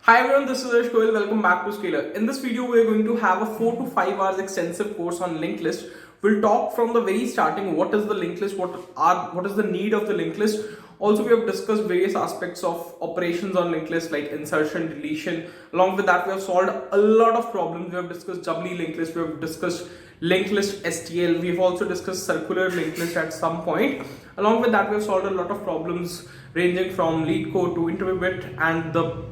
Hi everyone, this is Ash Goel. Welcome back to Scaler. In this video, we are going to have a 4 to 5 hours extensive course on linked list. We'll talk from the very starting what is the linked list, what is the need of the linked list. Also, we have discussed various aspects of operations on linked list like insertion, deletion. Along with that, we have solved a lot of problems. We have discussed doubly linked list, we have discussed linked list STL. We've also discussed circular linked list at some point. Along with that, we have solved a lot of problems ranging from lead code to interview bit, and the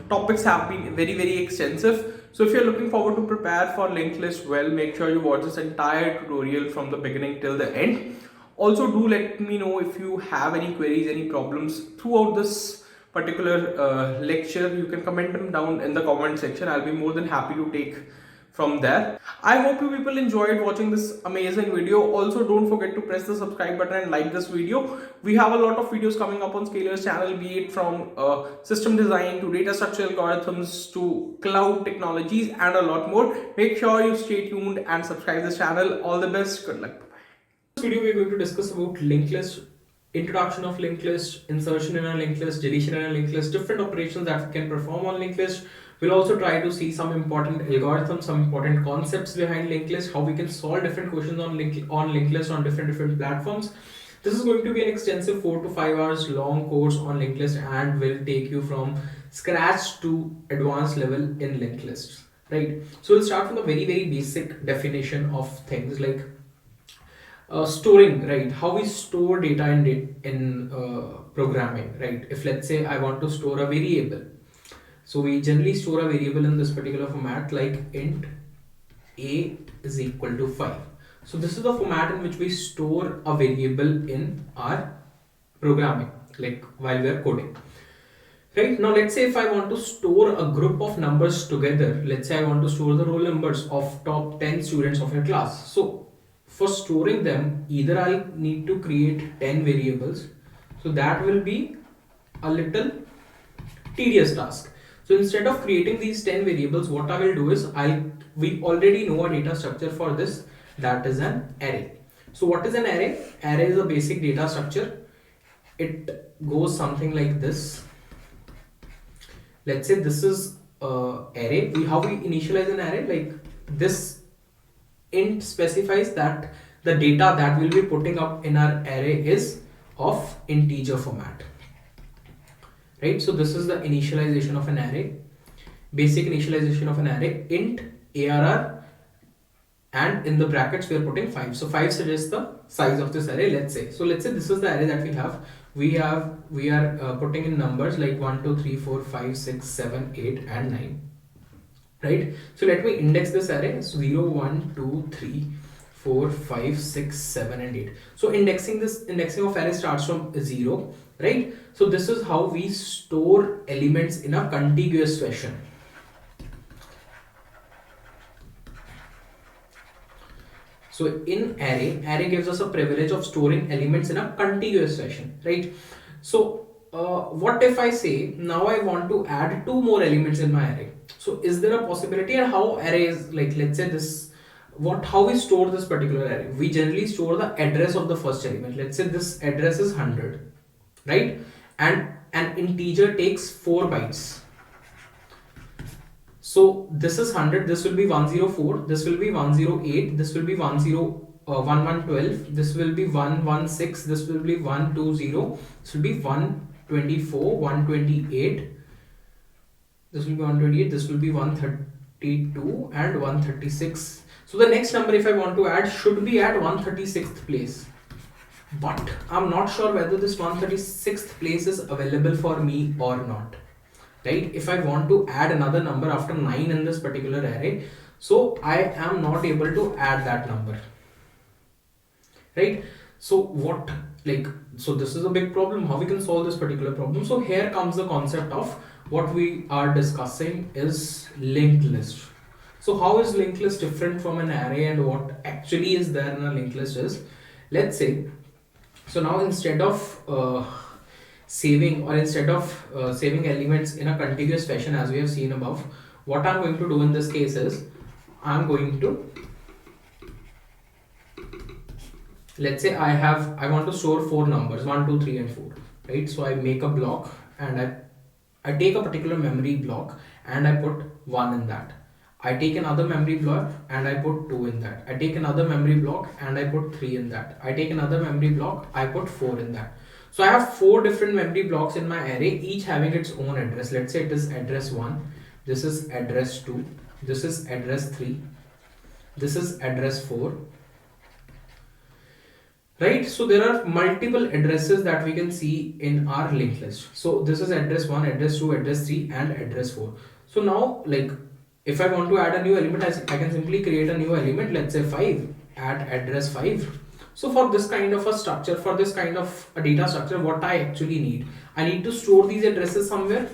topics have been very extensive. So if you're looking forward to prepare for linked list well, make sure you watch this entire tutorial from the beginning till the end. Also, do let me know if you have any queries, any problems throughout this particular lecture. You can comment them down in the comment section. I'll be more than happy to take from there. I hope you people enjoyed watching this amazing video. Also, don't forget to press the subscribe button and like this video. We have a lot of videos coming up on Scalar's channel, be it from system design to data structure algorithms to cloud technologies and a lot more. Make sure you stay tuned and subscribe this channel. All the best. Good luck. In this video, we are going to discuss about linked list, introduction of linked list, insertion in a linked list, deletion in a linked list, different operations that we can perform on linked list. We'll also try to see some important algorithms, some important concepts behind linked list, how we can solve different questions on linked list on different platforms. This is going to be an extensive 4 to 5 hours long course on linked list and will take you from scratch to advanced level in linked lists. Right. So we'll start from the very basic definition of things like storing, right? How we store data in programming, right? If let's say I want to store a variable, so we generally store a variable in this particular format like int a is equal to 5. So this is the format in which we store a variable in our programming, like while we are coding. Right, now let's say if I want to store a group of numbers together, let's say I want to store the roll numbers of top 10 students of your class. So for storing them, either I'll need to create 10 variables. So that will be a little tedious task. So instead of creating these 10 variables, what I will do is we already know a data structure for this, that is an array. So what is an array? Array is a basic data structure. It goes something like this. Let's say this is array. How we initialize an array? Like this int specifies that the data that we'll be putting up in our array is of integer format. Right, so this is the initialization of an array, basic initialization of an array, int arr, and in the brackets we are putting 5. So 5 suggests the size of this array. Let's say this is the array that we are putting in numbers like 1 2 3 4 5 6 7 8 and 9. Right, so let me index this array. So 0 1 2 3 4 5 6 7 and 8. So indexing of array starts from 0. Right, so this is how we store elements in a contiguous fashion. So in array gives us a privilege of storing elements in a contiguous fashion, right? So what if I say now I want to add 2 more elements in my array? So is there a possibility? And how array is, like, let's say this, how we store this particular array? We generally store the address of the first element. Let's say this address is 100, right? And an integer takes 4 bytes. So this is 100, this will be 104, this will be 108, this will be 1112, this will be 116, this will be 120, this will be 124, 128, this will be 128, this will be 132 and 136. So the next number if I want to add should be at 136th place. But I'm not sure whether this 136th place is available for me or not. Right, if I want to add another number after 9 in this particular array, so I am not able to add that number. Right, so so this is a big problem. How we can solve this particular problem? So here comes the concept of what we are discussing is linked list. So how is linked list different from an array, and what actually is there in a linked list is, let's say, so now instead of saving elements in a contiguous fashion as we have seen above, what I'm going to do in this case is I'm going to, let's say I want to store 4 numbers 1 2 3 and 4, right? So I make a block and I take a particular memory block and I put 1 in that. I take another memory block and I put 2 in that. I take another memory block and I put 3 in that. I take another memory block, I put 4 in that. So I have 4 different memory blocks in my array, each having its own address. Let's say it is address 1, this is address 2, this is address 3, this is address 4. Right, so there are multiple addresses that we can see in our linked list. So this is address 1, address 2, address 3 and address 4. So now, like, if I want to add a new element, I can simply create a new element, let's say 5, add address 5. So for this kind of a structure, for this kind of a data structure, what I actually need, I need to store these addresses somewhere,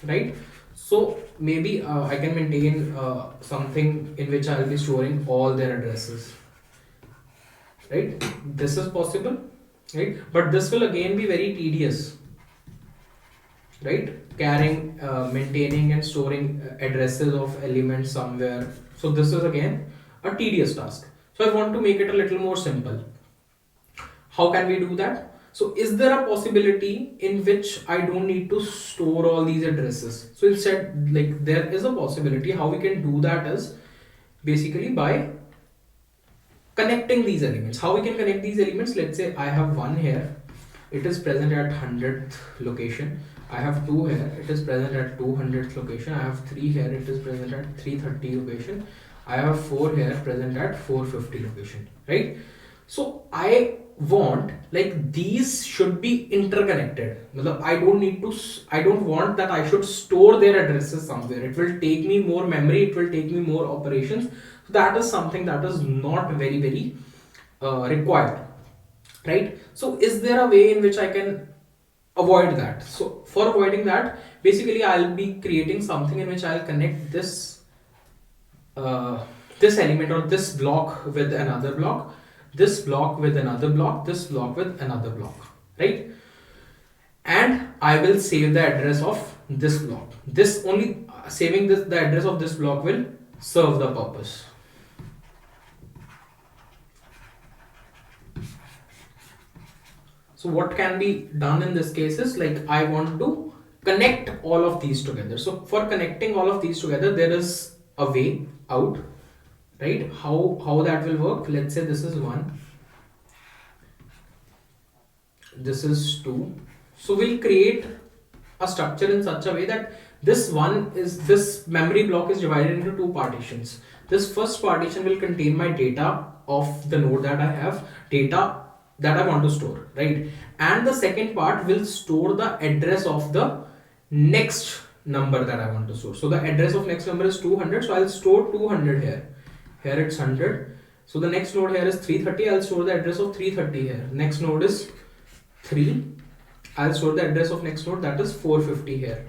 right? So maybe I can maintain something in which I'll be storing all their addresses. Right, this is possible, right? But this will again be very tedious, right? Carrying, maintaining and storing addresses of elements somewhere. So this is again a tedious task. So I want to make it a little more simple. How can we do that? So is there a possibility in which I don't need to store all these addresses? So instead, like, there is a possibility. How we can do that is basically by connecting these elements. How we can connect these elements? Let's say I have 1 here, it is present at 100th location. I have 2 here, it is present at 200th location. I have 3 here, it is present at 330 location. I have 4 here, present at 450 location, right? So I want, like, these should be interconnected. I don't want that I should store their addresses somewhere. It will take me more memory, it will take me more operations. So that is something that is not very required, right? So is there a way in which I can avoid that? So for avoiding that, basically I'll be creating something in which I'll connect this this element or this block with another block, this block with another block, this block with another block, right? And I will save the address of this block. This only saving this, the address of this block will serve the purpose. So what can be done in this case is, like, I want to connect all of these together. So for connecting all of these together, there is a way out, right? How that will work? Let's say this is 1, this is 2. So we'll create a structure in such a way that this memory block is divided into 2 partitions. This first partition will contain my data of the node that I have, data that I want to store, right? And the second part will store the address of the next number that I want to store. So the address of next number is 200, so I'll store 200 here. Here it's 100. So the next node here is 330, I'll store the address of 330 here. Next node is 3, I'll store the address of next node, that is 450 here.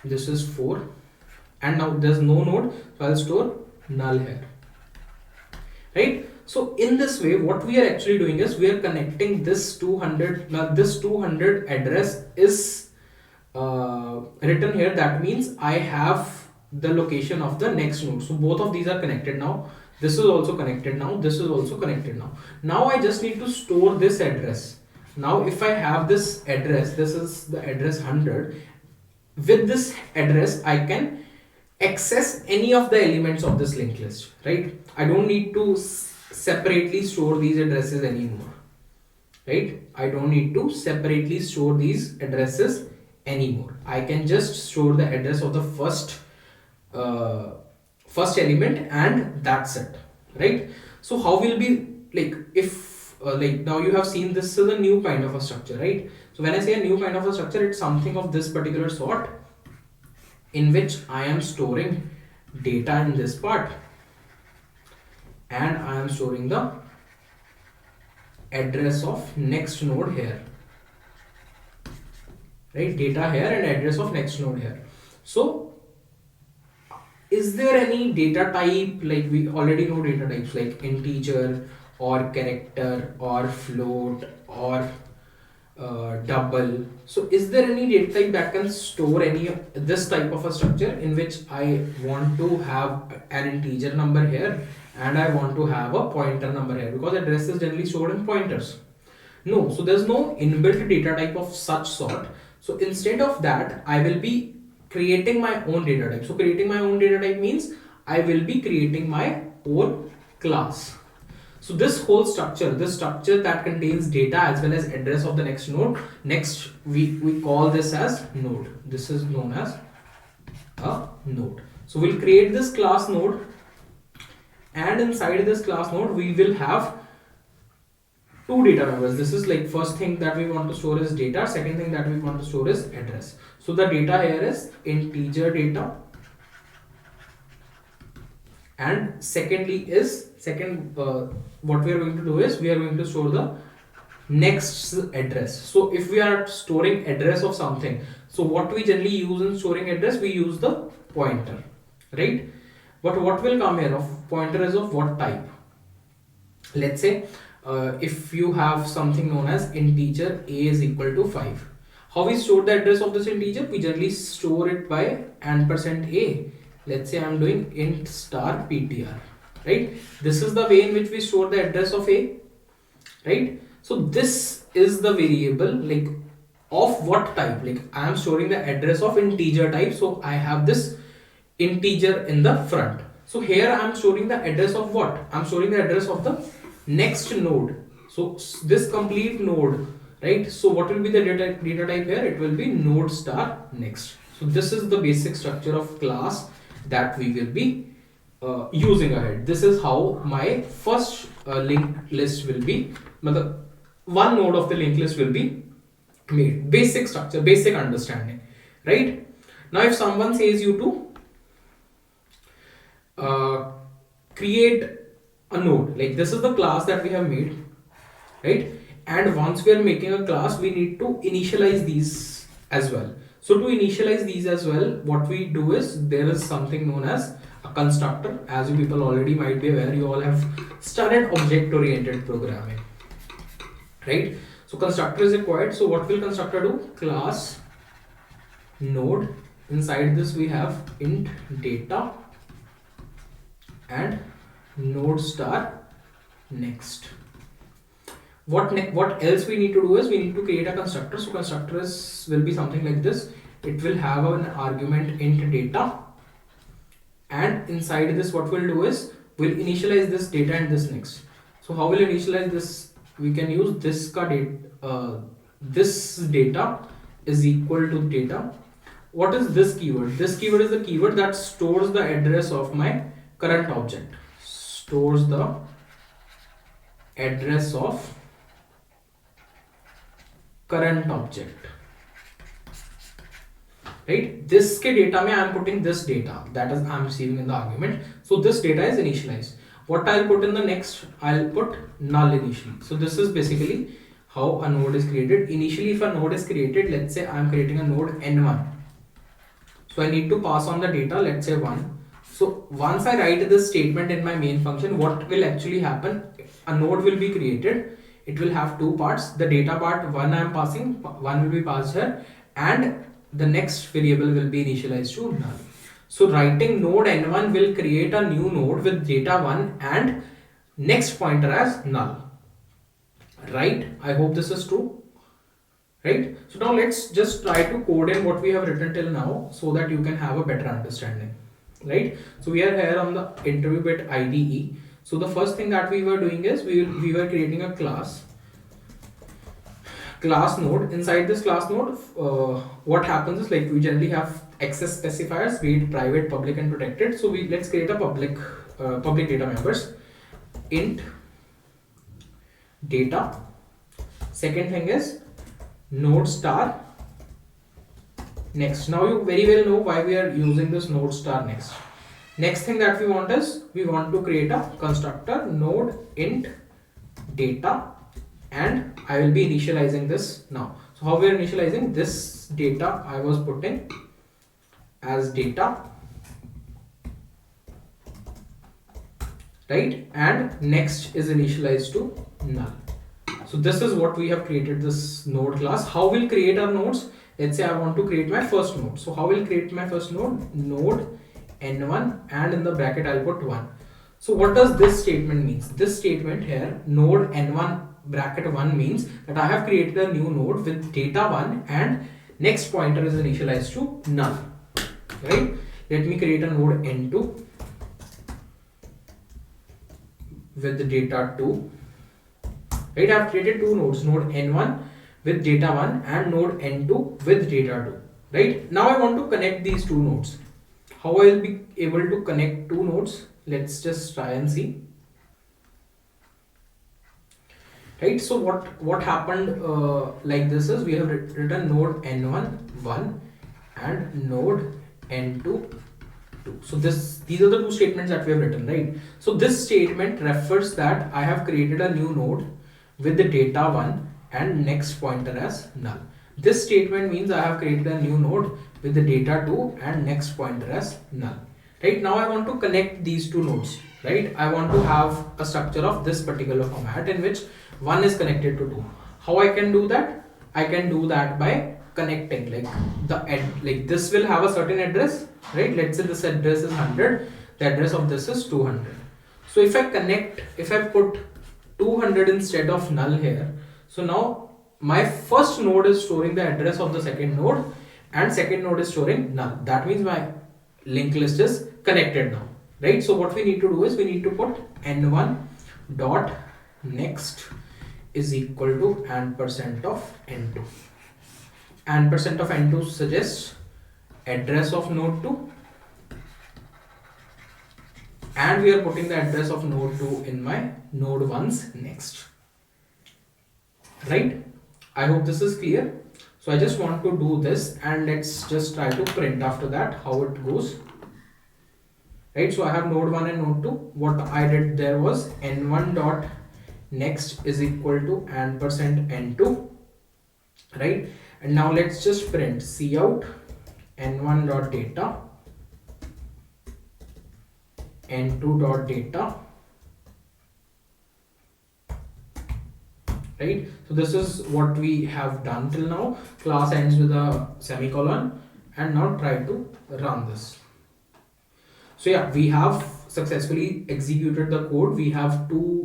This is 4, and now there's no node, so I'll store null here, right? So in this way, what we are actually doing is we are connecting this 200. Now this 200 address is written here. That means I have the location of the next node. So both of these are connected now. This is also connected now. This is also connected now. Now I just need to store this address. Now if I have this address, this is the address 100. With this address, I can access any of the elements of this linked list, right? I don't need to separately store these addresses anymore, right? I don't need to separately store these addresses anymore. I can just store the address of the first element, and that's it, right? So how will be, like, if like now you have seen this is a new kind of a structure, right? So when I say a new kind of a structure, it's something of this particular sort in which I am storing data in this part, and I am storing the address of next node here, right? Data here and address of next node here. So is there any data type, like we already know data types like integer or character or float or double. So is there any data type that can store any this type of a structure in which I want to have an integer number here and I want to have a pointer number here, because address is generally stored in pointers? No, so there's no inbuilt data type of such sort. So instead of that, I will be creating my own data type. So creating my own data type means I will be creating my own class. So this whole structure, this structure that contains data as well as address of the next node, next we call this as node. This is known as a node. So we'll create this class node, and inside this class node we will have two data members. This is like first thing that we want to store is data, second thing that we want to store is address. So the data here is integer data, and secondly is what we are going to do is we are going to store the next address. So if we are storing address of something, so what we generally use in storing address, we use the pointer, right? But what will come here of pointer is of what type? Let's say if you have something known as integer a is equal to 5. How we store the address of this integer? We generally store it by %a. Let's say I'm doing int star ptr, right? This is the way in which we store the address of a, right? So this is the variable like of what type, like I am storing the address of integer type, so I have this integer in the front. So here I am storing the address of what? I am storing the address of the next node. So this complete node, right? So what will be the data type here? It will be node star next. So this is the basic structure of class that we will be using ahead. This is how my first linked list will be, one node of the linked list will be made. Basic structure, basic understanding, right? Now if someone says you to create a node, like this is the class that we have made, right? And once we are making a class, we need to initialize these as well. So to initialize these as well, what we do is there is something known as a constructor. As you people already might be aware, you all have studied object oriented programming, right? So constructor is required. So what will constructor do? Class node. Inside this we have int data and node star next. What else we need to do is we need to create a constructor. So constructor will be something like this. It will have an argument int data, and inside this what we'll do is we'll initialize this data and this next. So how will initialize this? We can use this this data is equal to data. What is this keyword? This keyword is the keyword that stores the address of my current object. Stores the address of current object, right? This ke data mein I am putting this data that is I am receiving in the argument. So this data is initialized. What I'll put in the next, I'll put null initially. So this is basically how a node is created. Initially, if a node is created, let's say I am creating a node n1. So I need to pass on the data, let's say 1. So once I write this statement in my main function, what will actually happen? A node will be created. It will have two parts. The data part, one I am passing, one will be passed here, and the next variable will be initialized to null. So writing node n1 will create a new node with data 1 and next pointer as null, right? I hope this is true, right? So now let's just try to code in what we have written till now so that you can have a better understanding, right? So we are here on the interview bit IDE. So the first thing that we were doing is we were creating a class node. Inside this class node, what happens is like we generally have access specifiers, be it private, public and protected. So let's create a public data members, int data. Second thing is node star next. Now you very well know why we are using this node star next. Next thing that we want is we want to create a constructor node int data, and I will be initializing this now. So how we are initializing this data, I was putting as data, right? And next is initialized to null. So this is what we have created, this node class. How we'll create our nodes? Let's say I want to create my first node. So how will create my first node? Node n1, and in the bracket I'll put 1. So what does this statement means? This statement here, node n1 bracket 1, means that I have created a new node with data 1 and next pointer is initialized to null, right? Let me create a node n2 with the data 2, right? I've created two nodes, node n1 with data 1 and node n2 with data 2, right? Now I want to connect these two nodes. How I will be able to connect two nodes? Let's just try and see. Right, so what happened like this is we have written node n1 1 and node n2 2. So these are the two statements that we have written, right? So this statement refers that I have created a new node with the data 1 and next pointer as null. This statement means I have created a new node with the data 2 and next pointer as null. Right, now I want to connect these two nodes, right? I want to have a structure of this particular format in which 1 is connected to 2. How I can do that? I can do that by connecting, like this will have a certain address, right? Let's say this address is 100, the address of this is 200. So if I put 200 instead of null here, so now my first node is storing the address of the second node and second node is storing null. That means my linked list is connected now, right? So what we need to do is we need to put n1 dot next is equal to ampersand of n2. Ampersand of n2 suggests address of node 2 and we are putting the address of node 2 in my node 1's next, right? I hope this is clear. So I just want to do this and let's just try to print after that how it goes, right? So I have node 1 and node 2. What I did there was n1 dot next is equal to ampersand n2, right? And now let's just print cout n1 dot data n2 dot data, right? So this is what we have done till now. Class ends with a semicolon and now try to run this. So yeah, we have successfully executed the code. We have two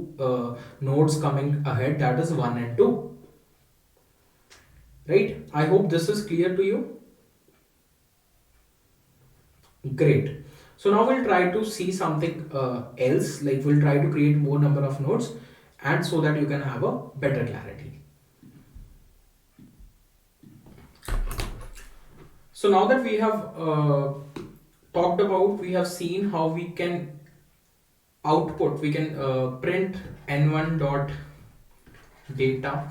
nodes coming ahead, that is 1 and 2, right? I hope this is clear to you. Great. So now we'll try to see something else, like we'll try to create more number of nodes and so that you can have a better clarity. So now that we have talked about, we have seen how we can output, we can print n1 dot data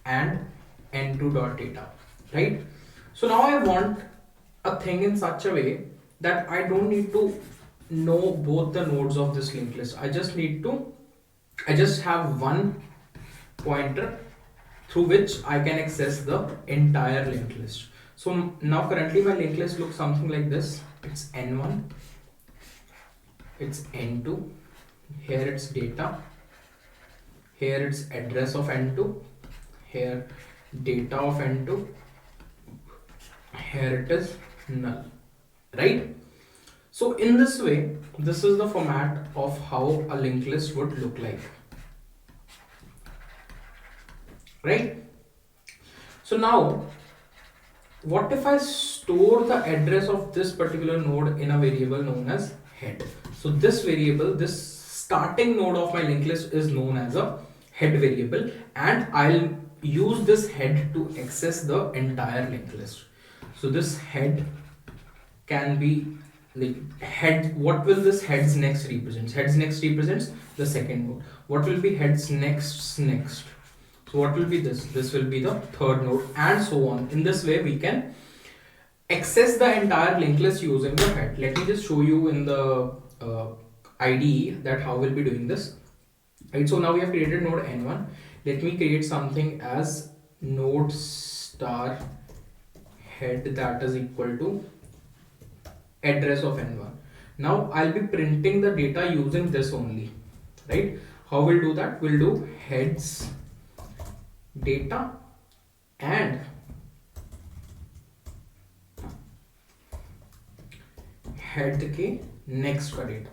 and n2 dot data, right? So now I want a thing in such a way that I don't need to know both the nodes of this linked list. I just have one pointer through which I can access the entire linked list. So now currently my linked list looks something like this. It's n1, it's n2, here it's data, here it's address of n2, here data of n2, here it is null, right? So in this way, this is the format of how a linked list would look like, right? So now what if I store the address of this particular node in a variable known as head? So this variable, this starting node of my linked list is known as a head variable and I'll use this head to access the entire linked list. So this head can be like head. What will this heads next represents? Heads next represents the second node. What will be heads next? So what will be this? This will be the third node and so on. In this way we can access the entire linked list using the head. Let me just show you in the IDE that how we'll be doing this. Right, so now we have created node n1. Let me create something as node star head that is equal to address of n1. Now I'll be printing the data using this only, right? How we'll do that? We'll do heads data and head के next का data.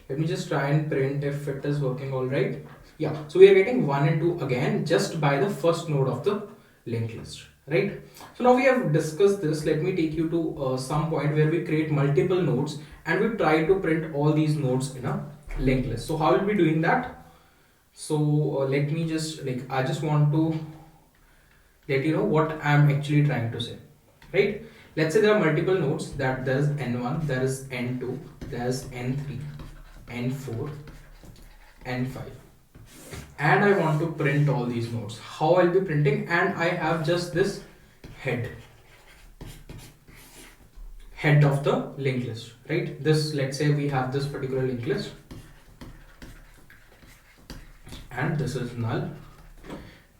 Let me just try and print if it is working all right. Yeah, so we are getting 1 and 2 again just by the first node of the linked list, right? So now we have discussed this. Let me take you to some point where we create multiple nodes and we try to print all these nodes in a linked list. So how will we be doing that? So let me just I just want to let you know what I'm actually trying to say, right? Let's say there are multiple nodes, that there's n1, there is n2, there's n3, n4, n5, and I want to print all these nodes. How I'll be printing? And I have just this head of the linked list, right? This, let's say we have this particular linked list and this is null.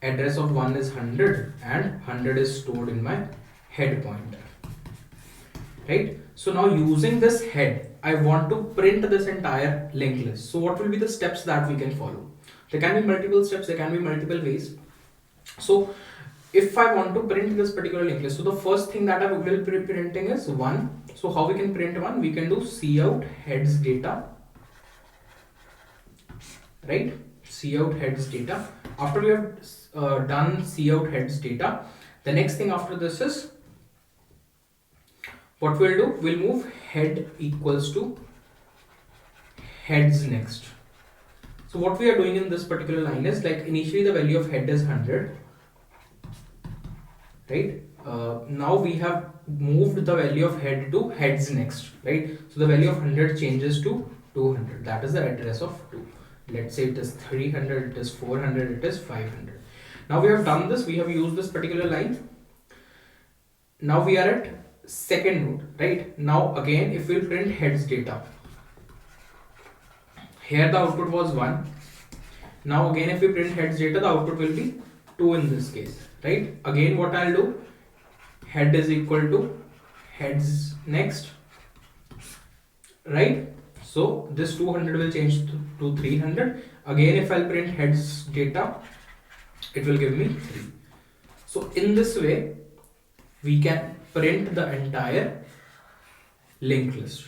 Address of 1 is 100 and 100 is stored in my head pointer, right? So now using this head, I want to print this entire linked list. So what will be the steps that we can follow? There can be multiple steps, there can be multiple ways. So if I want to print this particular linked list, so the first thing that I will be printing is 1. So how we can print 1? We can do cout heads data, right? Cout heads data. After we have done cout heads data, the next thing after this is what we'll do, we'll move head equals to heads next. So what we are doing in this particular line is, like, initially the value of head is 100, right? Now we have moved the value of head to heads next, right? So the value of 100 changes to 200. That is the address of 2. Let's say it is 300, it is 400, it is 500. Now we have done this, we have used this particular line. Now we are at second node, right? Now again, if we print heads data, here the output was 1. Now again, if we print heads data, the output will be 2 in this case, right? Again, what I'll do, head is equal to heads next, right? So this 200 will change to 300. Again, if I'll print heads data, it will give me 3. So in this way, we can print the entire linked list,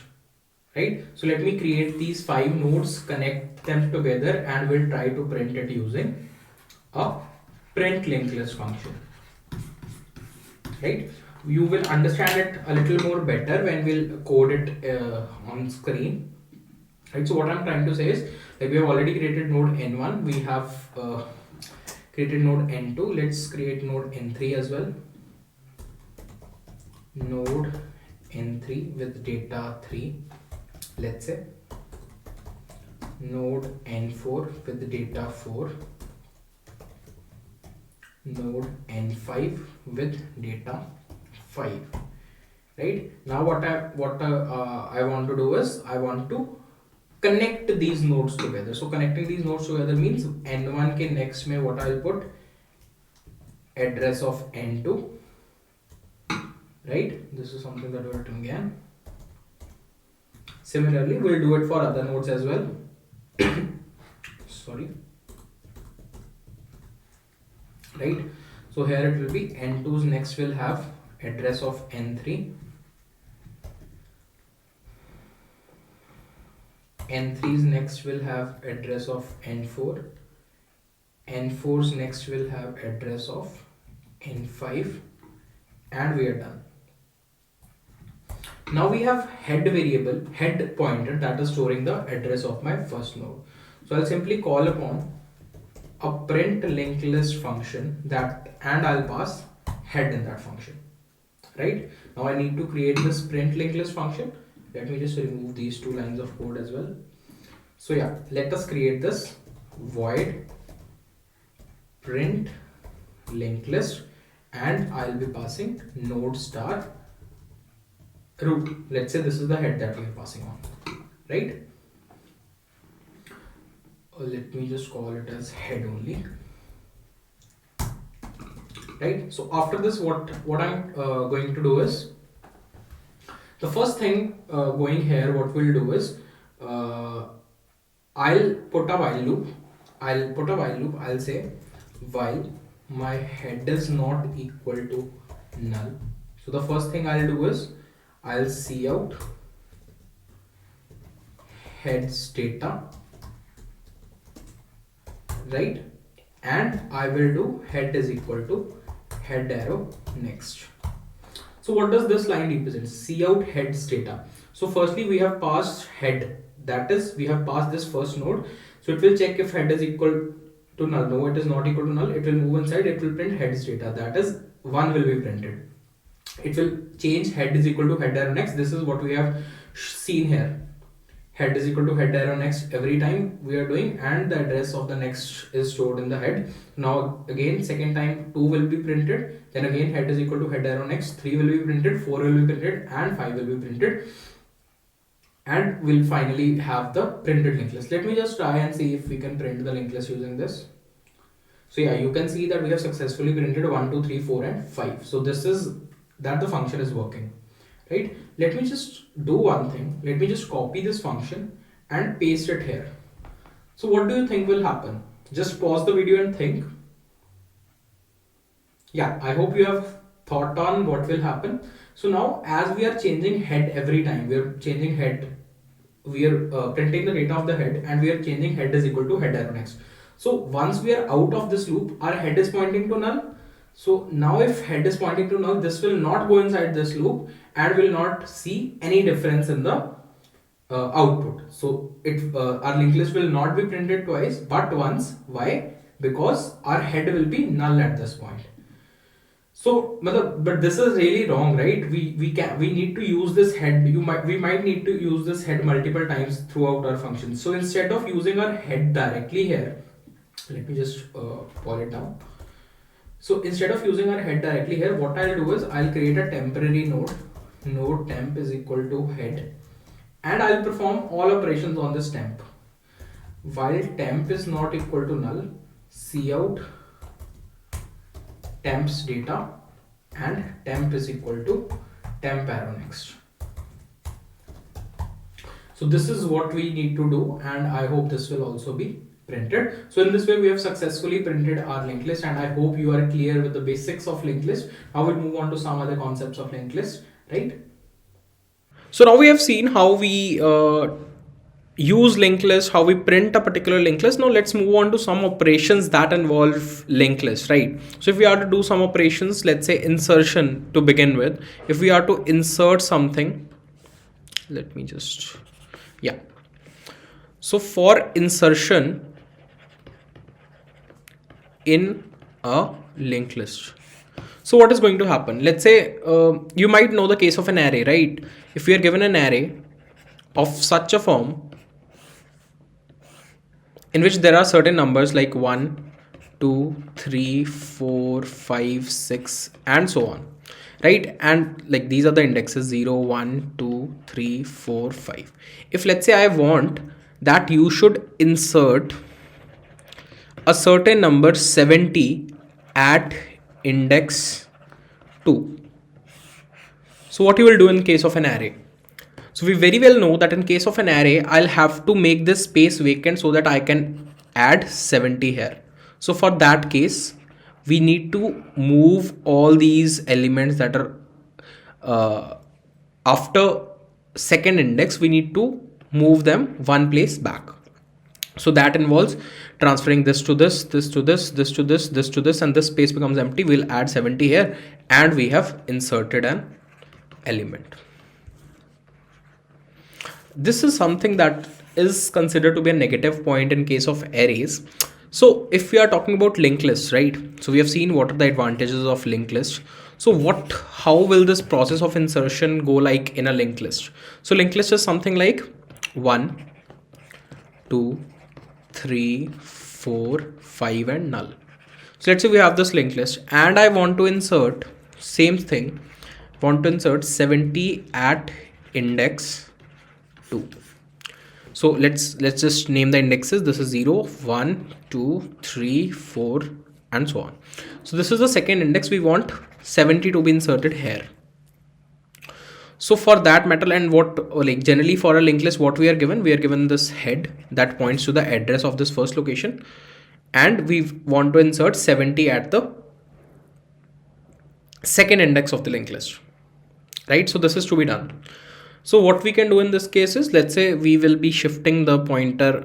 right? So let me create these 5 nodes, connect them together, and we'll try to print it using a print linked list function, right? You will understand it a little more better when we'll code it on screen, right? So what I'm trying to say is, like, we have already created node n1, we have created node n2. Let's create node n3 as well. Node n3 with data 3, let's say. Node n4 with data 4. Node n5 with data 5, right? Now what I want to do is, I want to connect these nodes together. So connecting these nodes together means n1 के next में what I'll put, address of n2, right? This is something that we're written again. Similarly, we'll do it for other nodes as well. Sorry, right? So here it will be n2's next will have address of n3, n3's next will have address of n4, n4's next will have address of n5, and we are done. Now we have head variable, head pointer, that is storing the address of my first node. So I'll simply call upon a print linked list function that, and I'll pass head in that function, right? Now I need to create this print linked list function. Let me just remove these 2 lines of code as well. So yeah, let us create this void print linked list, and I'll be passing node star root. Let's say this is the head that we are passing on, right? Let me just call it as head only, right? So after this, what I'm going to do is, the first thing going here, what we'll do is, I'll put a while loop. I'll say while my head is not equal to null. So the first thing I'll do is, I'll cout heads data, right? And I will do head is equal to head arrow next. So what does this line represent? See out heads data. So firstly we have passed head, that is we have passed this first node, so it will check if head is equal to null. No, it is not equal to null. It will move inside, it will print heads data, that is 1 will be printed. It will change head is equal to head arrow next. This is what we have seen here. Head is equal to head arrow next every time we are doing, and the address of the next is stored in the head. Now again second time 2 will be printed, then again head is equal to head arrow next, 3 will be printed, 4 will be printed, and 5 will be printed, and we'll finally have the printed linked list. Let me just try and see if we can print the linked list using this. So yeah, you can see that we have successfully printed 1, 2, 3, 4 and 5. So this is that the function is working, right? Let me just do one thing. Let me just copy this function and paste it here. So what do you think will happen? Just pause the video and think. Yeah, I hope you have thought on what will happen. So now as we are changing head every time, we are changing head, we are printing the data of the head, and we are changing head is equal to head arrow next. So once we are out of this loop, our head is pointing to null. So now if head is pointing to null, this will not go inside this loop and will not see any difference in the output. So our linked list will not be printed twice but once. Why? Because our head will be null at this point. So but this is really wrong, right? We need to use this head. We might need to use this head multiple times throughout our function. So instead of using our head directly here, let me just pull it down. So instead of using our head directly here, what I'll do is I'll create a temporary node temp is equal to head, and I'll perform all operations on this temp. While temp is not equal to null, see out temp's data, and temp is equal to temp arrow next. So this is what we need to do, and I hope this will also be printed. So in this way we have successfully printed our linked list, and I hope you are clear with the basics of linked list. Now we'll move on to some other concepts of linked list, right? So now we have seen how we use linked list, how we print a particular linked list. Now let's move on to some operations that involve linked list, right? So if we are to do some operations, let's say insertion to begin with, if we are to insert something, let me just, yeah. So for insertion in a linked list, so what is going to happen? Let's say you might know the case of an array, right? If we are given an array of such a form in which there are certain numbers like 1, 2, 3, 4, 5, 6 and so on, right? And like these are the indexes 0, 1, 2, 3, 4, 5. If let's say I want that you should insert a certain number 70 at index 2. So what you will do in case of an array? So we very well know that in case of an array, I'll have to make this space vacant so that I can add 70 here. So for that case, we need to move all these elements that are after second index, we need to move them one place back. So that involves transferring this to this, this to this, this to this, this to this, and this space becomes empty. We'll add 70 here, and we have inserted an element. This is something that is considered to be a negative point in case of arrays. So if we are talking about linked lists, right? So we have seen what are the advantages of linked list. So how will this process of insertion go like in a linked list? So linked list is something like 1, 2, 3, 4, 5 and null. So let's say we have this linked list and I want to insert same thing, want to insert 70 at index 2. So let's just name the indexes. This is 0, 1, 2, 3, 4 and so on. So this is the second index. We want 70 to be inserted here. So for that matter, and what like generally for a linked list, what we are given this head that points to the address of this first location, and we want to insert 70 at the second index of the linked list, right? So this is to be done. So what we can do in this case is, let's say we will be shifting the pointer,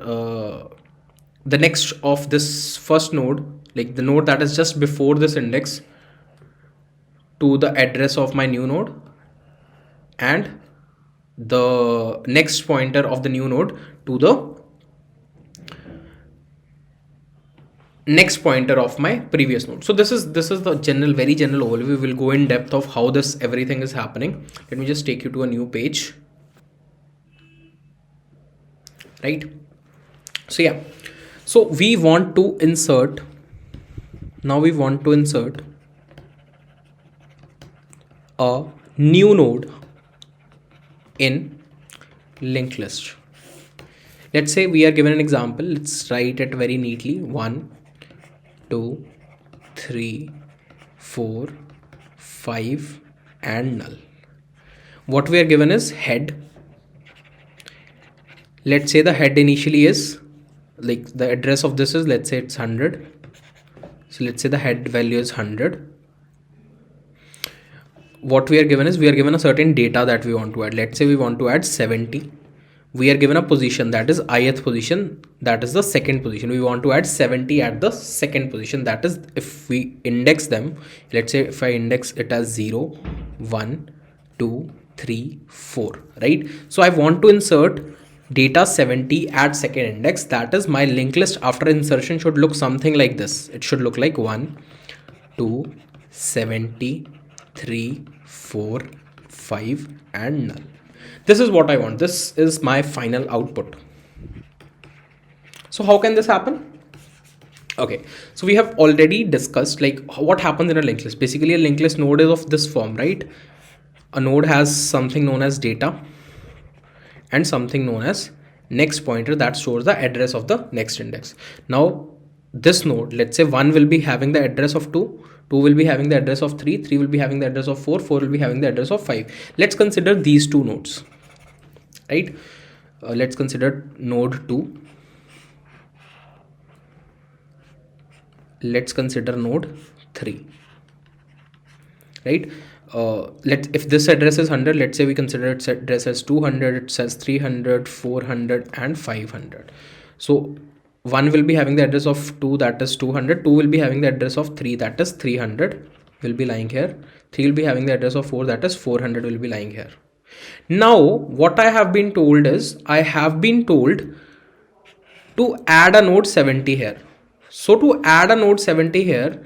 the next of this first node, like the node that is just before this index, to the address of my new node, and the next pointer of the new node to the next pointer of my previous node. So this is the very general overview. We will go in depth of how this everything is happening. Let me just take you to a new page. Right. So yeah, so we want to insert, now we want to insert a new node in linked list. Let's say we are given an example. Let's write it very neatly. 1, 2, 3, 4, 5 and null. What we are given is head. Let's say the head initially is, like, the address of this is, let's say it's 100. So let's say the head value is 100. What we are given is, we are given a certain data that we want to add. Let's say we want to add 70. We are given a position, that is ith position, that is the second position. We want to add 70 at the second position. That is, if we index them, let's say if I index it as 0, 1, 2, 3, 4, right? So I want to insert data 70 at second index. That is, my linked list after insertion should look something like this. It should look like 1, 2, 70, 3, 4, 5 and null. This is what I want. This is my final output. So how can this happen? Okay, so we have already discussed like what happens in a linked list. Basically, a linked list node is of this form, right? A node has something known as data and something known as next pointer that stores the address of the next index. Now this node, let's say 1 will be having the address of 2, 2 will be having the address of 3, 3 will be having the address of 4, 4 will be having the address of 5. Let's consider these two nodes, right? Let's consider node 2. Let's consider node 3, right? If this address is 100, let's say we consider its address as 200, it says 300, 400 and 500. So 1 will be having the address of 2, that is 200. 2 will be having the address of 3, that is 300, will be lying here. 3 will be having the address of 4, that is 400, will be lying here. Now what I have been told is, I have been told to add a node 70 here. So to add a node 70 here,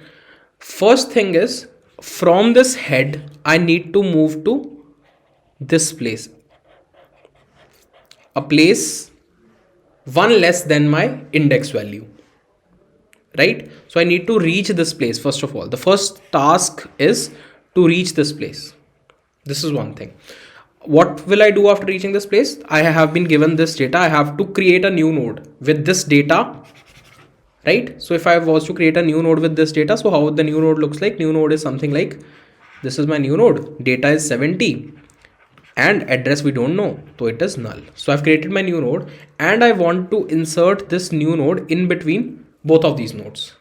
first thing is, from this head I need to move to this place, a place 1 less than my index value, right? So I need to reach this place. First of all, the first task is to reach this place. This is one thing. What will I do after reaching this place? I have been given this data. I have to create a new node with this data, right? So if I was to create a new node with this data, so how the new node looks like? New node is something like, this is my new node, data is 70 and address we don't know, so it is null. So I've created my new node and I want to insert this new node in between both of these nodes,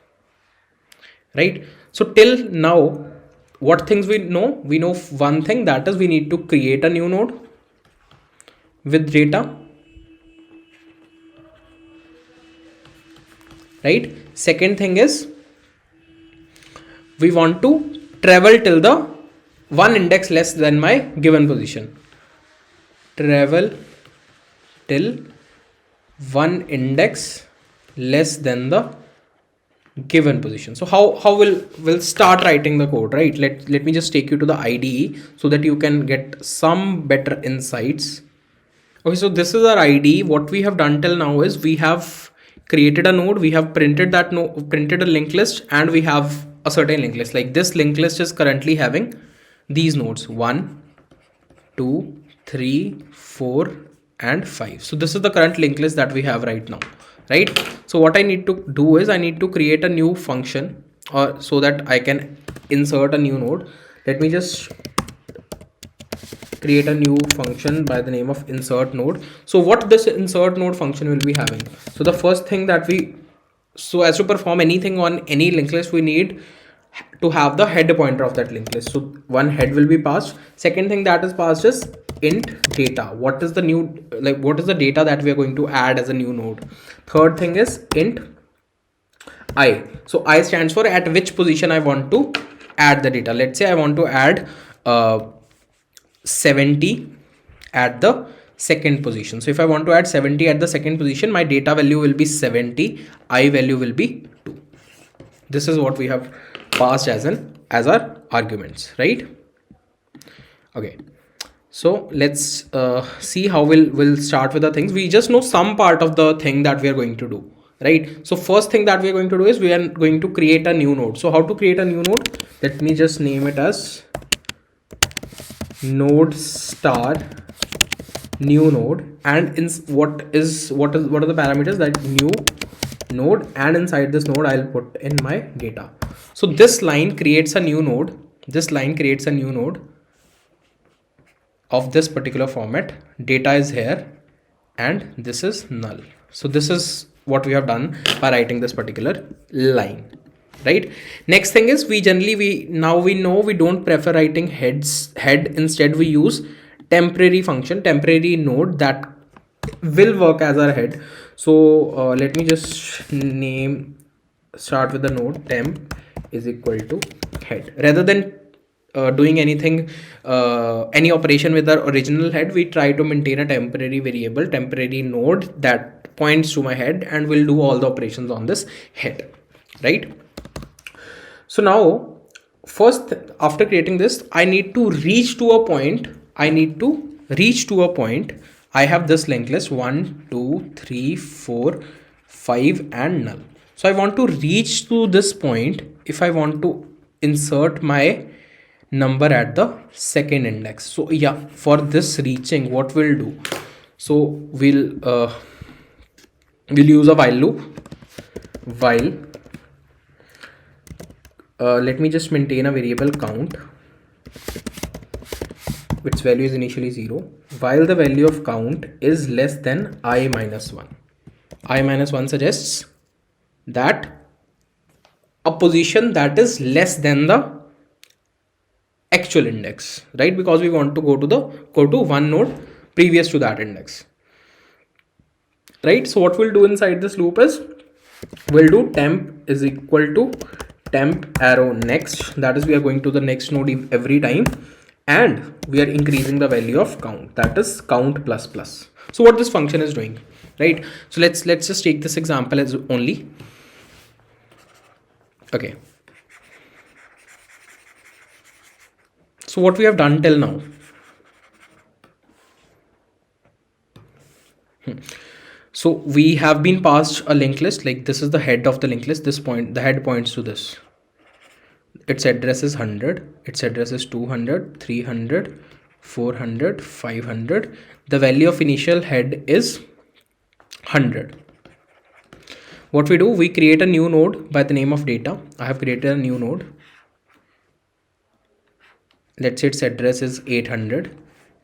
right? So till now, what things we know? We know one thing, that is we need to create a new node with data, right? Second thing is, we want to travel till the 1 index less than my given position. Travel till 1 index less than the given position. So how we'll start writing the code, right? Let me just take you to the IDE so that you can get some better insights. Okay, so this is our IDE. What we have done till now is, we have created a node, we have printed that node, printed a linked list, and we have a certain linked list. Like this linked list is currently having these nodes 1, 2, 3, 4 and 5. So this is the current linked list that we have right now, right? So what I need to do is, I need to create a new function, or so that I can insert a new node. Let me just create a new function by the name of insert node. So what this insert node function will be having? So the first thing that so as to perform anything on any linked list, we need to have the head pointer of that linked list. So one head will be passed. Second thing that is passed is int data. What is the new, like what is the data that we are going to add as a new node? Third thing is int I. So I stands for at which position I want to add the data. Let's say I want to add 70 at the second position. So if I want to add 70 at the second position, my data value will be 70, I value will be 2. This is what we have passed as our arguments, right? Okay, so let's see how we'll start with the things. We just know some part of the thing that we are going to do, right? So first thing that we are going to do is we are going to create a new node. So how to create a new node? Let me just name it as node star new node, and in what are the parameters? That new node, and inside this node I'll put in my data. So this line creates a new node. This line creates a new node of this particular format. Data is here and this is null. So this is what we have done by writing this particular line, right? Next thing is we know we don't prefer writing head. Instead we use temporary function, temporary node that will work as our head. So let me just start with the node temp is equal to head. Rather than doing anything, any operation with our original head, we try to maintain a temporary variable, temporary node that points to my head, and will do all the operations on this head, right? So now first, after creating this, I need to reach to a point. I have this linked list 1 2 3 4 5 and null. So I want to reach to this point if I want to insert my number at the second index. So yeah, for this reaching, what we'll do, so we'll use a while loop. While let me just maintain a variable count, which value is initially 0, while the value of count is less than I minus 1. I minus 1 suggests that a position that is less than the actual index, right? Because we want to go to one node previous to that index, right? So what we'll do inside this loop is we'll do temp is equal to temp arrow next. That is, we are going to the next node every time, and we are increasing the value of count, that is count plus plus. So what this function is doing, right? So let's just take this example as only. Okay, so what we have done till now, so we have been passed a linked list. Like this is the head of the linked list. This point, the head points to this. Its address is 100, its address is 200, 300, 400, 500. The value of initial head is 100. What we do, we create a new node by the name of data. I have created a new node. Let's say its address is 800.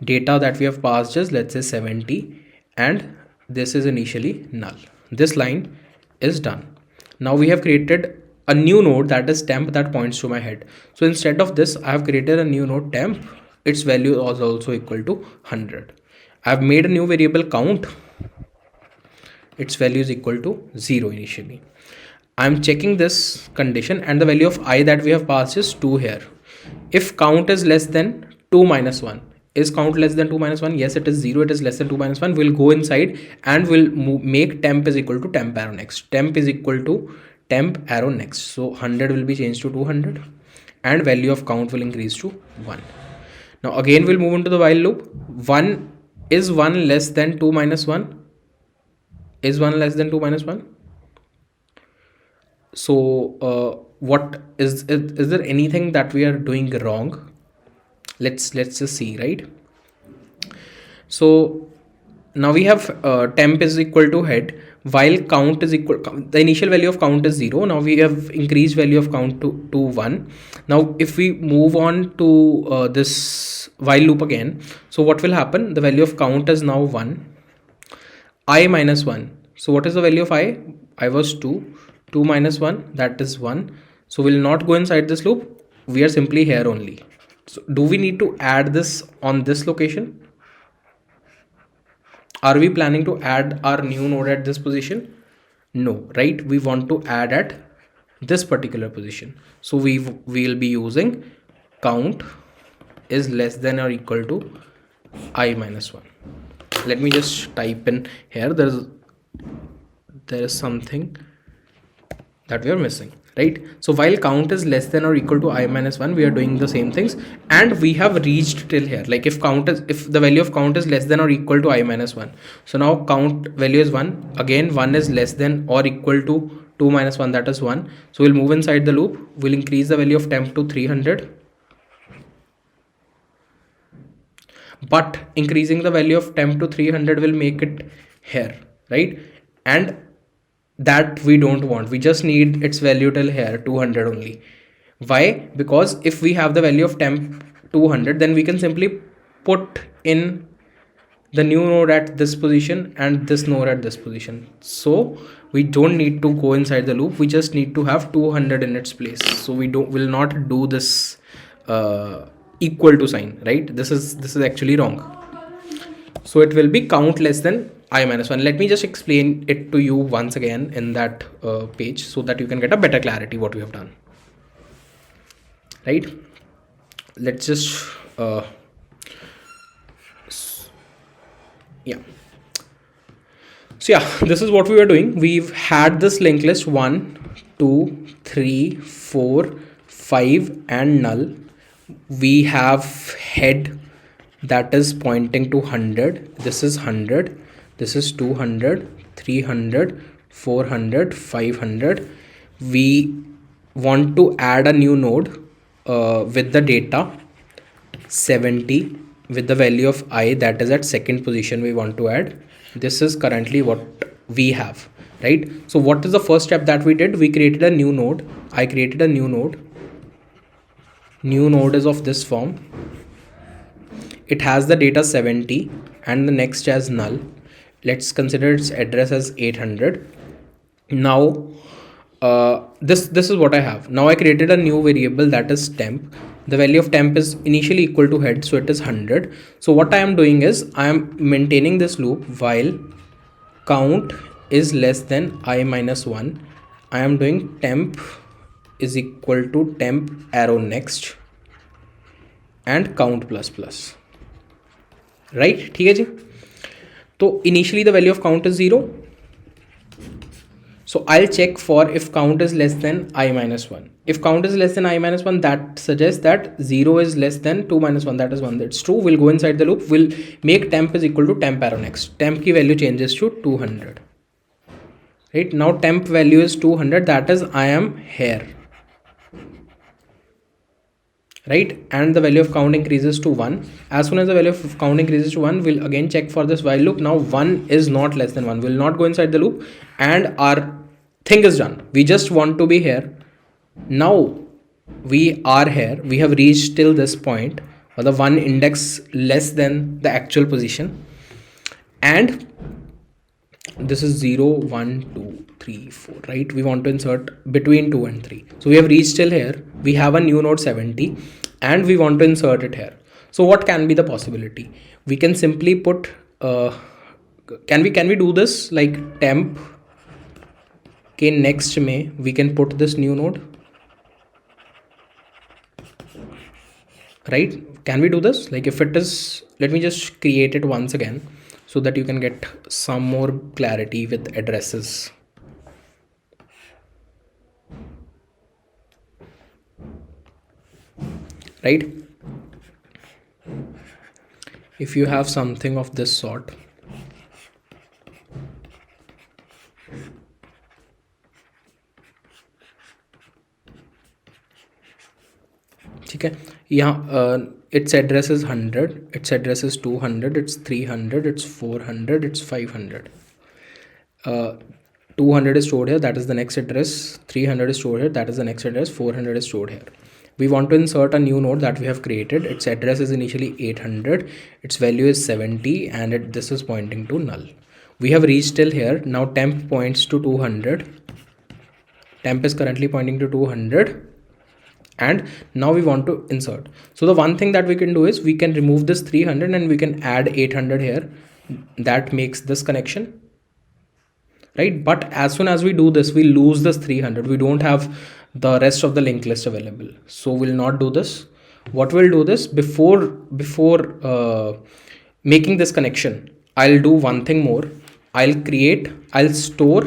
Data that we have passed is, let's say, 70, and this is initially null. This line is done. Now we have created a new node, that is temp, that points to my head. So instead of this, I have created a new node temp. Its value is also equal to 100. I have made a new variable count. Its value is equal to 0 initially. I am checking this condition, and the value of I that we have passed is 2 here. If count is less than 2 minus 1, is count less than 2 minus 1? Yes, it is 0. It is less than 2 minus 1. We'll go inside and we'll make temp is equal to temp arrow next. Temp is equal to temp arrow next. So 100 will be changed to 200, and value of count will increase to 1. Now again we'll move into the while loop. 1 is 1 less than 2 minus 1? Is 1 less than 2 minus 1? So what is there anything that we are doing wrong? Let's just see, right? So now we have temp is equal to head, while count is equal, the initial value of count is 0. Now we have increased value of count to 1. Now if we move on to this while loop again, so what will happen? The value of count is now 1. I minus 1. So what is the value of I? I was 2. 2 minus 1, that is 1. So we'll not go inside this loop. We are simply here only. So do we need to add this on this location? Are we planning to add our new node at this position? No, right? We want to add at this particular position. So we will be using count is less than or equal to I minus 1. Let me just type in here. There is something that we are missing, right? So while count is less than or equal to I minus 1, we are doing the same things, and we have reached till here. Like if the value of count is less than or equal to I minus 1, so now count value is 1. Again, 1 is less than or equal to 2 minus 1, that is 1. So we'll move inside the loop. We'll increase the value of temp to 300, but increasing the value of temp to 300 will make it here, right? And that we don't want. We just need its value till here, 200 only. Why? Because if we have the value of temp 200, then we can simply put in the new node at this position and this node at this position. So we don't need to go inside the loop. We just need to have 200 in its place. So we will not do this equal to sign, right? This is actually wrong. So it will be count less than I minus 1. Let me just explain it to you once again in that page so that you can get a better clarity what we have done, right? Let's just yeah. So yeah, this is what we were doing. We've had this linked list 1, 2, 3, 4, 5 and null. We have head that is pointing to 100. This is 100. This is 200, 300, 400, 500. We want to add a new node with the data 70 with the value of I, that is at second position we want to add. This is currently what we have, right? So what is the first step that we did? We created a new node. I created a new node. New node is of this form. It has the data 70 and the next as null. Let's consider its address as 800. Now this is what I have. Now I created a new variable that is temp. The value of temp is initially equal to head, so it is 100. So what I am doing is I am maintaining this loop while count is less than I minus 1. I am doing temp is equal to temp arrow next and count plus plus, right? ठीक है जी. So initially the value of count is 0. So I'll check for if count is less than I minus 1. If count is less than I minus 1, that suggests that 0 is less than 2 minus 1, that is 1. That's true. We'll go inside the loop. We'll make temp is equal to temp arrow next. Temp ki value changes to 200. Right? Now temp value is 200. That is I am here. Right? And the value of count increases to 1. As soon as the value of count increases to 1, we'll again check for this while loop. Now 1 is not less than 1. We'll not go inside the loop and our thing is done. We just want to be here. Now we are here. We have reached till this point, or the one index less than the actual position. And this is 0, 1, 2, 3, 4, right? We want to insert between 2 and 3. So we have reached till here. We have a new node 70 and we want to insert it here. So what can be the possibility? We can simply put, can we do this like temp के next में we can put this new node, right? Can we do this? Like if it is, let me just create it once again so that you can get some more clarity with addresses. Right? If you have something of this sort, ठीक है, यहाँ its address is 100, its address is 200, it's 300, it's 400, it's 500. 200 is stored here, that is the next address. 300 is stored here, that is the next address. 400 is stored here. We want to insert a new node that we have created. Its address is initially 800, its value is 70, and this is pointing to null. We have reached till here. Now temp points to 200. Temp is currently pointing to 200. And now we want to insert. So the one thing that we can do is we can remove this 300 and we can add 800 here. That makes this connection. right? But as soon as we do this, we lose this 300. We don't have the rest of the linked list available, so we'll not do this. What we'll do this before making this connection, I'll do one thing more. I'll store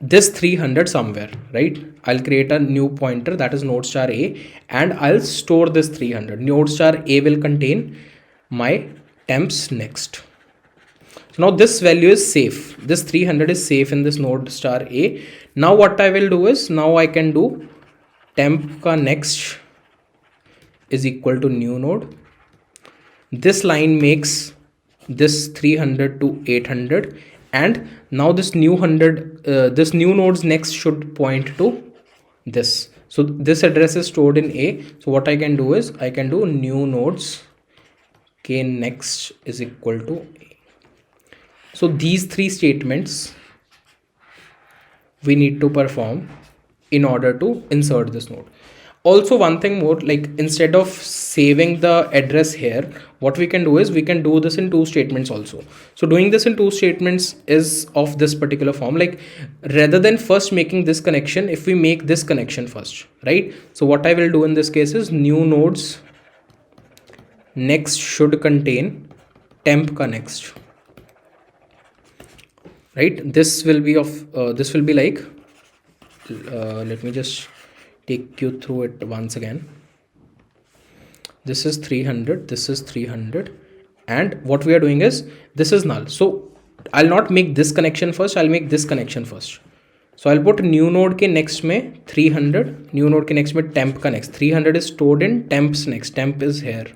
this 300 somewhere, right? I'll create a new pointer, that is node star a, and I'll store this 300. Node star a will contain my temps next. So now this value is safe. This 300 is safe in this node star a. Now what I will do is, now I can do temp ka next is equal to new node. This line makes this 300 to 800, and now this new 100, this new node's next should point to this. So this address is stored in a. So what I can do is, I can do new nodes k next is equal to a. So these three statements we need to perform in order to insert this node. Also, one thing more, like instead of saving the address here, what we can do is we can do this in two statements also. So doing this in two statements is of this particular form, like rather than first making this connection, if we make this connection first, right? So what I will do in this case is new nodes next should contain temp ka next, right? This will be of this will be like let me just take you through it once again. This is 300, this is 300, and what we are doing is, this is null. So I'll not make this connection first, I'll make this connection first. So I'll put new node ke next mein 300, new node ke next mein temp ka next. 300 is stored in temps next, temp is here,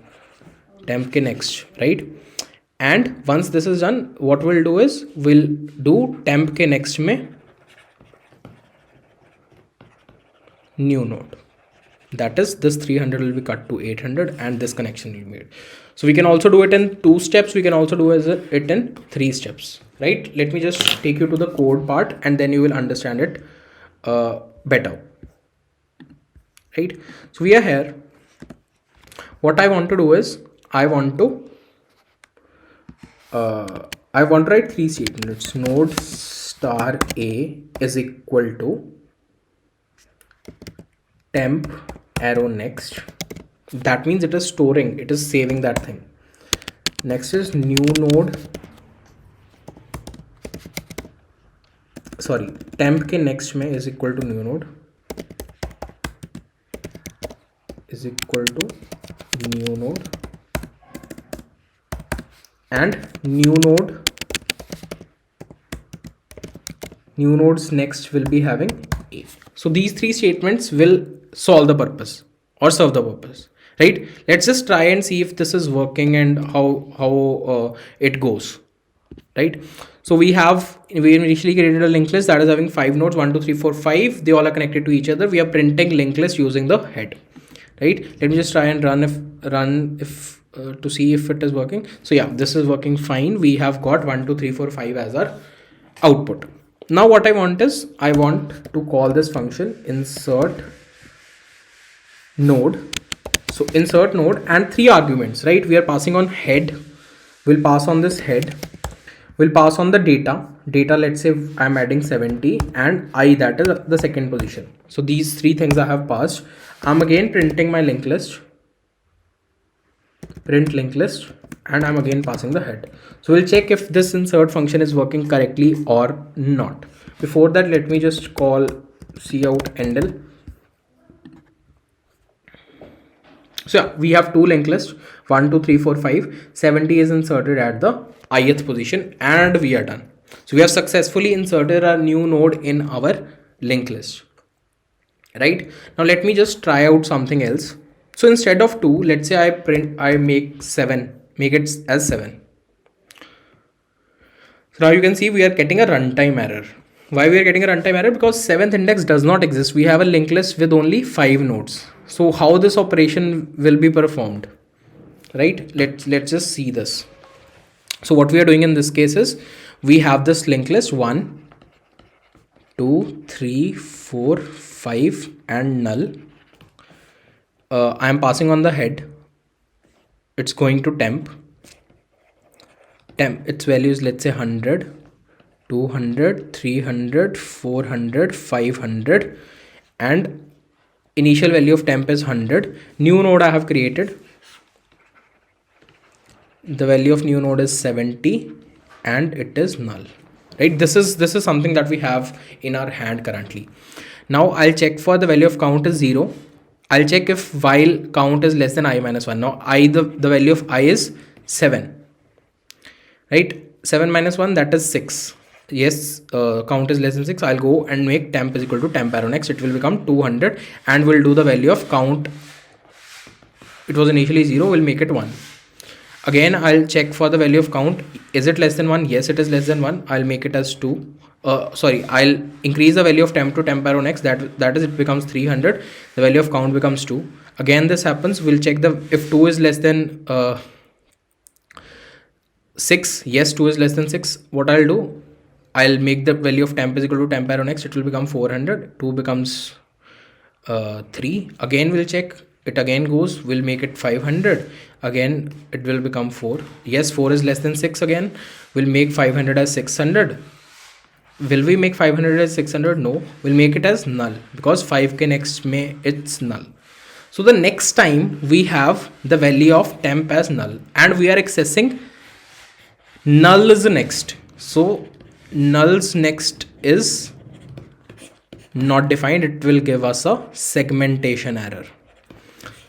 temp ke next, right? And once this is done, what we'll do is, we'll do temp ke next mein new node. That is, this 300 will be cut to 800 and this connection will be made. So we can also do it in 2 steps. We can also do it in 3 steps, right? Let me just take you to the code part and then you will understand it better, right? So we are here. What I want to do is, I want to write 3 statements. Node star a is equal to temp arrow next. That means it is storing, it is saving that thing. Next is new node, sorry, temp ke next mein is equal to new node is equal to new node, and new node's next will be having a. So these 3 statements will solve the purpose or serve the purpose, right? Let's just try and see if this is working and how it goes, right? So we initially created a linked list that is having 5 nodes, 1 2 3 4 5. They all are connected to each other. We are printing linked list using the head, right? Let me just try and run if to see if it is working. So yeah, this is working fine. We have got 1 2 3 4 5 as our output. Now what I want is, I want to call this function insert node. So insert node and 3 arguments, right? We are passing on head, we'll pass on this head, we'll pass on the data, let's say I'm adding 70, and I, that is the second position. So these 3 things I have passed. I'm again printing my linked list, print linked list, and I'm again passing the head. So we'll check if this insert function is working correctly or not. Before that, let me just call cout endl. So yeah, we have 2 linked lists, 1 2 3 4 5. 70 is inserted at the ith position, and we are done. So we have successfully inserted a new node in our linked list, right? Now let me just try out something else. So instead of 2, let's say I make it as 7. So now you can see we are getting a runtime error. Why we are getting a runtime error? Because 7th index does not exist. We have a linked list with only 5 nodes. So how this operation will be performed, right? Let's just see this. So what we are doing in this case is, we have this linked list 1 2 3 4 5 and null. I am passing on the head. It's going to temp. Its value is, let's say 100, 200, 300, 400, 500, and initial value of temp is 100. New node I have created. The value of new node is 70 and it is null, right? This is something that we have in our hand currently. Now I'll check for the value of count is 0. I'll check if while count is less than I minus 1. Now the value of I is 7, right? 7 minus 1, that is 6. Yes, count is less than 6. I'll go and make temp is equal to temp arrow next. It will become 200 and we'll do the value of count. It was initially 0, we'll make it 1. Again, I'll check for the value of count. Is it less than 1? Yes, it is less than 1. I'll make it as 2. I'll increase the value of temp to temp arrow next. That is, it becomes 300. The value of count becomes 2. Again, this happens. We'll check if 2 is less than 6. Yes, 2 is less than 6. What I'll do, I'll make the value of temp is equal to temp arrow next. It will become 400. 2 becomes 3. Again, we'll check. It again goes. We'll make it 500. Again, it will become 4. Yes, 4 is less than 6 again. We'll make 500 as 600. Will we make 500 as 600? No. We'll make it as null because 5 ke next mein it's null. So the next time we have the value of temp as null and we are accessing null is the next. So null's next is not defined. It will give us a segmentation error.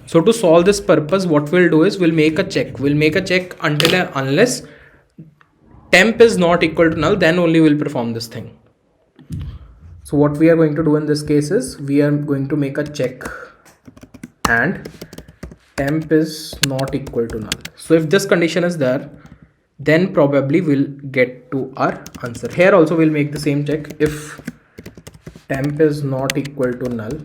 So to solve this purpose, what we'll do is we'll make a check. We'll make a check until and unless temp is not equal to null, then only we'll perform this thing. So what we are going to do in this case is we are going to make a check and temp is not equal to null. So if this condition is there, then probably we'll get to our answer. Here also we'll make the same check. If temp is not equal to null,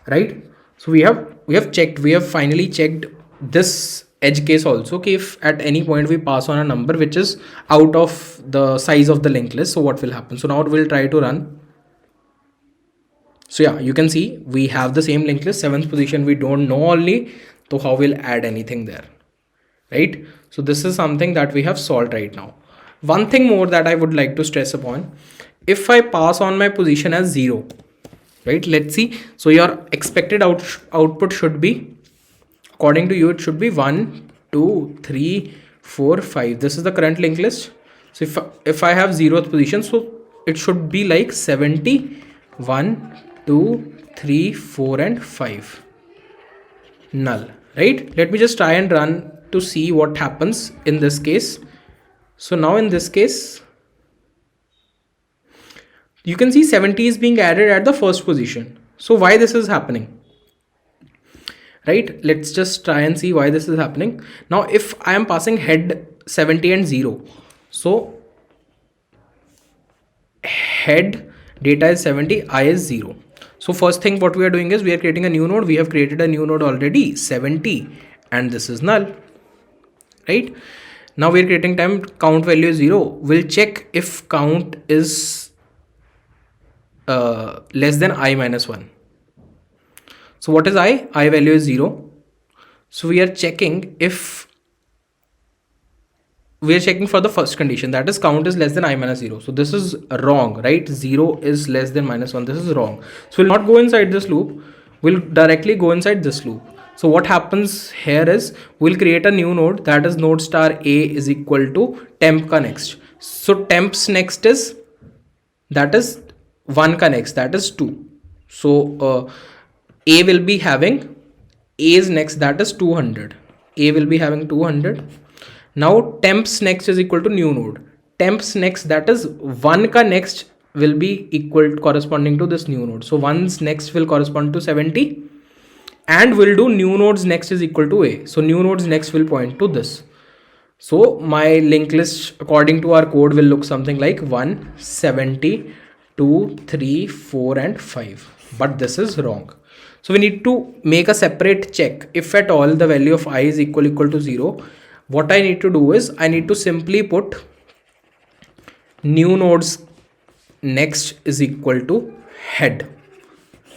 right? So we have finally checked this edge case also. Okay, if at any point we pass on a number which is out of the size of the linked list, so what will happen? So now we'll try to run. So yeah, you can see we have the same linked list, 7th position we don't know only, so how we'll add anything there, right? So this is something that we have solved right now. One thing more that I would like to stress upon, if I pass on my position as 0, right? Let's see. So your expected output should be, according to you, it should be 1, 2, 3, 4, 5. This is the current linked list. So if I have 0th position, so it should be like 70, 1, 2, 3, 4, and 5. Null, right? Let me just try and run to see what happens in this case. So now in this case, you can see 70 is being added at the first position. So why this is happening, right? Let's just try and see why this is happening. Now if I am passing head 70 and 0, so head data is 70, I is 0. So first thing what we are doing is we are creating a new node. We have created a new node already, 70, and this is null, right? Now we are creating temp, count value is 0. We'll check if count is less than I minus 1. So what is I? I value is 0. So we are checking for the first condition, that is count is less than I minus 0. So this is wrong, right? 0 is less than minus 1. This is wrong. So we'll not go inside this loop. We'll directly go inside this loop. So what happens here is we'll create a new node, that is node star A is equal to temp ka next. So temp's next is, that is 1 ka next, that is 2. So A will be having A's next, that is 200. A will be having 200. Now temp's next is equal to new node. Temp's next, that is 1 ka next, will be equal corresponding to this new node. So 1's next will correspond to 70 and we'll do new node's next is equal to A. So new node's next will point to this. So my linked list according to our code will look something like 1, 70, 2, 3, 4, and 5. But this is wrong. So we need to make a separate check. If at all the value of I is equal to 0, what I need to do is I need to simply put new nodes next is equal to head.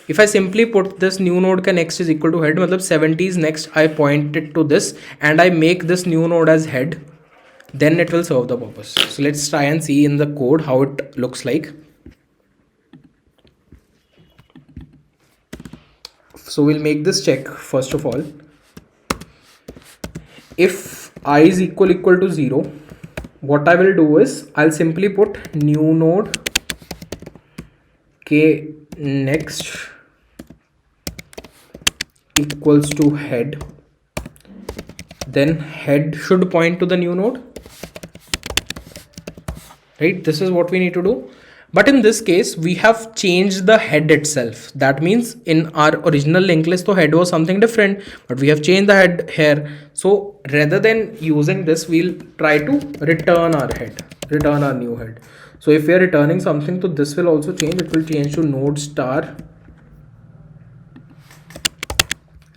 if I simply put this new node ka next is equal to head, matlab 70 is next, I point it to this and I make this new node as head, then it will serve the purpose. So let's try and see in the code how it looks like. So we'll make this check first of all. If I is equal to 0, what I will do is I'll simply put new node k next equals to head, then head should point to the new node, right? This is what we need to do. But in this case, we have changed the head itself. That means in our original linked list, the head was something different, but we have changed the head here. So rather than using this, we'll try to return our head, return our new head. So if we are returning something, so this will also change. It will change to node star,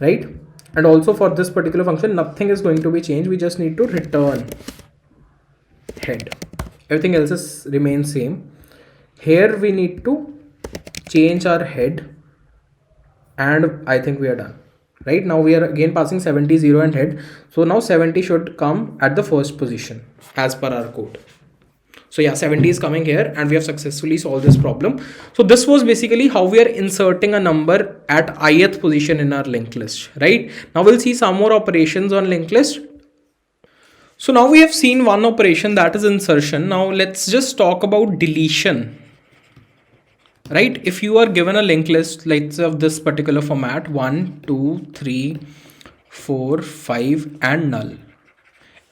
right? And also for this particular function, nothing is going to be changed. We just need to return head. Everything else is remains same. Here we need to change our head, and I think we are done. Right now we are again passing 70, 0 and head. So now 70 should come at the first position as per our code. So yeah, 70 is coming here and we have successfully solved this problem. So this was basically how we are inserting a number at ith position in our linked list, right? Now we'll see some more operations on linked list. So now we have seen one operation, that is insertion. Now let's just talk about deletion. Right, if you are given a linked list, let's say of this particular format, 1, 2, 3, 4, 5 and null,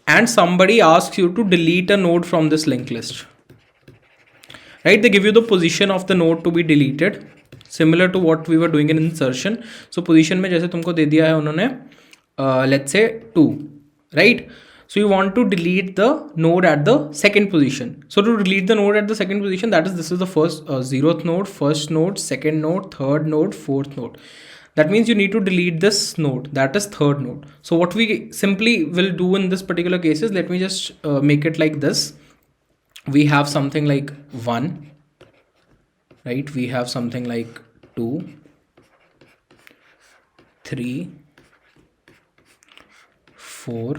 and somebody asks you to delete a node from this linked list, right? They give you the position of the node to be deleted, similar to what we were doing in insertion. So position में जैसे तुमको दे दिया है उन्होंने, let's say 2, right? So you want to delete the node at the second position. So to delete the node at the second position, that is, this is the first 0th node, first node, second node, third node, fourth node. That means you need to delete this node, that is third node. So what we simply will do in this particular case is, let me just make it like this. We have something like 1, right? We have something like 2, 3, 4,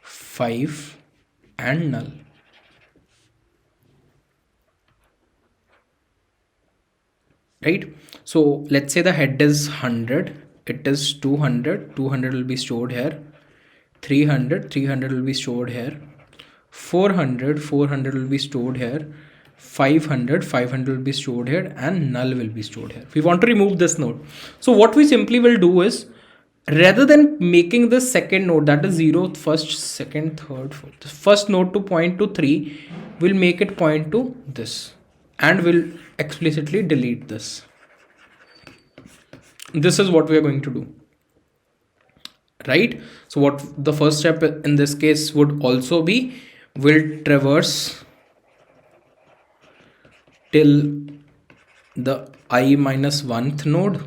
5 and null. Right? So let's say the head is 100, it is 200, 200 will be stored here, 300, 300 will be stored here, 400, 400 will be stored here, 500, 500 will be stored here, and null will be stored here. We want to remove this node. So what we simply will do is, rather than making the second node, that is 0, first, second, third, fourth, the first node to point to 3, we'll make it point to this and we'll explicitly delete this. This is what we are going to do, right? So what the first step in this case would also be, we'll traverse till the I minus 1th node.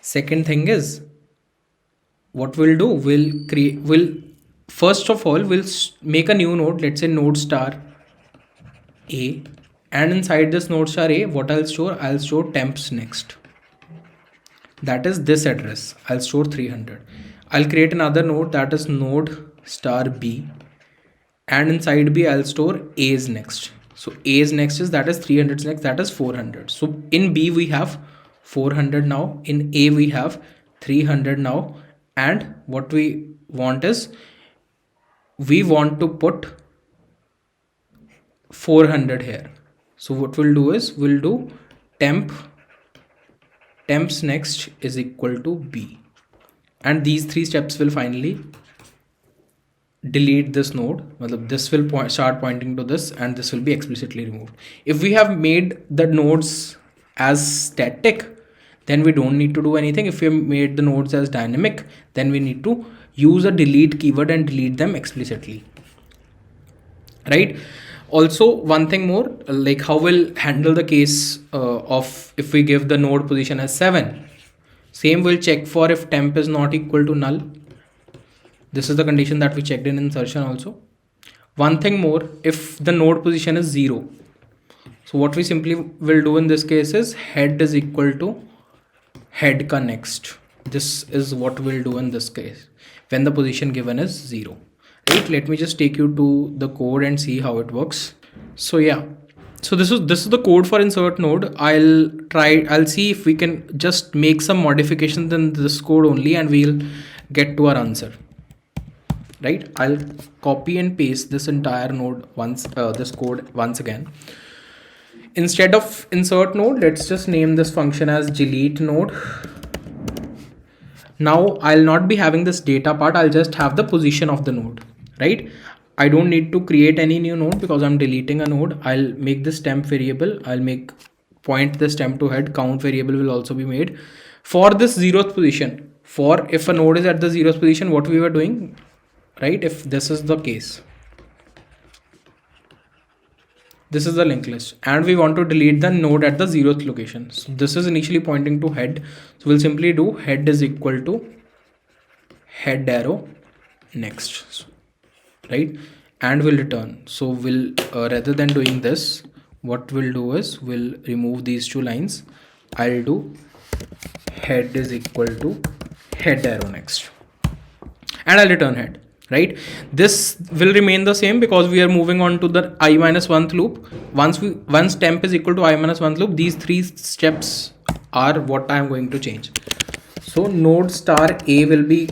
Second thing is, what we'll do, we'll first of all, we'll make a new node, let's say node star A, and inside this node star A, what I'll store temps next. That is this address, I'll store 300. I'll create another node, that is node star B, and inside B I'll store A's next. So A's next is, that is 300 next, that is 400. So in B we have 400 now, in A we have 300 now, and what we want is, we want to put 400 here. So what we'll do is, we'll do temps next is equal to B, and these three steps will finally delete this node. This will start pointing to this, and this will be explicitly removed. If we have made the nodes as static, then we don't need to do anything. If we made the nodes as dynamic, then we need to use a delete keyword and delete them explicitly, right? Also, one thing more, like how we'll handle the case of if we give the node position as 7. Same, we'll check for if temp is not equal to null. This is the condition that we checked in insertion also. One thing more, if the node position is 0, So what we simply will do in this case is head is equal to head ka next. This is what we'll do in this case when the position given is 0. Right, let me just take you to the code and see how it works. So yeah, so this is the code for insert node. I'll see if we can just make some modifications in this code only, and we'll get to our answer. Right, I'll copy and paste this entire node once, this code once again. Instead of insert node, let's just name this function as delete node. Now I'll not be having this data part, I'll just have the position of the node, right? I don't need to create any new node because I'm deleting a node. I'll make this temp variable. I'll point this temp to head. Count variable will also be made for this 0th position. For if a node is at the 0th position, what we were doing, right? If this is the case, this is the linked list and we want to delete the node at the 0th location. So this is initially pointing to head. So we'll simply do head is equal to head arrow next, right? And we'll return. So we'll rather than doing this, what we'll do is we'll remove these two lines. I'll do head is equal to head arrow next and I'll return head. Right, this will remain the same because we are moving on to the I-1th loop. Once temp is equal to I-1th loop, these 3 steps are what I am going to change. So node star A will be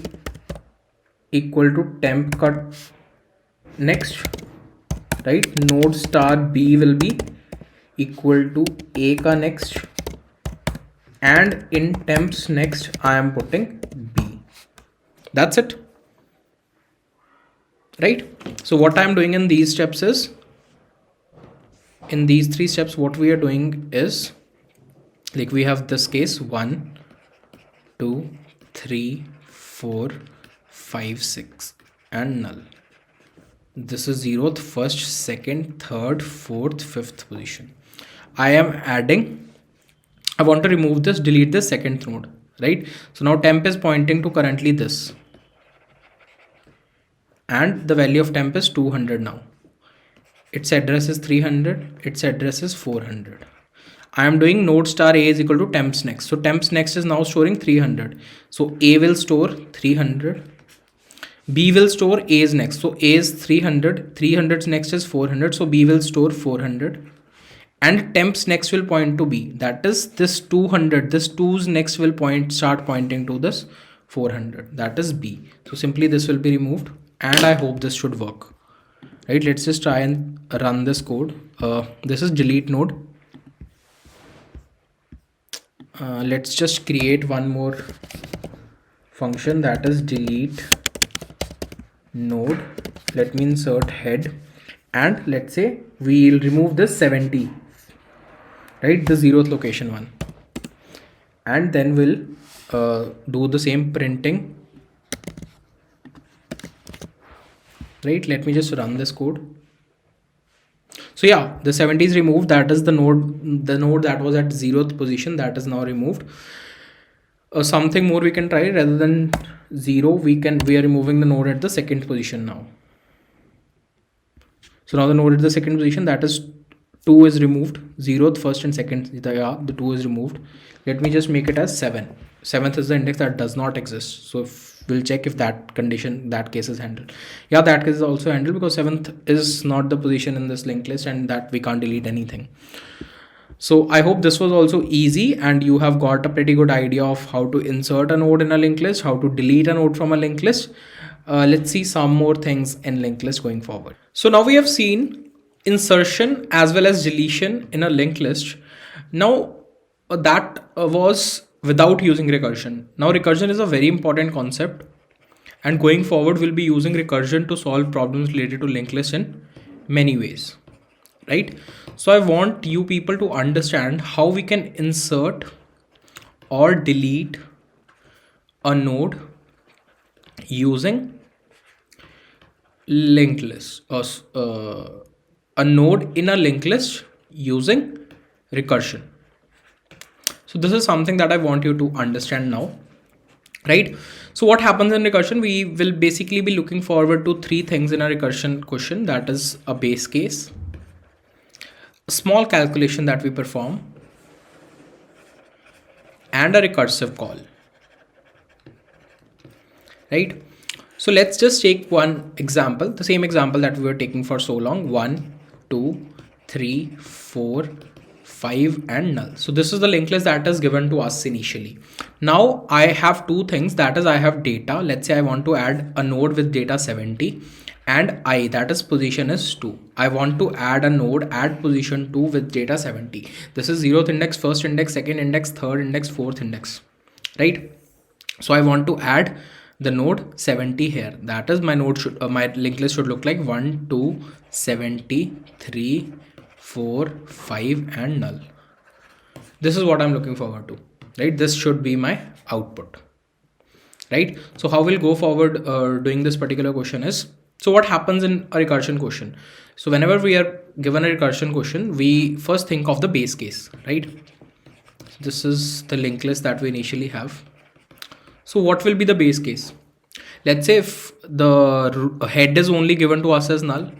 equal to temp cut next, right? Node star B will be equal to A ka next, and in temps next I am putting B. That's it. Right, so what I'm doing in these steps is, in these 3 steps, what we are doing is, like we have this case 1 2 3 4 5 6 and null. This is 0th, 1st, 2nd, 3rd, 4th, 5th position. I am adding, I want to remove this, delete the 2nd node, right? So now temp is pointing to currently this, and the value of temp is 200 now. Its address is 300, its address is 400. I am doing node star A is equal to temps next. So temps next is now storing 300. So A will store 300. B will store A's next. So A is 300. 300's next is 400. So B will store 400. And temps next will point to B. That is this 200. This 2's next will start pointing to this 400. That is B. So simply this will be removed. And I hope this should work. Right, let's just try and run this code. This is delete node. Let's just create one more function, that is delete node. Let me insert head, and let's say we'll remove this 70, right, the 0th location one, and then we'll do the same printing. Right, let me just run this code. So yeah, the 70 is removed. That is the node that was at 0th position, that is now removed. Something more we can try, rather than 0, we are removing the node at the 2nd position now. So now the node at the 2nd position, that is 2 is removed. 0th, 1st and 2nd, the 2 is removed. Let me just make it as 7. 7th is the index that does not exist. So we'll check if that case is handled. Yeah, that case is also handled because 7th is not the position in this linked list, and that we can't delete anything. So I hope this was also easy and you have got a pretty good idea of how to insert a node in a linked list, how to delete a node from a linked list. Let's see some more things in linked list going forward. So now we have seen insertion as well as deletion in a linked list. Now that was without using recursion. Now recursion is a very important concept, and going forward we'll be using recursion to solve problems related to linked list in many ways, right? So I want you people to understand how we can insert or delete a node using linked list, or a node in a linked list using recursion. So this is something that I want you to understand now, right? So what happens in recursion? We will basically be looking forward to 3 things in a recursion question. That is a base case, small calculation that we perform and a recursive call, right? So let's just take one example, the same example that we were taking for so long. 1, 2, 3, 4, 5 and null. So this is the linked list that is given to us initially. Now I have two things, that is I have data. Let's say I want to add a node with data 70 and I, that is position is 2. I want to add a node at position 2 with data 70. This is 0th index, 1st index, 2nd index, 3rd index, 4th index, right? So I want to add the node 70 here. That is my node should my linked list should look like 1, 2, 70, 3, 4, 5 and null. This is what I'm looking forward to, right? This should be my output, right? So how we'll go forward doing this particular question is, so what happens in a recursion question? So whenever we are given a recursion question, we first think of the base case, right? This is the linked list that we initially have. So what will be the base case? Let's say if the head is only given to us as null,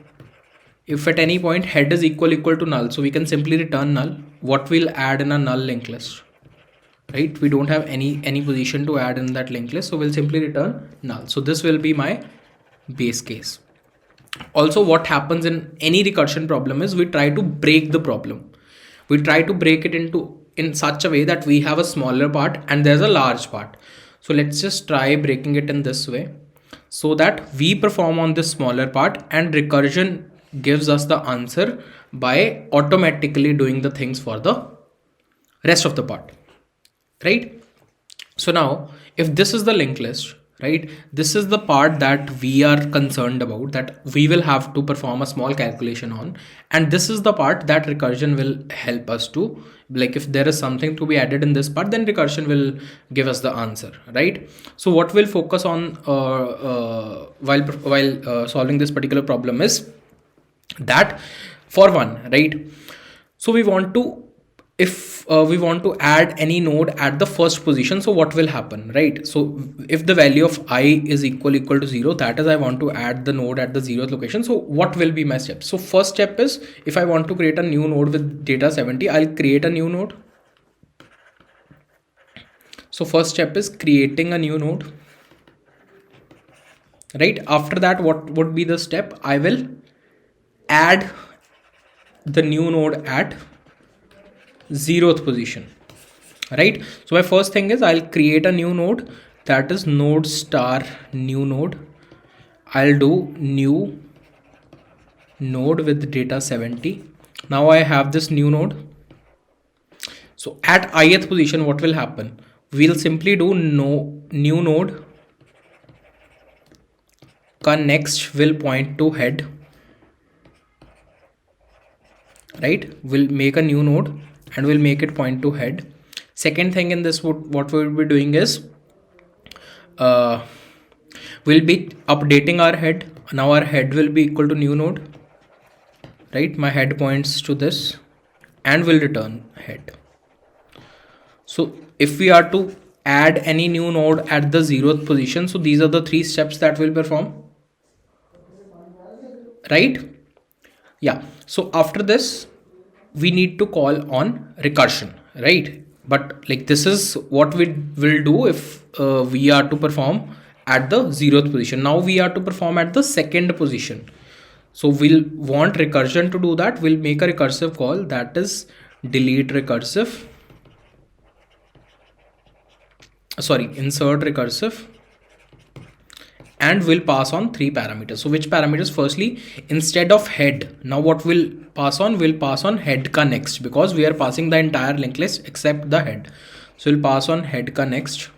if at any point head is equal to null, so we can simply return null. What we'll add in a null linked list, right? We don't have any position to add in that linked list, so we'll simply return null. So this will be my base case. Also, what happens in any recursion problem is we try to break the problem. We try to break it in such a way that we have a smaller part and there's a large part. So let's just try breaking it in this way so that we perform on this smaller part and recursion gives us the answer by automatically doing the things for the rest of the part, right? So now if this is the linked list, right, this is the part that we are concerned about, that we will have to perform a small calculation on, and this is the part that recursion will help us to, like if there is something to be added in this part, then recursion will give us the answer, right? So what we'll focus on while solving this particular problem is that, for one, right, so we want to, if we want to add any node at the first position, so what will happen, right? So if the value of I is equal to 0, that is I want to add the node at the 0th location. So what will be my steps? So first step is, if I want to create a new node with data 70, I'll create a new node. So first step is creating a new node, right? After that, what would be the step? I will add the new node at 0th position, right? So my first thing is I'll create a new node, that is node star new node. I'll do new node with data 70. Now I have this new node. So at ith position, what will happen? We'll simply do new node next will point to head, right? We'll make a new node and we'll make it point to head. Second thing in this, what we'll be doing is we'll be updating our head. Now our head will be equal to new node, right? My head points to this and will return head. So if we are to add any new node at the 0th position, so these are the 3 steps that we'll perform, right? Yeah. So after this, we need to call on recursion, right? But like this is what we will do if we are to perform at the 0th position. Now we are to perform at the 2nd position. So we'll want recursion to do that. We'll make a recursive call, that is delete recursive, insert recursive, and we'll pass on 3 parameters. So which parameters? Firstly, instead of head, now what we'll pass on? We'll pass on head ka next, because we are passing the entire linked list except the head. So we'll pass on head ka next.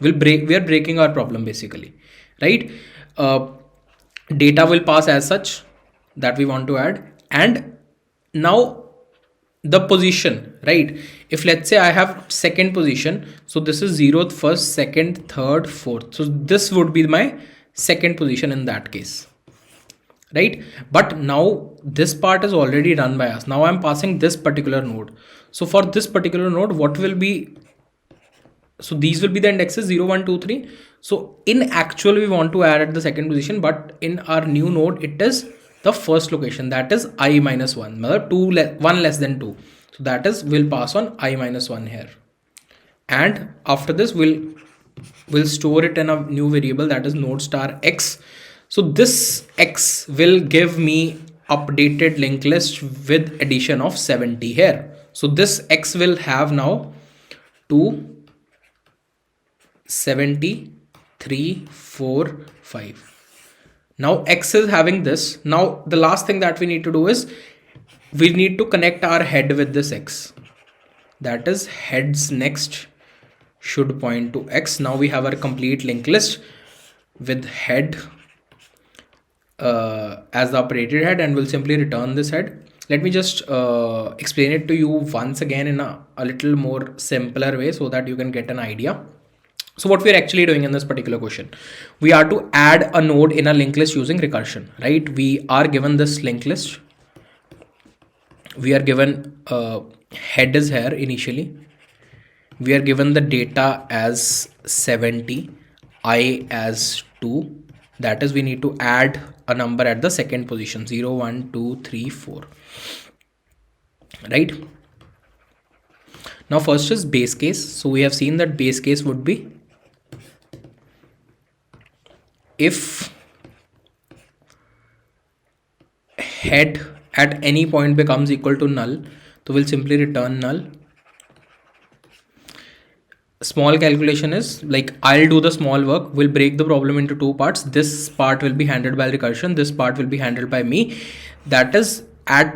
We are breaking our problem basically, right? Data will pass as such that we want to add, and now the position, right? If let's say I have 2nd position, so this is 0th, 1st, 2nd, 3rd, 4th. So this would be my 2nd position in that case, right? But now this part is already done by us. Now I'm passing this particular node. So for this particular node, what will be, so these will be the indexes 0, 1, 2, 3. So in actual, we want to add at the 2nd position, but in our new node, it is the first location, that is I minus 1, 1 less than 2. So that is, we'll pass on I minus 1 here. And after this, we'll store it in a new variable, that is node star x. So this x will give me updated linked list with addition of 70 here. So this x will have now 2, 70, 3, 4, 5. Now x is having this. Now the last thing that we need to do is we need to connect our head with this x. That is, heads next should point to x. Now we have our complete linked list with head as the operated head, and we'll simply return this head. Let me just explain it to you once again in a little more simpler way so that you can get an idea. So what we're actually doing in this particular question, we are to add a node in a linked list using recursion, right? We are given this linked list. We are given head is here initially. We are given the data as 70, I as 2. That is, we need to add a number at the second position, 0, 1, 2, 3, 4. Right? Now first is base case. So we have seen that base case would be if head at any point becomes equal to null, so we'll simply return null. Small calculation is like, I'll do the small work. We'll break the problem into two parts. This part will be handled by recursion. This part will be handled by me. That is,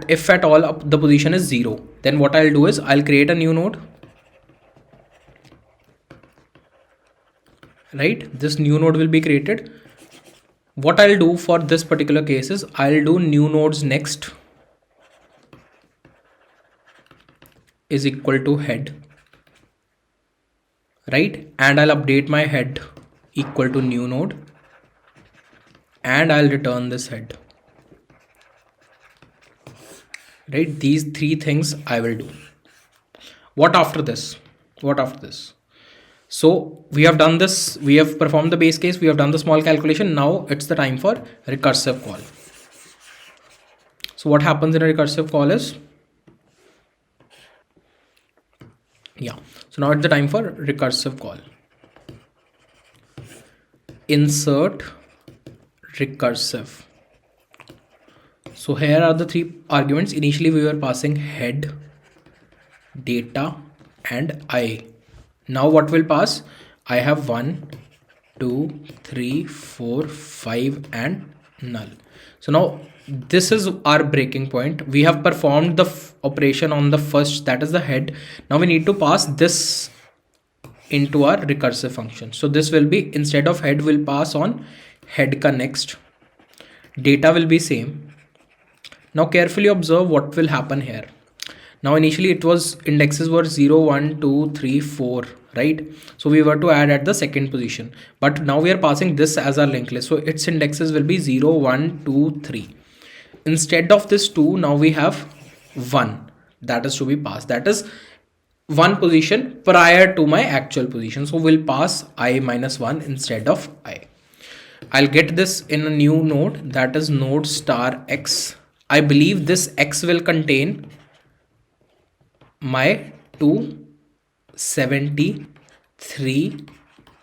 if at all the position is 0, then what I'll do is I'll create a new node. Right? This new node will be created. What I'll do for this particular case is I'll do new nodes next is equal to head. Right? And I'll update my head equal to new node, and I'll return this head. Right? These three things I will do. What after this? What after this? So we have done this. We have performed the base case. We have done the small calculation. Now it's the time for recursive call. So what happens in a recursive call is, so now it's the time for recursive call. Insert recursive. So here are the three arguments. Initially we were passing head, data, and I. Now what will pass? I have 1, 2, 3, 4, 5 and null. So now this is our breaking point. We have performed the operation on the first, that is the head. Now we need to pass this into our recursive function. So this will be, instead of head, will pass on head ka next. Data will be same. Now carefully observe what will happen here. Now initially it was, indexes were 0, 1, 2, 3, 4, right? So we were to add at the second position, but now we are passing this as our linked list. So its indexes will be 0, 1, 2, 3. Instead of this 2, now we have 1 that is to be passed. That is one position prior to my actual position. So we'll pass I minus 1 instead of I. I'll get this in a new node, that is node star x. I believe this x will contain my 2, 70, 3,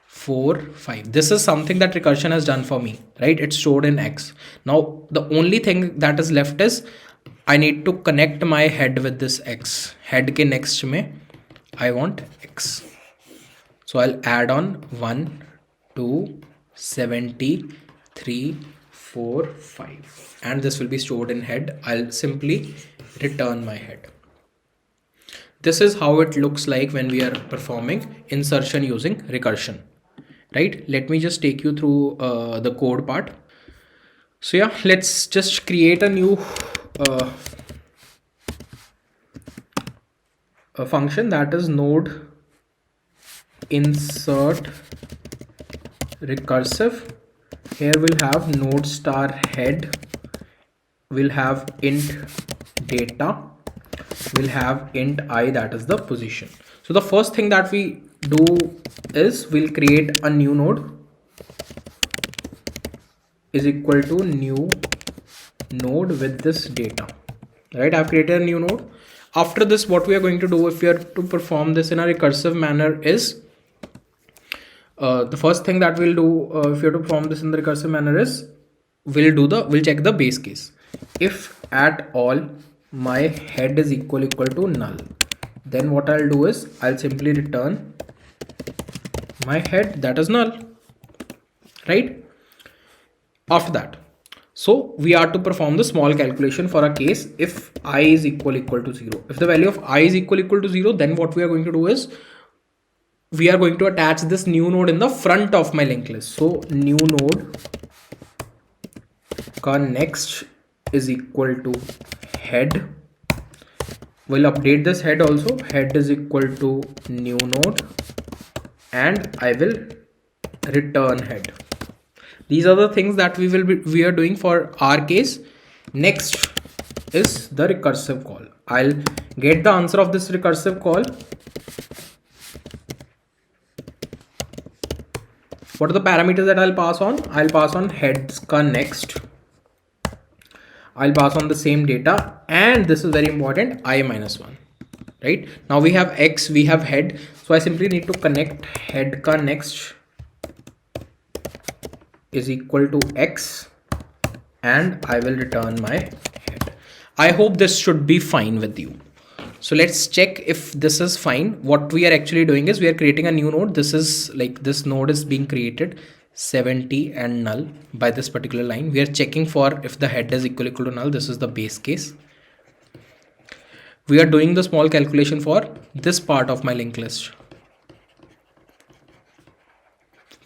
4, 5. This is something that recursion has done for me, right? It's stored in x. Now the only thing that is left is I need to connect my head with this x. Head ke next mein I want x. So I'll add on 1, 2, 70, 3, 4, 5, and this will be stored in head. I'll simply return my head. This is how it looks like when we are performing insertion using recursion, right? Let me just take you through the code part. So yeah, let's just create a new a function, that is node insert recursive. Here we'll have node star head, we'll have int data, we'll have int I, that is the position. So the first thing that we do is we'll create a new node is equal to new node with this data, right? I've created a new node. After this, what we are going to do if we are to perform this in a recursive manner is the first thing that we'll do if we are to perform this in the recursive manner is we'll check the base case. If at all my head is equal to null, then what I'll do is I'll simply return my head that is null, right? After that, so we are to perform the small calculation for a case if I is equal to 0. If the value of I is equal to 0, then what we are going to do is we are going to attach this new node in the front of my linked list. So new node next is equal to head. We'll update this head also. Head is equal to new node, and I will return head. These are the things that we are doing for our case. Next is the recursive call. I'll get the answer of this recursive call. What are the parameters that I'll pass on? I'll pass on heads ka next. I'll pass on the same data, and this is very important, I minus 1. Right now we have x, we have head, so I simply need to connect head ka next is equal to x, and I will return my head. I hope this should be fine with you. So let's check if this is fine. What we are actually doing is we are creating a new node. This is like this node is being created 70 and null by this particular line. We are checking for if the head is equal to null. This is the base case. We are doing the small calculation for this part of my linked list.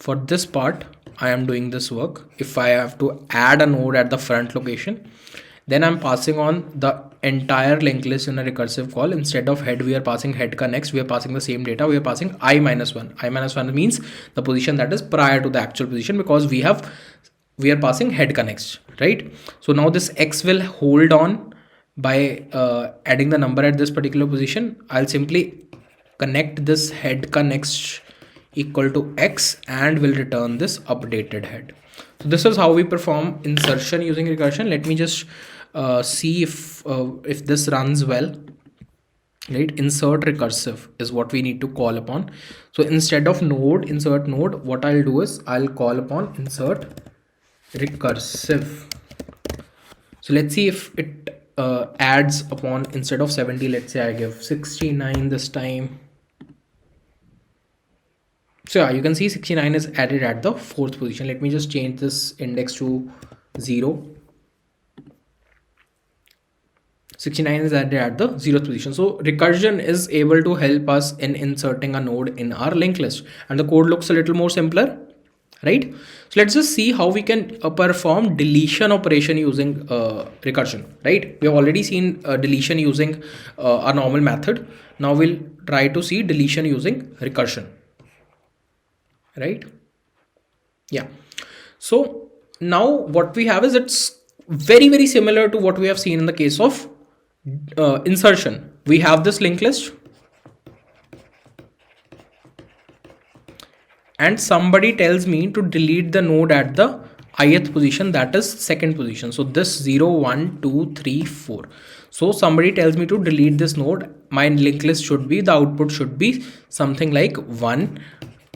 For this part, I am doing this work. If I have to add a node at the front location, then I'm passing on the entire linked list in a recursive call. Instead of head, we are passing head ka next. We are passing the same data. We are passing I minus 1. I minus 1 means the position that is prior to the actual position, because we are passing head ka next, right? So now this x will hold on by adding the number at this particular position. I'll simply connect this head ka next equal to x and will return this updated head. So this is how we perform insertion using recursion. Let me just see if this runs well. Right, insert recursive is what we need to call upon. So instead of node insert node, what I'll do is I'll call upon insert recursive. So let's see if it adds upon, instead of 70, let's say I give 69 this time. So yeah, you can see 69 is added at the 4th position. Let me just change this index to 0. 69 is added at the 0th position. So recursion is able to help us in inserting a node in our linked list, and the code looks a little more simpler, right? So let's just see how we can perform deletion operation using recursion, right? We have already seen deletion using a normal method. Now we'll try to see deletion using recursion, right? Yeah. So now what we have is, it's very, very similar to what we have seen in the case of insertion. We have this linked list and somebody tells me to delete the node at the ith position, that is 2nd position. So this 0, 1, 2, 3, 4. So somebody tells me to delete this node. My linked list should be, the output should be something like 1,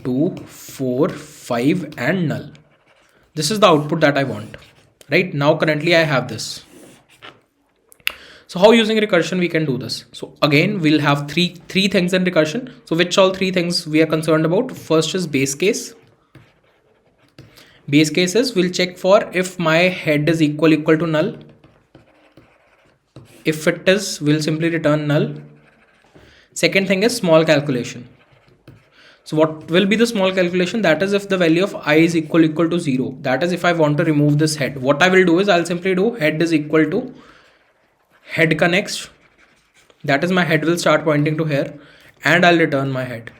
2, 4, 5 and null. This is the output that I want. Right now currently I have this. So how using recursion we can do this? So again, we'll have three things in recursion. So which all 3 things we are concerned about? First is base case. Base case is we'll check for if my head is equal to null. If it is, we'll simply return null. Second thing is small calculation. So what will be the small calculation? That is if the value of I is equal to 0. That is if I want to remove this head. What I will do is I'll simply do head is equal to head ka next. That is my head will start pointing to here, and I'll return my head.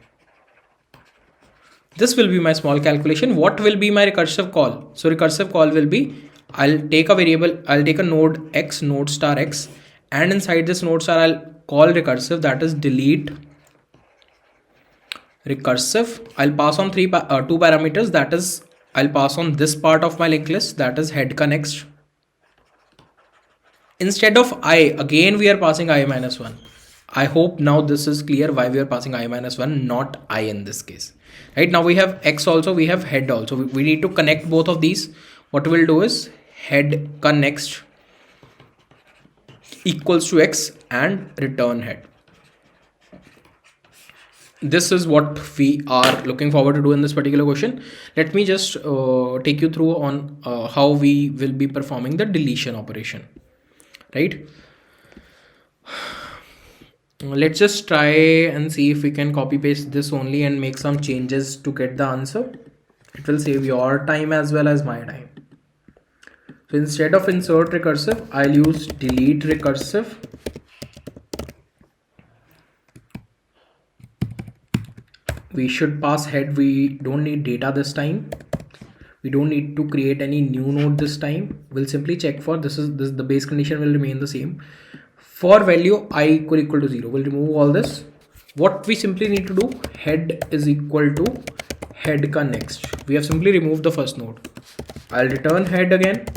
This will be my small calculation. What will be my recursive call? So recursive call will be, I'll take a variable, I'll take a node x, node star x, and inside this node star I'll call recursive, that is delete recursive. I'll pass on 2 parameters, that is I'll pass on this part of my linked list, that is head ka next, Instead of I, again we are passing I minus 1. I hope now this is clear why we are passing I minus 1, not I in this case. Right, now we have X also, we have head also. We need to connect both of these. What we'll do is head connects equals to X and return head. This is what we are looking forward to do in this particular question. Let me just take you through on how we will be performing the deletion operation. Right, let's just try and see if we can copy paste this only and make some changes to get the answer. It will save your time as well as my time. So instead of insert recursive, I'll use delete recursive. We should pass head. We don't need data this time. We don't need to create any new node this time. We'll simply check for this. The base condition will remain the same. For value I equal to 0, we'll remove all this. What we simply need to do, head is equal to head ka next. We have simply removed the first node. I'll return head again.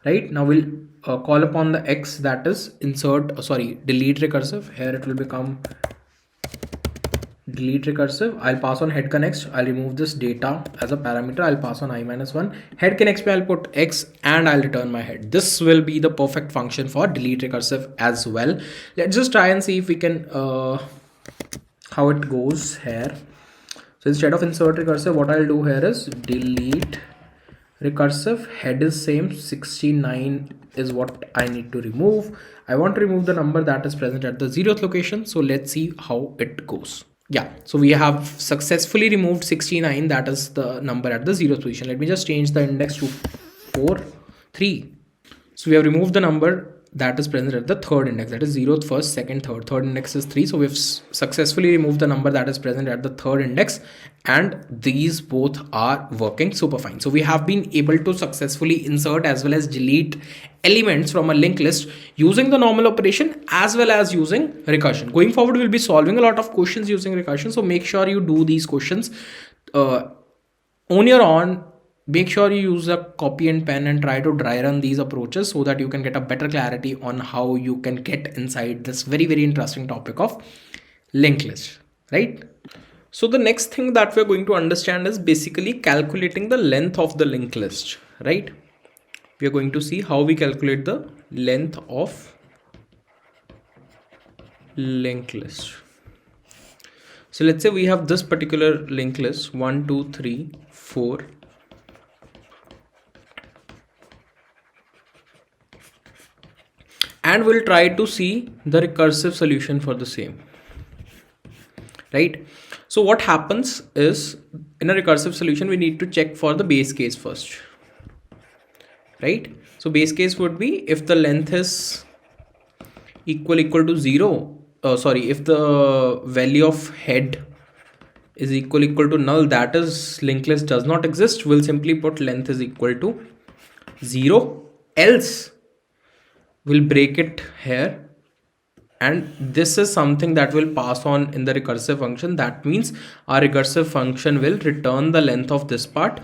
Right, now we'll call upon the X, that is delete recursive. Here it will become delete recursive. I'll pass on head connects. I'll remove this data as a parameter. I'll pass on I minus 1. Head connects me, I'll put X and I'll return my head. This will be the perfect function for delete recursive as well. Let's just try and see if we can how it goes here. So instead of insert recursive, what I'll do here is delete recursive. Head is same, 69 is what I need to remove. I want to remove the number that is present at the 0th location. So let's see how it goes. Yeah, so we have successfully removed 69, that is the number at the 0th position. Let me just change the index to 4, 3. So we have removed the number that is present at the third index, that is 0th, 1st, 2nd, 3rd. Third index is 3. So we've successfully removed the number that is present at the third index, and these both are working super fine. So we have been able to successfully insert as well as delete elements from a linked list using the normal operation as well as using recursion. Going forward, we'll be solving a lot of questions using recursion. So make sure you do these questions on your own. Make sure you use a copy and pen and try to dry run these approaches so that you can get a better clarity on how you can get inside this very, very interesting topic of linked list, right? So the next thing that we're going to understand is basically calculating the length of the linked list, right? We are going to see how we calculate the length of linked list. So let's say we have this particular linked list 1, 2, 3, 4. And we'll try to see the recursive solution for the same, right? So what happens is, in a recursive solution, we need to check for the base case first, right? So base case would be if the length is equal to 0, if the value of head is equal to null, that is linked list does not exist, we'll simply put length is equal to 0, else we'll break it here, and this is something that will pass on in the recursive function. That means our recursive function will return the length of this part,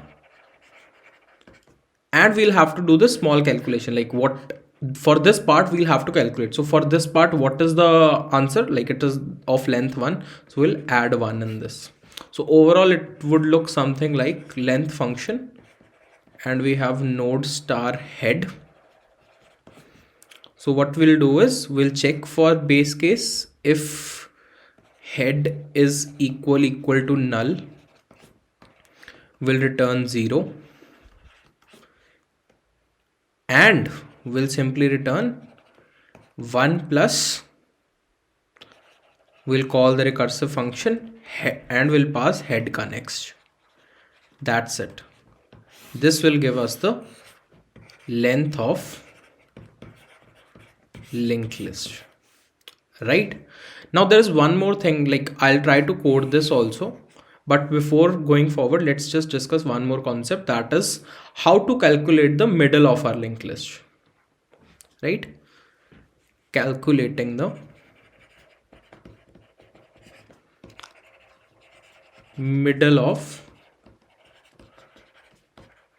and we'll have to do the small calculation, like what for this part we'll have to calculate. So for this part, what is the answer? Like it is of length 1, so we'll add 1 in this. So overall it would look something like length function, and we have node star head. So what we'll do is we'll check for base case. If head is equal to null, we'll return 0, and we'll simply return 1 plus, we'll call the recursive function and we'll pass head connects. That's it. This will give us the length of linked list, right? Now there is one more thing, like I'll try to code this also, but before going forward, let's just discuss one more concept, that is how to calculate the middle of our linked list, right? Calculating the middle of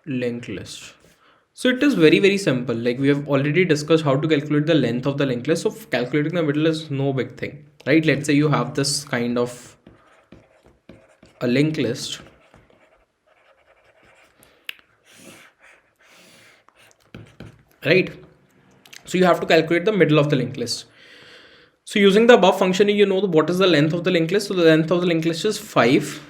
linked list. So it is very, very simple. Like we have already discussed how to calculate the length of the linked list. So calculating the middle is no big thing, right? Let's say you have this kind of a linked list, right? So you have to calculate the middle of the linked list. So using the above function, you know what is the length of the linked list. So the length of the linked list is 5.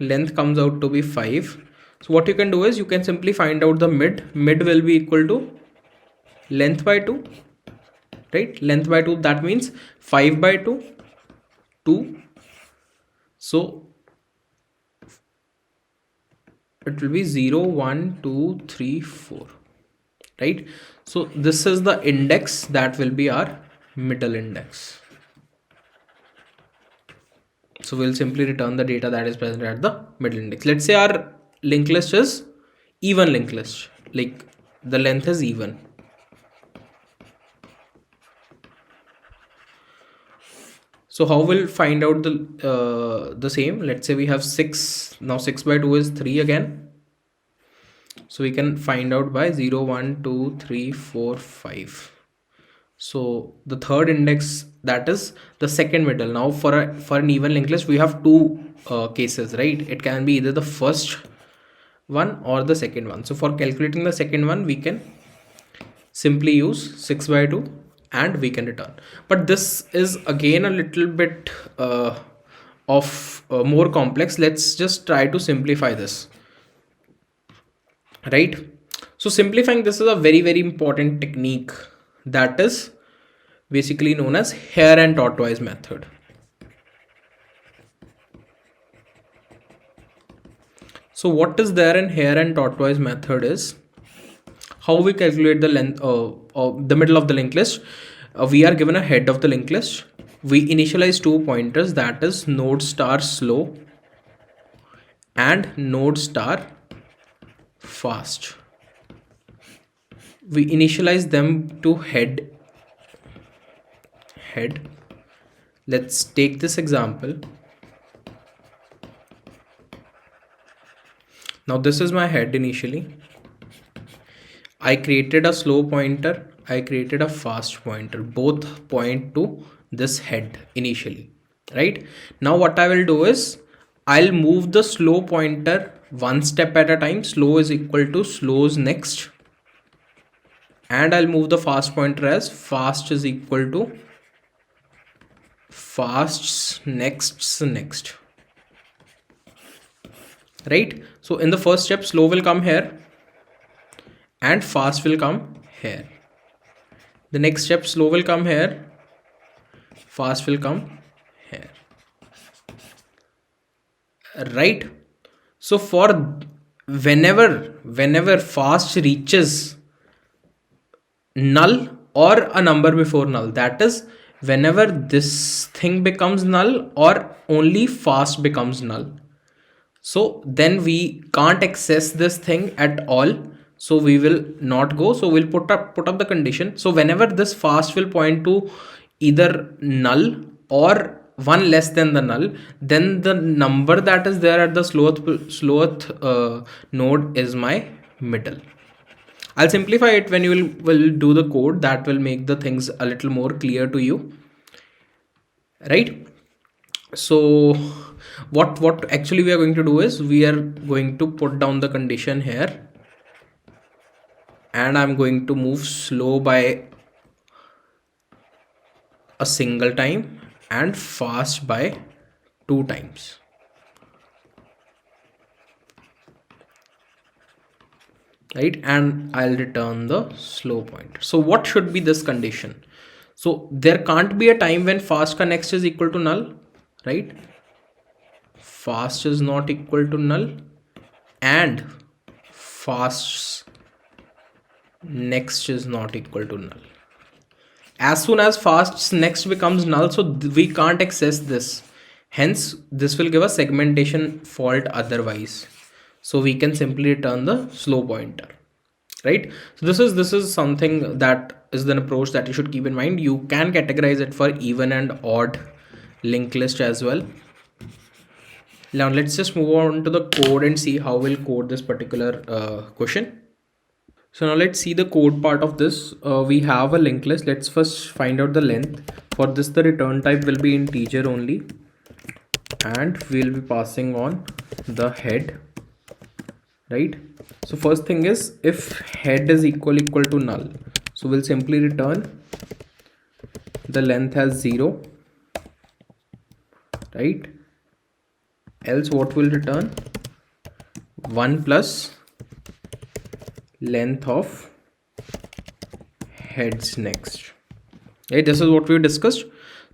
Length comes out to be 5. So what you can do is you can simply find out the mid. Mid will be equal to length by 2, right? Length by 2, that means 5 by 2, 2. So it will be 0, 1, 2, 3, 4, right? So this is the index that will be our middle index. So we'll simply return the data that is present at the middle index. Let's say our linked list is even linked list, like the length is even. So how we'll find out the same? Let's say we have 6. Now 6 by 2 is 3 again. So we can find out by 0, 1, 2, 3, 4, 5. So the third index, that is the second middle. Now for an even linked list, we have two cases, right? It can be either the first one or the second one. So for calculating the second one, we can simply use 6 by 2 and we can return. But this is again a little bit more complex. Let's just try to simplify this, right? So simplifying this is a very, very important technique that is basically known as hare and tortoise method. So what is there in hare and tortoise method is how we calculate the length of the middle of the linked list. We are given a head of the linked list. We initialize 2 pointers, that is node star slow and node star fast. We initialize them to head. Let's take this example. Now this is my head initially. I created a slow pointer, I created a fast pointer, both point to this head initially, right? Now what I will do is I'll move the slow pointer one step at a time. Slow is equal to slow's next, and I'll move the fast pointer as fast is equal to fast's next, right? So in the first step, slow will come here and fast will come here. The next step, slow will come here, fast will come here, right? So for whenever fast reaches null or a number before null, that is whenever this thing becomes null or only fast becomes null, so then we can't access this thing at all. So we will not go. So we'll put up the condition. So whenever this fast will point to either null or one less than the null, then the number that is there at the slowest node is my middle. I'll simplify it when you will do the code. That will make the things a little more clear to you, right? So what actually we are going to do is we are going to put down the condition here, and I'm going to move slow by a single time and fast by 2 times. Right, and I'll return the slow pointer. So what should be this condition? So there can't be a time when fast next is equal to null, right? Fast is not equal to null and fast's next is not equal to null. As soon as fast's next becomes null, so we can't access this. Hence, this will give a segmentation fault otherwise. So we can simply return the slow pointer, right? So this is something that is an approach that you should keep in mind. You can categorize it for even and odd linked list as well. Now let's just move on to the code and see how we'll code this particular question. So now let's see the code part of this. We have a linked list. Let's first find out the length. For this, the return type will be integer only, and we'll be passing on the head, right? So first thing is, if head is equal to null, so we'll simply return the length as 0, right? Else what will return? 1 plus length of heads next. Okay, this is what we discussed.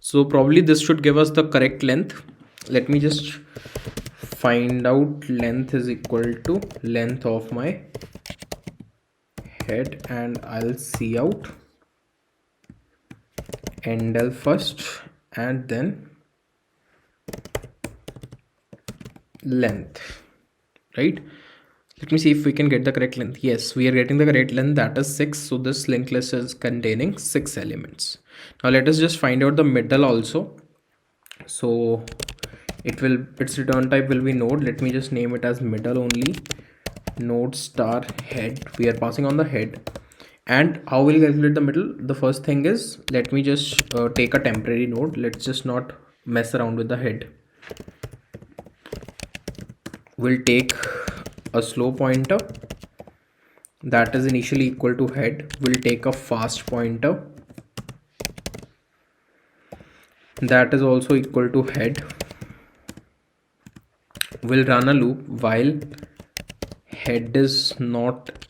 So probably this should give us the correct length. Let me just find out length is equal to length of my head, and I'll see out endl first and then length, right? Let me see if we can get the correct length. Yes, we are getting the correct length, that is 6. So this linked list is containing 6 elements. Now let us just find out the middle also. So its return type will be node. Let me just name it as middle only. Node star head. We are passing on the head. And how will we calculate the middle? The first thing is, let me just take a temporary node. Let's just not mess around with the head. We'll take a slow pointer that is initially equal to head. We'll take a fast pointer that is also equal to head. We'll run a loop while head is not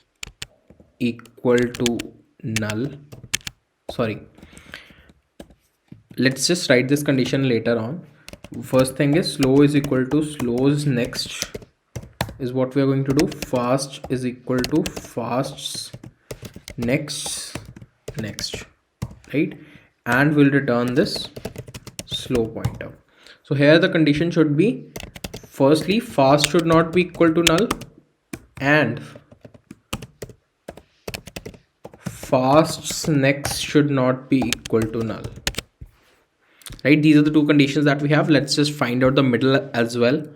equal to null. Sorry, let's just write this condition later on. First thing is, slow is equal to slows next is what we are going to do. Fast is equal to fasts next, right? And we'll return this slow pointer. So here the condition should be, firstly, fast should not be equal to null, and fasts next should not be equal to null, right? These are the two conditions that we have. Let's just find out the middle as well.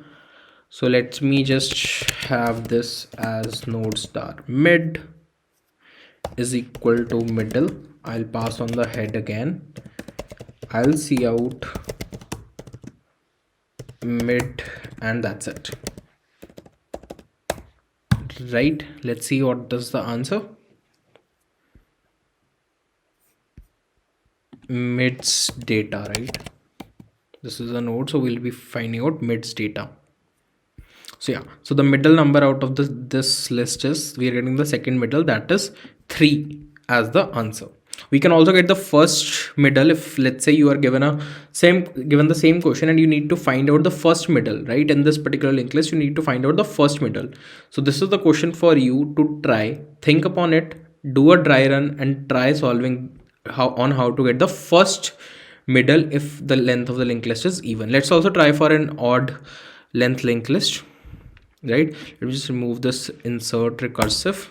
So let me just have this as node star mid is equal to middle. I'll pass on the head again. I'll see out mid, and that's it, right? Let's see what does the answer. Mids data, right? This is a node, so we'll be finding out mids data. So yeah, so the middle number out of this list is, we are getting the second middle, that is 3 as the answer. We can also get the first middle if, let's say, you are given the same question and you need to find out the first middle, right? In this particular linked list, you need to find out the first middle. So this is the question for you to try, think upon it, do a dry run and try solving how to get the first middle if the length of the linked list is even. Let's also try for an odd length linked list, right? Let me just remove this insert recursive.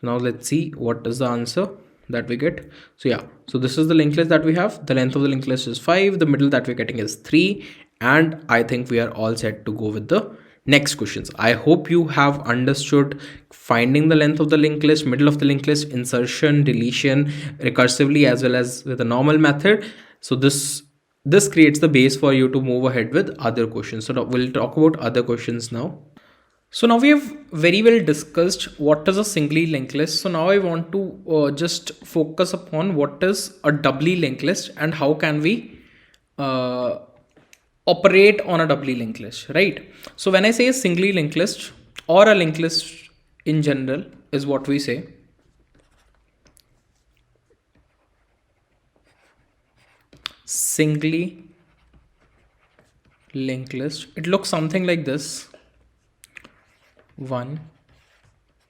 Now let's see what is the answer that we get. So yeah, so this is the linked list that we have. The length of the linked list is 5. The middle that we're getting is 3. And I think we are all set to go with the next questions. I hope you have understood finding the length of the linked list, middle of the linked list, insertion, deletion, recursively, as well as with a normal method. So this creates the base for you to move ahead with other questions. So we'll talk about other questions now. So now we have very well discussed what is a singly linked list. So now I want to just focus upon what is a doubly linked list and how can we operate on a doubly linked list, right? So when I say a singly linked list or a linked list in general is what we say. Singly linked list. It looks something like this. 1,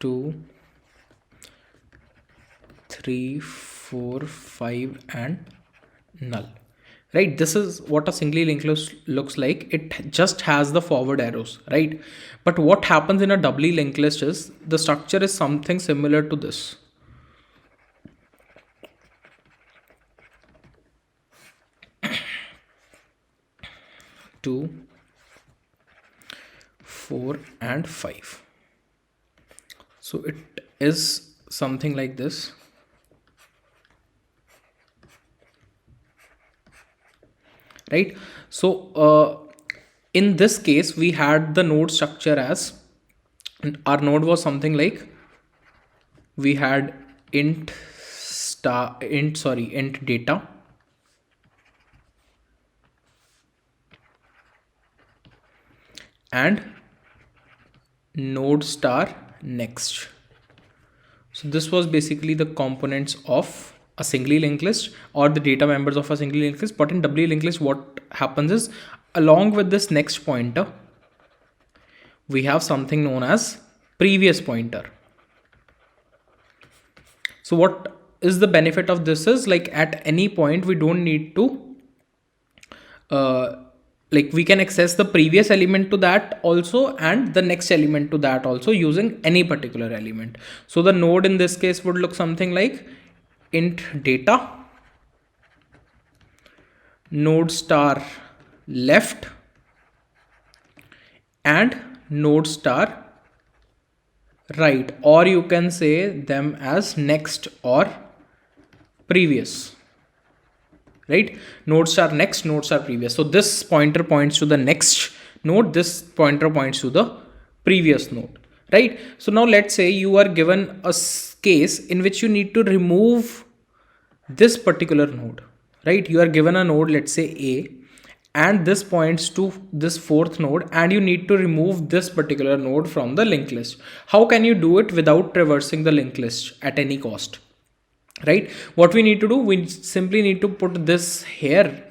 2, 3, 4, 5 and null, right? This is what a singly linked list looks like. It just has the forward arrows, right? But what happens in a doubly linked list is the structure is something similar to this. 2, 4 and 5. So it is something like this. Right? So in this case, we had the node structure as, our node was something like, we had int data, and node star next. So this was basically the components of a singly linked list, or the data members of a singly linked list. But in doubly linked list, what happens is, along with this next pointer, we have something known as previous pointer. So what is the benefit of this is, like, at any point we don't need to like, we can access the previous element to that also and the next element to that also using any particular element. So the node in this case would look something like int data, node star left, and node star right, or you can say them as next or previous. Right? Node star next, node star previous. So this pointer points to the next node, this pointer points to the previous node. Right? So now let's say you are given a case in which you need to remove this particular node. Right? You are given a node, let's say A, and this points to this fourth node, and you need to remove this particular node from the linked list. How can you do it without traversing the linked list at any cost? Right? What we need to do, we simply need to put this here,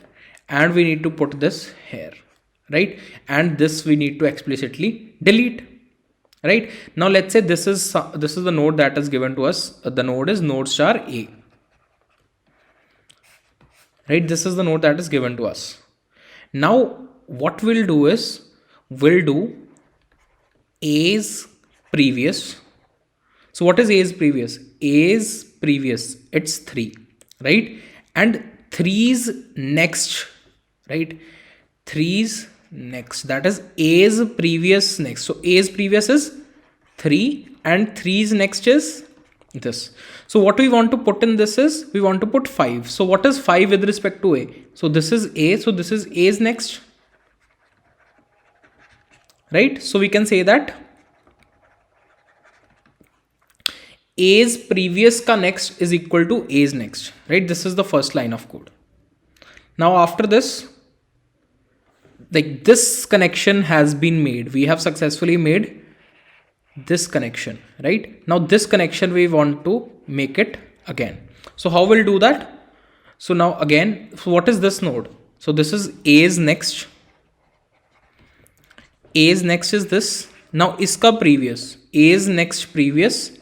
and we need to put this here. Right? And this we need to explicitly delete. Right? Now let's say this is the node that is given to us. The node is node star A. Right? This is the node that is given to us. Now what we'll do is, we'll do A's previous. So what is A's previous? A's previous, it's 3, right? And 3's next, right? 3's next, that is A's previous next. So A's previous is 3 and 3's next is this. So what we want to put in this is, we want to put 5. So what is 5 with respect to A? So this is A, so this is A's next. Right? So we can say that A's previous ka next is equal to A's next. Right? This is the first line of code. Now after this, like, this connection has been made. We have successfully made this connection. Right? Now this connection we want to make it again. So how we'll do that? So now again, so what is this node? So this is A's next. A's next is this. Now iska previous, A's next previous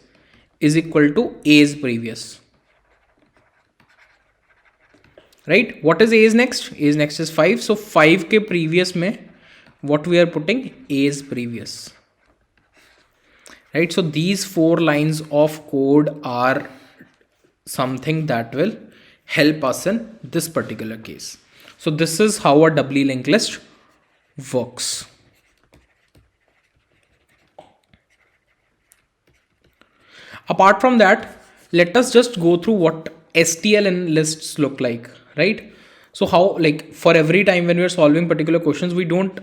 is equal to A's previous. Right? What is A's next? A's next is 5. So 5 ke previous mein, what we are putting? A's previous. Right? So these 4 lines of code are something that will help us in this particular case. So this is how a doubly linked list works. Apart from that, let us just go through what STL in lists look like, right? So how, like, for every time when we are solving particular questions, we don't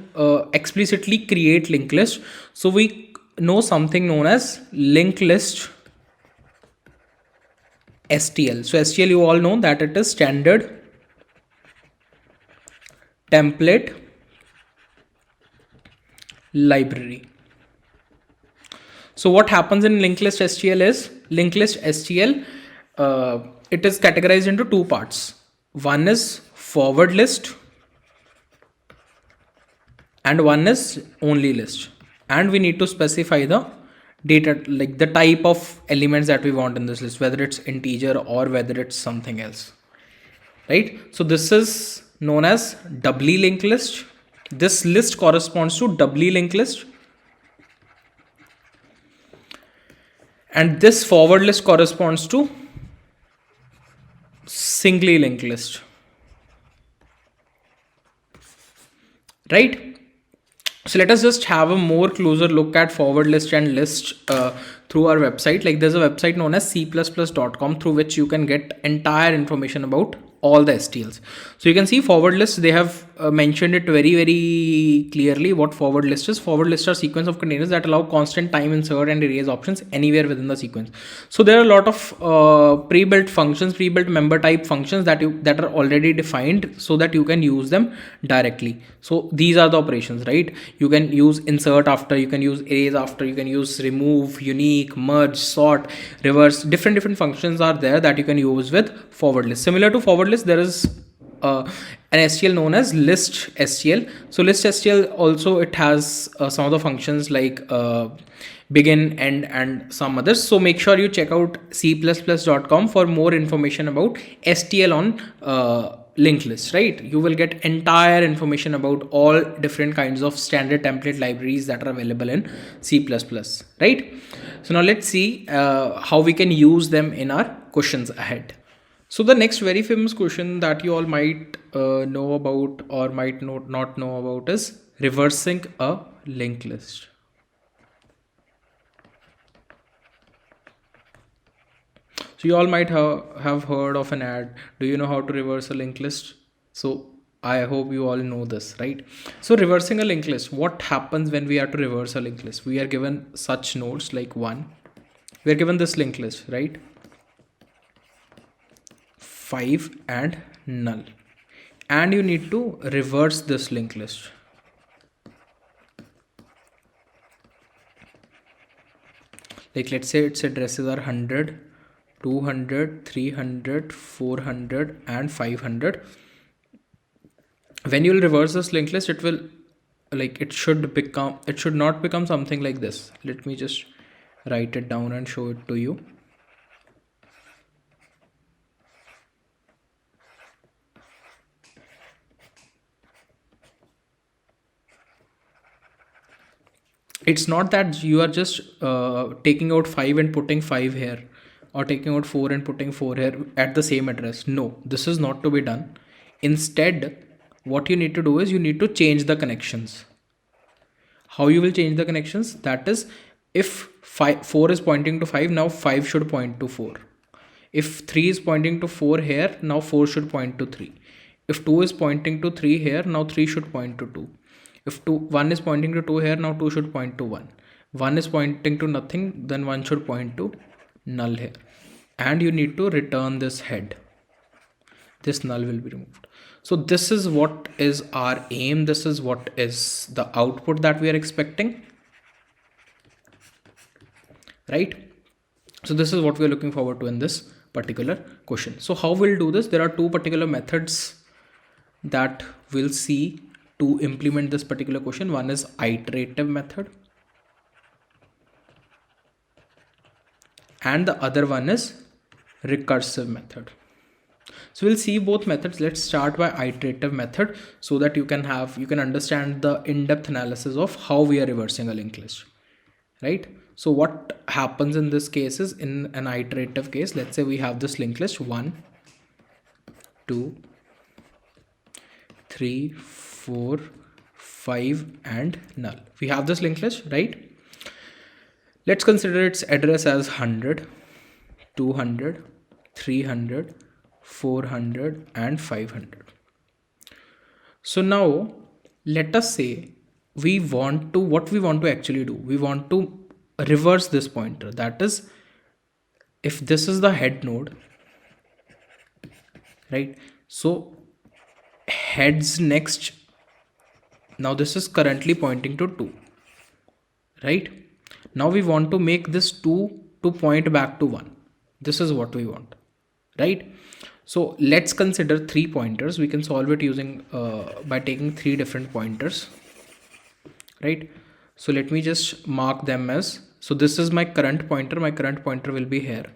explicitly create linked list. So we know something known as linked list STL. So STL, you all know that it is standard template library. So what happens in linked list STL is, linked list STL, it is categorized into 2 parts. One is forward list and one is only list. And we need to specify the data, like the type of elements that we want in this list, whether it's integer or whether it's something else. Right? So this is known as doubly linked list. This list corresponds to doubly linked list. And this forward list corresponds to singly linked list. Right? So let us just have a more closer look at forward list and list through our website. Like there's a website known as c++.com through which you can get entire information about all the STLs. So you can see forward list, they have mentioned it very, very clearly what forward list is. Forward list are sequence of containers that allow constant time insert and erase options anywhere within the sequence. So there are a lot of pre-built functions, pre-built member type functions that are already defined so that you can use them directly. So these are the operations, right? You can use insert after, you can use erase after, you can use remove, unique, merge, sort, reverse. Different functions are there that you can use with forward list. Similar to forward list, there is an STL known as list STL. So list STL also, it has some of the functions like begin, end, and some others. So make sure you check out c++.com for more information about STL on linked list, right? You will get entire information about all different kinds of standard template libraries that are available in C++, right? So now let's see how we can use them in our questions ahead. So the next very famous question that you all might know about or might not know about is reversing a linked list. So you all might have heard of an ad. Do you know how to reverse a linked list? So I hope you all know this, right? So reversing a linked list, what happens when we have to reverse a linked list? We are given such nodes like 1. We are given this linked list, right? 5 and null. And you need to reverse this linked list. Like let's say its addresses are 100, 200, 300, 400 and 500. When you will reverse this linked list, it will, like, it should not become something like this. Let me just write it down and show it to you. It's not that you are just taking out 5 and putting 5 here, or taking out 4 and putting 4 here at the same address. No, this is not to be done. Instead, what you need to do is you need to change the connections. How you will change the connections? That is, if 4 is pointing to 5, now 5 should point to 4. If 3 is pointing to 4 here, now 4 should point to 3. If 2 is pointing to 3 here, now 3 should point to 2. If 1 is pointing to 2 here, now 2 should point to 1. 1 is pointing to nothing, then 1 should point to null here. And you need to return this head. This null will be removed. So this is what is our aim. This is what is the output that we are expecting, right? So this is what we are looking forward to in this particular question. So how we'll do this? There are two particular methods that we'll see to implement this particular question. One is iterative method and the other one is recursive method. So we'll see both methods. Let's start by iterative method so that you can understand the in-depth analysis of how we are reversing a linked list, right? So what happens in this case is, in an iterative case, let's say we have this linked list 1, 2, 3, 4, 5 and null. We have this linked list, right? Let's consider its address as 100, 200, 300, 400 and 500. So now let us say what we want to actually do. We want to reverse this pointer. That is, if this is the head node, right? So heads next. Now this is currently pointing to 2, right? Now we want to make this 2 to point back to 1. This is what we want, right? So let's consider 3 pointers. We can solve it using by taking 3 different pointers, right? So let me just mark them as, so this is my current pointer. My current pointer will be here.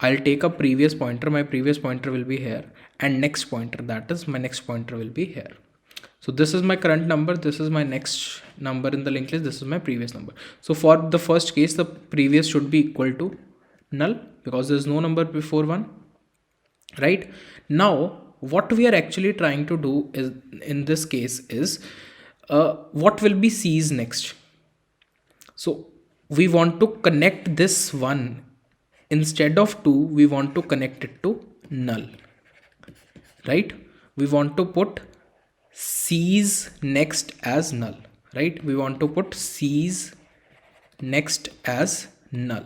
I'll take a previous pointer. My previous pointer will be here, and next pointer, that is my next pointer, will be here. So this is my current number. This is my next number in the linked list. This is my previous number. So for the first case, the previous should be equal to null because there's no number before 1, right? Now what we are actually trying to do is, in this case, is what will be C's next? So we want to connect this one, instead of 2 we want to connect it to null, right? We want to put C's next as null, right? We want to put C's next as null.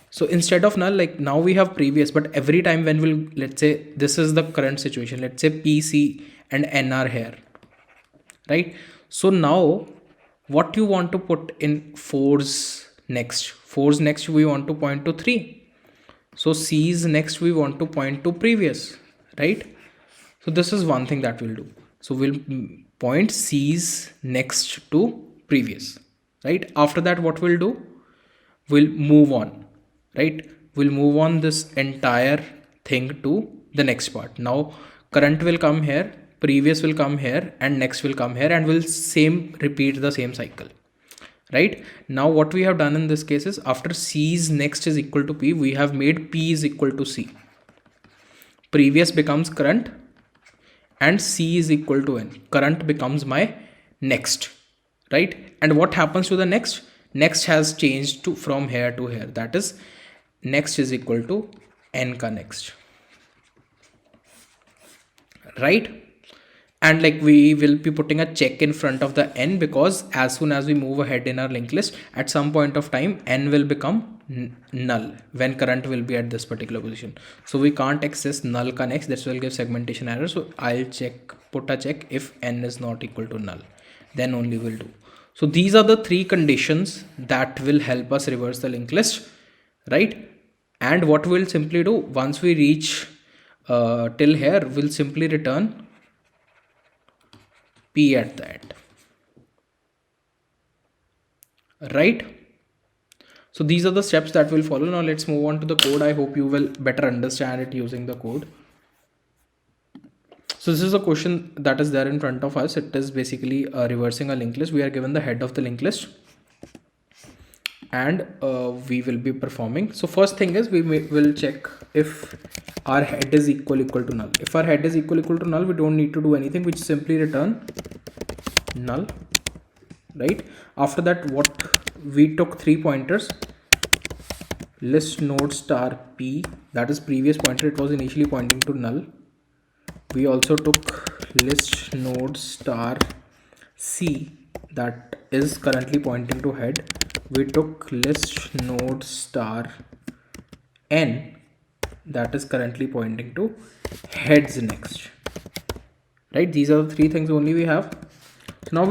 So instead of null, like now we have previous, but every time when we'll, let's say this is the current situation, let's say P, C and N are here, right? So now what you want to put in 4's next we want to point to 3. So C's next we want to point to previous, right? So this is one thing that we'll do. So we'll point C's next to previous, right? After that, what we'll do? We'll move on, right? We'll move on this entire thing to the next part. Now current will come here, previous will come here, and next will come here, and we'll repeat the same cycle, right? Now what we have done in this case is, after C's next is equal to P, we have made P is equal to C. Previous becomes current and C is equal to N. Current becomes my next, right? And what happens to the next? Next has changed to from here to here. That is, next is equal to N ka next, right? And like we will be putting a check in front of the N, because as soon as we move ahead in our linked list, at some point of time N will become null when current will be at this particular position. So we can't access null ka next, this will give segmentation error. So I'll put a check if N is not equal to null, then only we'll do. So these are the 3 conditions that will help us reverse the linked list, right? And what we'll simply do, once we reach till here, we'll simply return P at the end, right? So these are the steps that will follow. Now let's move on to the code. I hope you will better understand it using the code. So this is a question that is there in front of us. It is basically reversing a linked list. We are given the head of the linked list, and we will be performing. So first thing is, will check if our head is equal to null. If our head is equal to null, we don't need to do anything. We simply return null, right? After that, what we took 3 pointers, list node star P, that is previous pointer, it was initially pointing to null. We also took list node star C, that is currently pointing to head. We took list node star N, that is currently pointing to heads next, right? These are the 3 things only we have. So now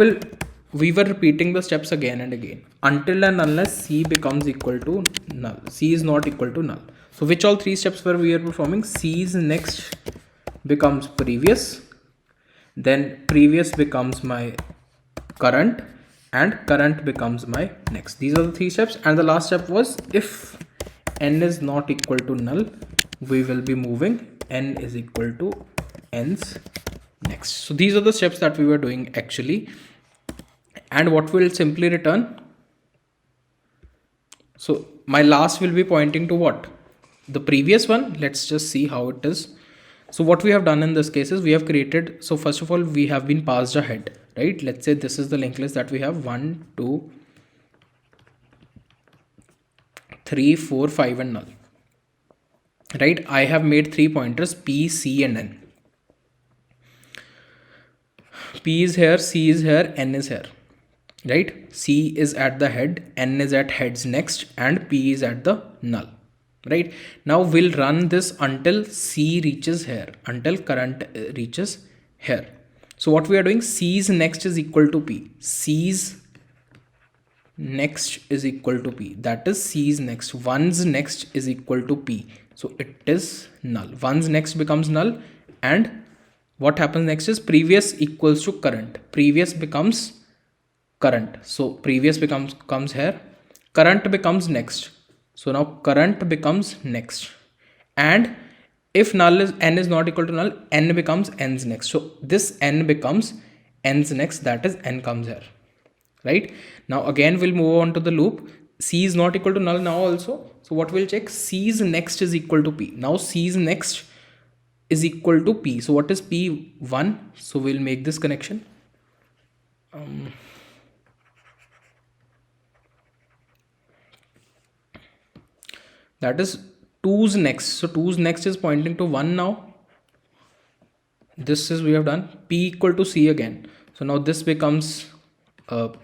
we were repeating the steps again and again until and unless C becomes equal to null. C is not equal to null. So which all 3 steps were we are performing? C's next becomes previous, then previous becomes my current, and current becomes my next. These are the 3 steps. And the last step was, if N is not equal to null, we will be moving N is equal to N's next. So these are the steps that we were doing actually. And what will simply return? So my last will be pointing to what? The previous one. Let's just see how it is. So what we have done in this case is, we have created, so first of all, we have been passed a head, right? Let's say this is the linked list that we have 1, 2, 3, 4, 5 and null, right? I have made 3 pointers, P, C and N. P is here, C is here, N is here, right? C is at the head, N is at heads next, and P is at the null, right? Now we'll run this until C reaches here, until current reaches here. So what we are doing, C's next is equal to P. C's next is equal to P. That is C's next. One's next is equal to P. So it is null. One's next becomes null, and what happens next is, previous equals to current. Previous becomes current. So previous comes here. Current becomes next. So now current becomes next. And if null is N is not equal to null, N becomes N's next. So this N becomes N's next. That is N comes here, right? Now again we'll move on to the loop. C is not equal to null now also. So what we'll check, C's next is equal to P. Now C's next is equal to P. So what is P? 1. So we'll make this connection. that is 2's next. So 2's next is pointing to 1 now. This is, we have done P equal to C again. So now this becomes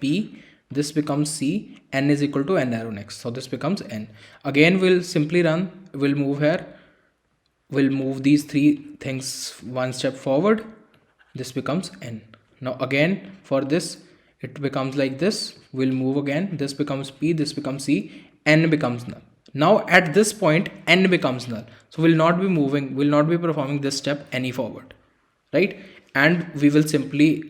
P, this becomes C, N is equal to N arrow next. So this becomes N. Again, we'll simply run, we'll move here, we'll move these three things one step forward. This becomes N. Now again, for this, it becomes like this. We'll move again. This becomes P, this becomes C, N becomes null. Now at this point, N becomes null. So we'll not be moving, we'll not be performing this step any forward, right? And we will simply,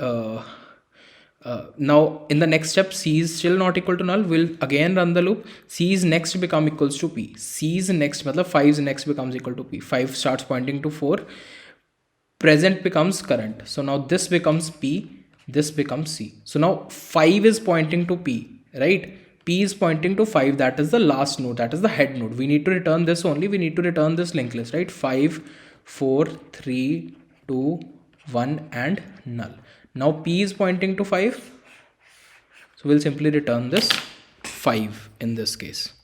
now in the next step, C is still not equal to null. We'll again run the loop. C is next become equals to P. C is next, matlab 5's next becomes equal to P. 5 starts pointing to 4. Present becomes current. So now this becomes P, this becomes C. So now 5 is pointing to P, right? P is pointing to 5. That is the last node, that is the head node. We need to return this only. We need to return this linked list, right? 5, 4, 3, 2, 1 and null. Now P is pointing to 5. So we'll simply return this 5 in this case,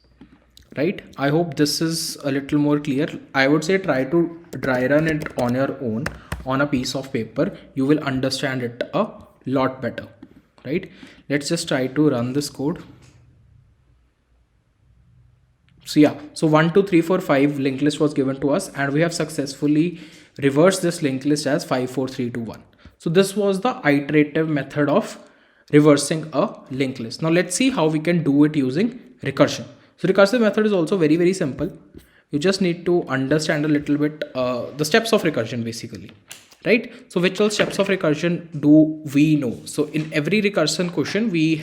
right? I hope this is a little more clear. I would say try to dry run it on your own on a piece of paper. You will understand it a lot better, right? Let's just try to run this code. So yeah, so 1, 2, 3, 4, 5 linked list was given to us, and we have successfully reversed this linked list as 5, 4, 3, 2, 1. So this was the iterative method of reversing a linked list. Now let's see how we can do it using recursion. So recursive method is also very, very simple. You just need to understand a little bit the steps of recursion basically, right? So which all steps of recursion do we know? So in every recursion question, we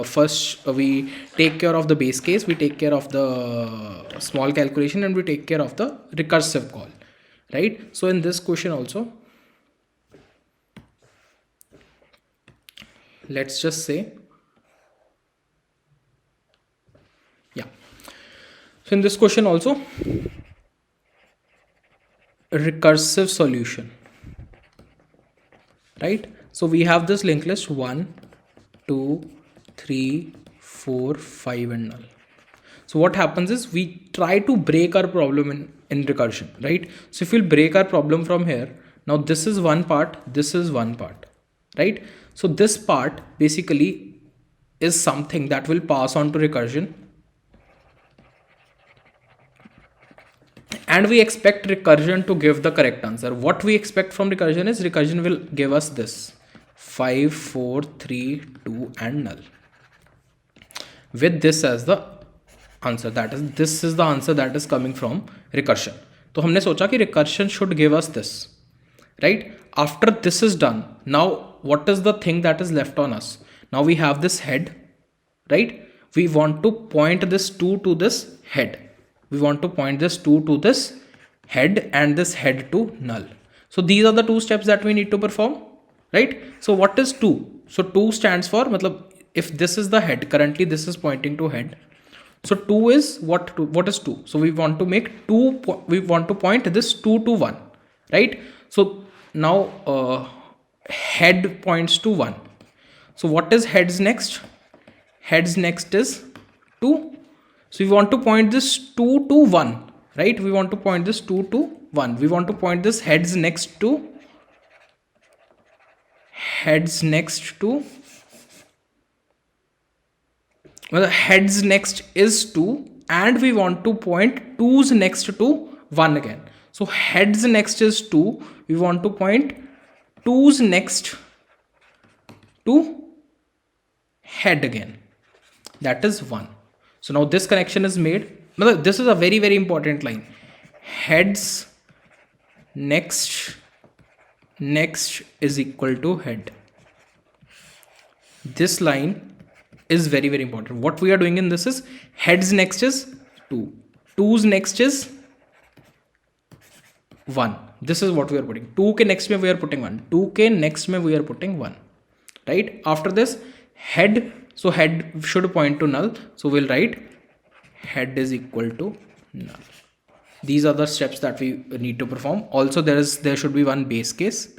first we take care of the base case, we take care of the small calculation, and we take care of the recursive call, right? So in this question also, let's just say, yeah. So in this question also, recursive solution, right? So we have this linked list 1, 2, 3, 4, 5 and null. So what happens is we try to break our problem in recursion, right? So if we'll break our problem from here, now this is one part, this is one part, right? So this part basically is something that will pass on to recursion, and we expect recursion to give the correct answer. What we expect from recursion is recursion will give us this 5, 4, 3, 2 and null with this as the answer. That is, this is the answer that is coming from recursion. So हमने सोचा कि recursion should give us this, right? After this is done, now what is the thing that is left on us? Now we have this head, right? We want to point this 2 to this head. We want to point this 2 to this head and this head to null. So these are the two steps that we need to perform, right? So what is 2? So 2 stands for, matlab, if this is the head, currently this is pointing to head. So 2 is what? What is 2? So we want to make 2, we want to point this 2 to 1, right? So now head points to 1. So what is heads next? Heads next is 2. So we want to point this 2 to 1, right? We want to point this 2 to 1. We want to point this heads next to well, heads next is 2, and we want to point 2's next to 1 again. So heads next is 2. We want to point 2's next to head again. That is 1. So now this connection is made. This is a very, very important line. Heads next is equal to head. This line is very, very important. What we are doing in this is heads next is 2. 2's next is 1. This is what we are putting. 2 ke next mein we are putting 1. 2 ke next mein we are putting 1. Right? After this, head. So head should point to null. So we'll write head is equal to null. These are the steps that we need to perform. Also, there should be one base case.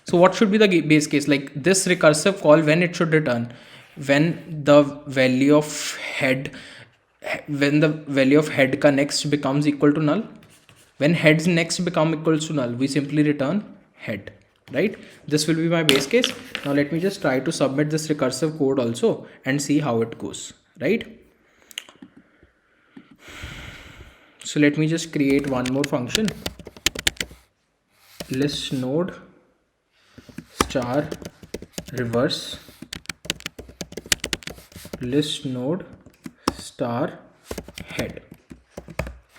So what should be the base case? Like this recursive call, when it should return, when the value of head, when the value of head ka next becomes equal to null. When heads next become equals to null, we simply return head, right? This will be my base case. Now let me just try to submit this recursive code also and see how it goes, right? So let me just create one more function, list node star reverse list node star head,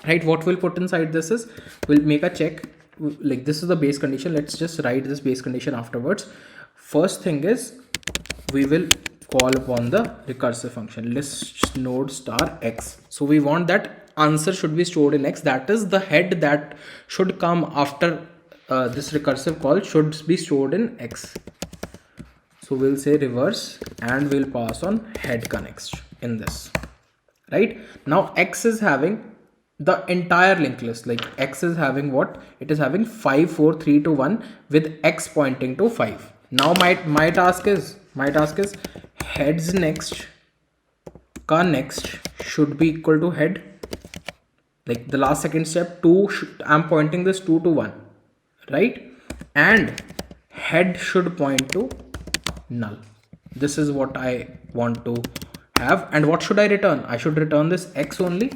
right? What we'll put inside this is, we'll make a check, like this is the base condition. Let's just write this base condition afterwards. First thing is, we will call upon the recursive function list node star x. So we want that answer should be stored in x, that is the head that should come after this recursive call should be stored in x. So we'll say reverse and we'll pass on head connects in this, right? Now x is having the entire linked list, like x is having what? It is having 5 4 3 2 1 with x pointing to 5. Now my task is heads next ka next should be equal to head, like the last second step, 2 I'm pointing this 2 to 1, right? And head should point to null. This is what I want to have. And what should I return? I should return this x only,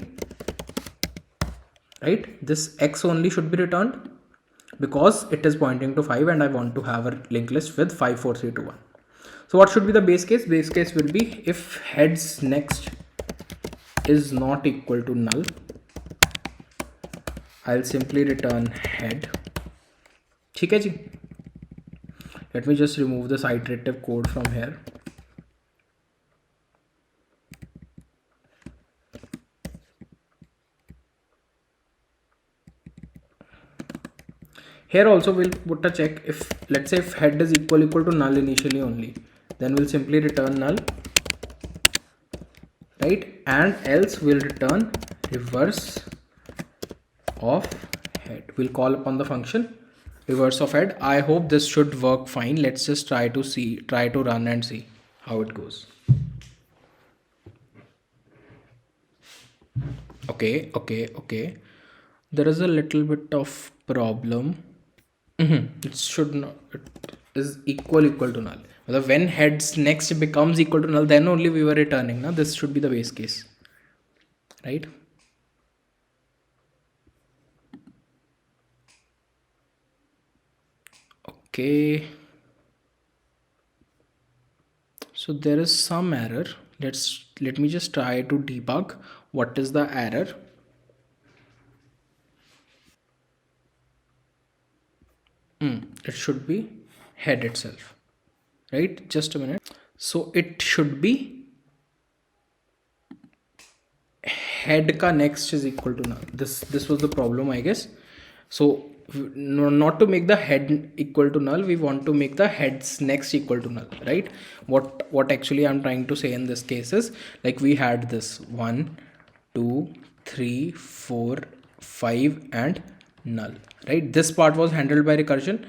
right? This x only should be returned because it is pointing to 5 and I want to have a linked list with 5 4 3 2 1. So what should be the base case? Base case will be, if heads next is not equal to null, I'll simply return head. ठीक है जी. Let me just remove this iterative code from here. Here also we'll put a check, if let's say if head is equal to null initially only, then we'll simply return null, right? And else we'll return reverse of head. We'll call upon the function reverse of head. I hope this should work fine. Let's just try to run and see how it goes. Okay. There is a little bit of problem. It should not, it is equal to null. When heads next becomes equal to null, then only we were returning. Now this should be the base case, right? Okay. So there is some error. Let me just try to debug what is the error. It should be head itself, right? Just a minute. So it should be head ka next is equal to null. This was the problem, I guess. So not to make the head equal to null, we want to make the heads next equal to null, right? What actually I'm trying to say in this case is, like we had this 1 2 3 4 5 and null, right? This part was handled by recursion.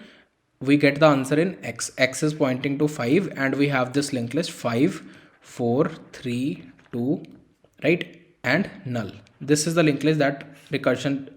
We get the answer in x is pointing to 5 and we have this linked list 5 4 3 2, right? And null. This is the linked list that recursion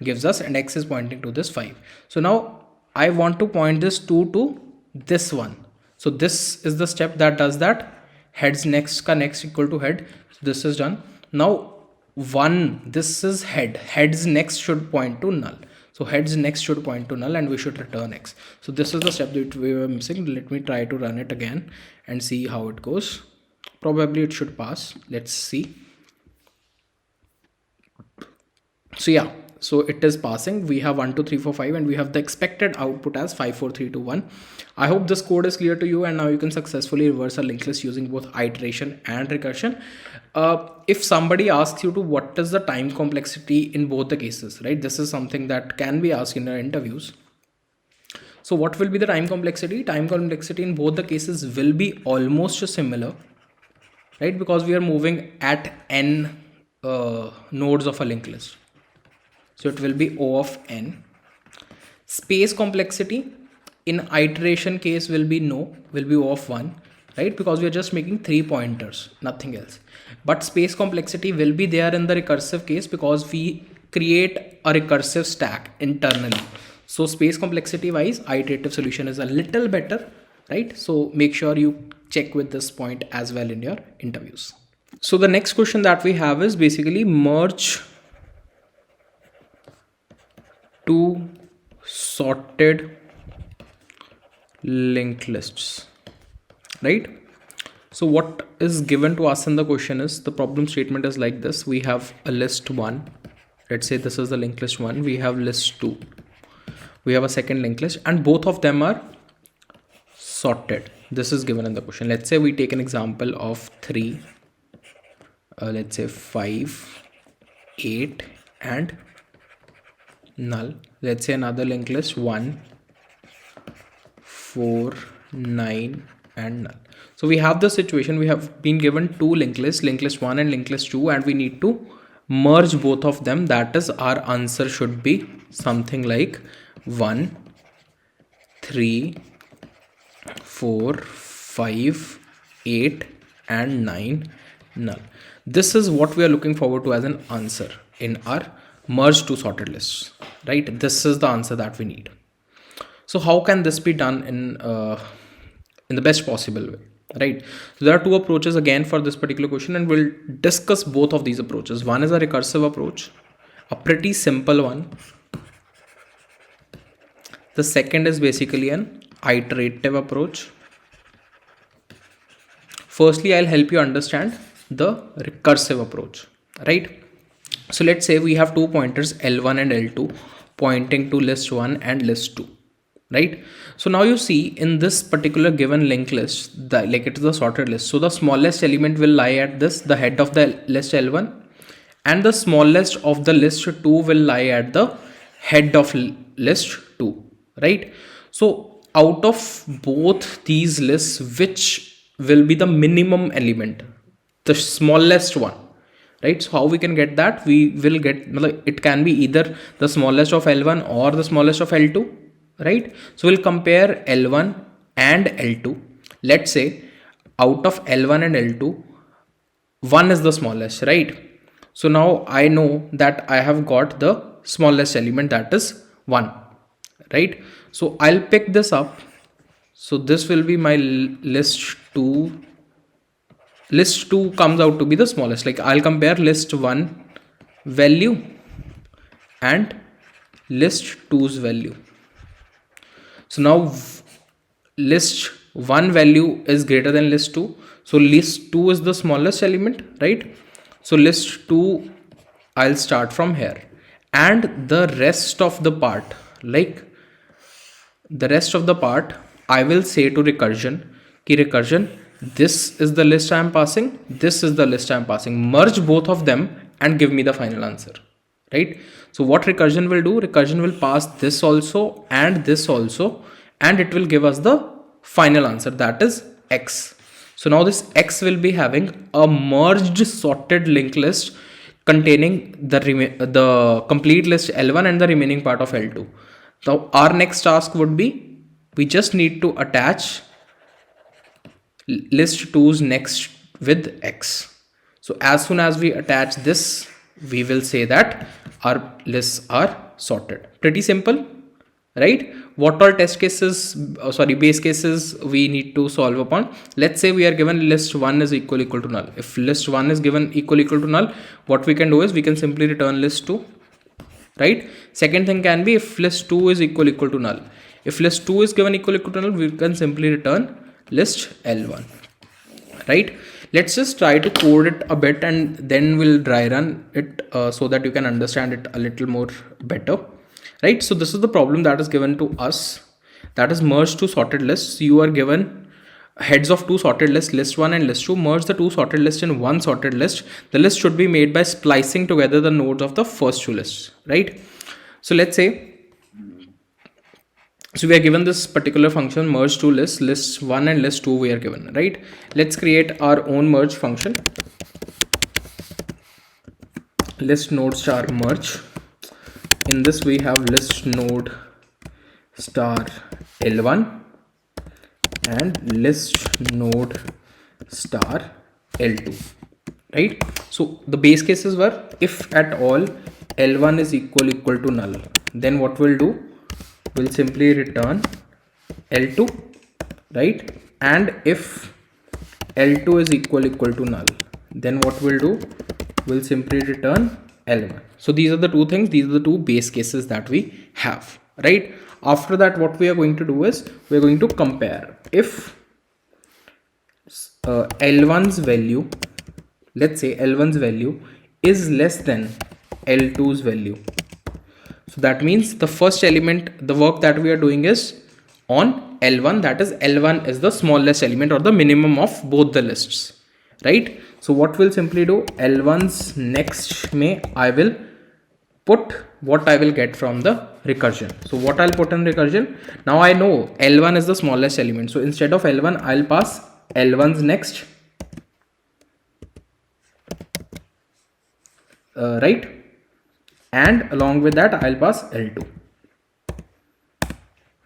gives us, and x is pointing to this 5. So now I want to point this 2 to this one. So this is the step that does that. Heads next ka next equal to head. So this is done. Now 1, this is head. Heads next should point to null. So heads next should point to null and we should return x. So this is the step that we were missing. Let me try to run it again and see how it goes. Probably it should pass. Let's see. So yeah, so it is passing. We have 1 2 3 4 5 and we have the expected output as 5 4 3 2 1. I hope this code is clear to you, and now you can successfully reverse a linked list using both iteration and recursion. If somebody asks you to what is the time complexity in both the cases, right? This is something that can be asked in our interviews. So what will be the time complexity? Time complexity in both the cases will be almost similar, right? Because we are moving at n nodes of a linked list. So it will be O of n. Space complexity in iteration case will be no, will be of 1, right? Because we are just making 3 pointers, nothing else. But space complexity will be there in the recursive case because we create a recursive stack internally. So space complexity wise, iterative solution is a little better, right? So make sure you check with this point as well in your interviews. So the next question that we have is basically merge two sorted linked lists, right? So what is given to us in the question is, the problem statement is like this. We have a list 1. Let's say this is the linked list 1. We have list 2. We have a second linked list and both of them are sorted. This is given in the question. Let's say we take an example of 3, let's say 5, 8 and null. Let's say another linked list 1, 4, 9 and null. So we have the situation, we have been given two linked lists, linked list 1 and linked list 2, and we need to merge both of them. That is, our answer should be something like 1, 3, 4, 5, 8 and 9 null. This is what we are looking forward to as an answer in our merge two sorted lists, right? This is the answer that we need. So how can this be done in the best possible way, right? So there are two approaches again for this particular question, and we'll discuss both of these approaches. One is a recursive approach, a pretty simple one. The second is basically an iterative approach. Firstly, I'll help you understand the recursive approach, right? So let's say we have two pointers L1 and L2 pointing to list 1 and list 2, right? So now you see in this particular given linked list, like it is the sorted list. So the smallest element will lie at this, the head of the list L1, and the smallest of the list 2 will lie at the head of list 2, right? So out of both these lists, which will be the minimum element? The smallest one, right? So how we can get that? We will get, it can be either the smallest of L1 or the smallest of L2, right? So we'll compare L1 and L2. Let's say out of L1 and L2, 1 is the smallest, right? So now I know that I have got the smallest element, that is 1, right? So I'll pick this up. So this will be my list 2. List 2 comes out to be the smallest. Like I'll compare list 1 value and list 2's value. So now list 1 value is greater than list 2. So list 2 is the smallest element, right? So list 2, I'll start from here. And the rest of the part, I will say to recursion, recursion, this is the list I am passing, this is the list I am passing. Merge both of them and give me the final answer, right? So what recursion will do? Recursion will pass this also and this also, and it will give us the final answer, that is X. So now this X will be having a merged sorted linked list containing the complete list L1 and the remaining part of L2. So our next task would be, we just need to attach list 2's next with X. So as soon as we attach this, we will say that our lists are sorted. Pretty simple, right? What all base cases we need to solve upon? Let's say we are given list 1 is equal to null. If list 1 is given equal to null, what we can do is we can simply return list 2, right? Second thing can be, if list 2 is equal to null. If list 2 is given equal to null, we can simply return list L1, right? Let's just try to code it a bit and then we'll dry run it so that you can understand it a little more better, right? So this is the problem that is given to us, that is merge two sorted lists. You are given heads of two sorted lists, list 1 and list 2. Merge the two sorted lists in one sorted list. The list should be made by splicing together the nodes of the first two lists, right? So let's say, so we are given this particular function merge two lists, list 1 and list 2 we are given, right? Let's create our own merge function. List node star merge. In this we have list node star L1 and list node star L2, right? So the base cases were, if at all L1 is equal to null, then what we'll do, we'll simply return L2, right? And if L2 is equal to null, then what we'll do, we'll simply return L1. So these are the two things, these are the two base cases that we have, right? After that, what we are going to do is we're going to compare. If L1's value, let's say L1's value is less than L2's value, so that means the first element, the work that we are doing is on L1, that is L1 is the smallest element or the minimum of both the lists, right? So what we'll simply do, L1's next may I will put what I will get from the recursion. So what I'll put in recursion, now I know L1 is the smallest element, so instead of L1 I'll pass L1's next, right? And along with that I'll pass L2,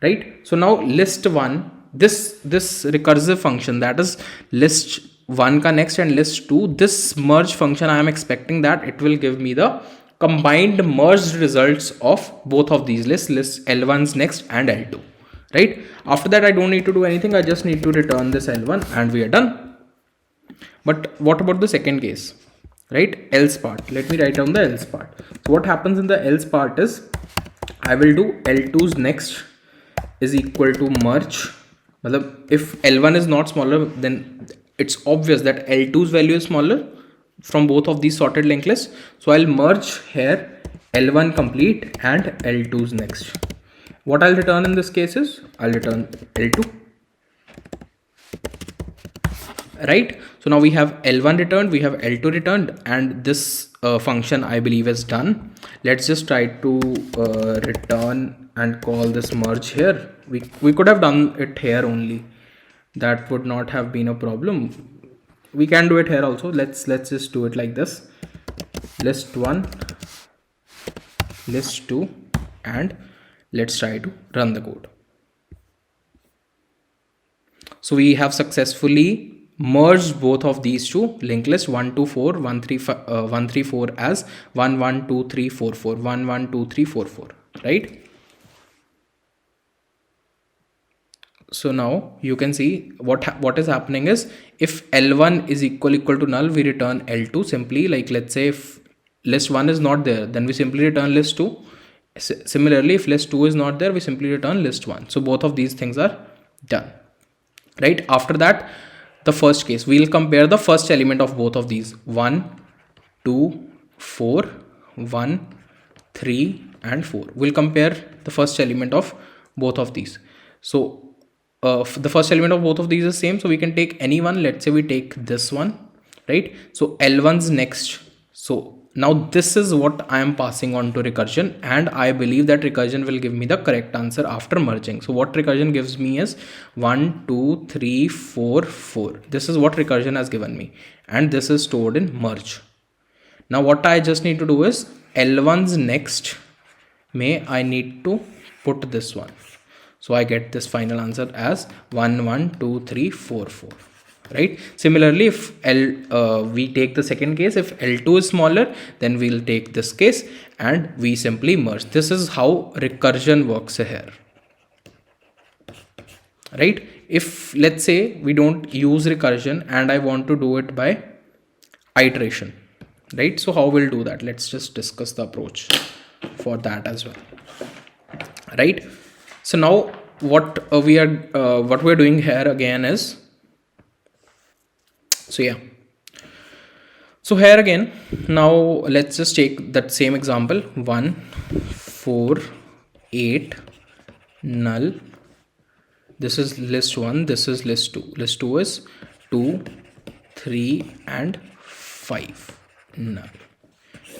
right? So now list 1, this recursive function, that is list 1 ka next and list 2, this merge function, I am expecting that it will give me the combined merged results of both of these lists, list L1's next and L2, right? After that I don't need to do anything, I just need to return this L1 and we are done. But what about the second case, right? Else part. Let me write down the else part. So what happens in the else part is, I will do L2's next is equal to merge. If L1 is not smaller, then it's obvious that L2's value is smaller from both of these sorted linked lists. So I'll merge here L1 complete and L2's next. What I'll return in this case is, I'll return L2. Right? So now we have L1 returned, we have L2 returned, and this function I believe is done. Let's just try to return and call this merge here. We could have done it here only. That would not have been a problem. We can do it here also. Let's just do it like this. List 1, list 2, and let's try to run the code. So we have successfully merged both of these two linked lists, 1 2 4 1 3 1 3 4 as 1 1 2 3 4 4 1 1 2 3 4 4, right? So now you can see what is happening is, if L1 is equal to null, we return L2 simply. Like, let's say if list 1 is not there, then we simply return list 2. Similarly, if list 2 is not there, we simply return list 1. So both of these things are done, right? After that, the first case, we'll compare the first element of both of these, 1 2 4 1 3 and 4. We'll compare the first element of both of these. So the first element of both of these is same, so we can take any one. Let's say we take this one, right? So L1's next. So now this is what I am passing on to recursion, and I believe that recursion will give me the correct answer after merging. So what recursion gives me is 1 2 3 4 4. This is what recursion has given me, and this is stored in merge. Now what I just need to do is, L1's next may I need to put this one. So I get this final answer as 1 1 2 3 4 4, right? Similarly, if we take the second case, if L2 is smaller, then we'll take this case and we simply merge. This is how recursion works here, right? If let's say we don't use recursion and I want to do it by iteration, right? So how we'll do that? Let's just discuss the approach for that as well, right? So now what we're doing here again is, so yeah, so here again, now let's just take that same example, 1 4 8 null. This is list 1, this is list 2. List 2 is 2 3 and 5 null,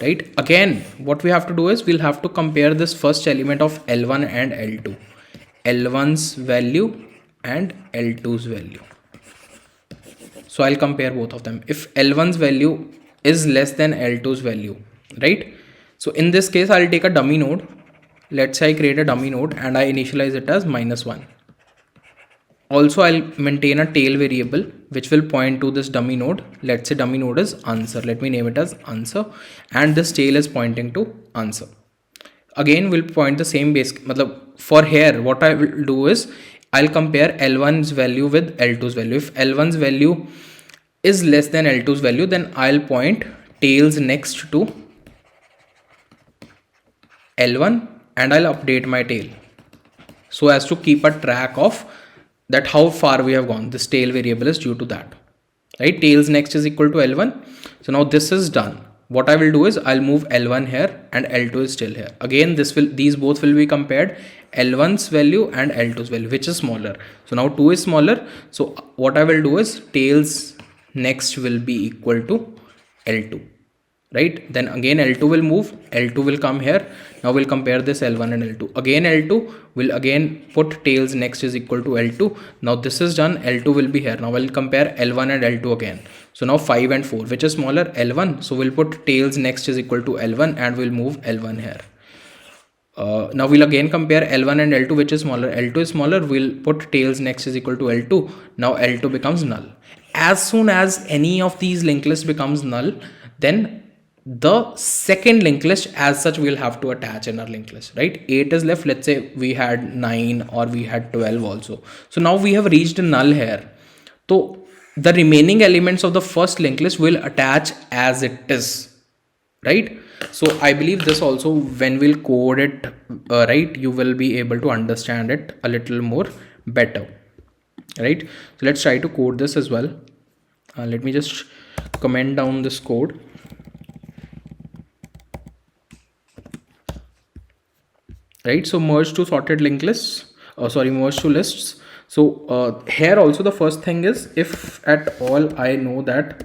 right? Again, what we have to do is, we'll have to compare this first element of L1 and L2, L1's value and L2's value. So I'll compare both of them. If L1's value is less than L2's value, right? So in this case, I'll take a dummy node. Let's say I create a dummy node and I initialize it as -1. also I'll maintain a tail variable which will point to this dummy node. Let's say dummy node is answer. Let me name it as answer, and this tail is pointing to answer. Again, we'll point the same base. For here, what I will do is I'll compare L1's value with L2's value. If L1's value is less than L2's value, then I'll point tails next to L1 and I'll update my tail so as to keep a track of that how far we have gone. This tail variable is due to that, right? Tails next is equal to L1. So now this is done. What I will do is I'll move L1 here and L2 is still here. Again, these both will be compared, L1's value and L2's value, which is smaller. So now 2 is smaller. So what I will do is tails next will be equal to L2, right? Then again L2 will move, L2 will come here. Now we'll compare this L1 and L2. Again L2 will again put tails next is equal to L2. Now this is done, L2 will be here. Now we'll compare L1 and L2 again. So now 5 and 4, which is smaller? L1. So we'll put tails next is equal to L1 and we'll move L1 here. Now we'll again compare L1 and L2, which is smaller. L2 is smaller, we'll put tails next is equal to L2. Now L2 becomes null. As soon as any of these linked list becomes null, then the second linked list as such we'll have to attach in our linked list, right? 8 is left. Let's say we had 9 or we had 12 also. So now we have reached a null here. So the remaining elements of the first linked list will attach as it is, right? So I believe this also, when we'll code it right, you will be able to understand it a little more better, right? So let's try to code this as well. Let me just comment down this code. Right, so merge to sorted linked lists, merge to lists. So here also the first thing is, if at all I know that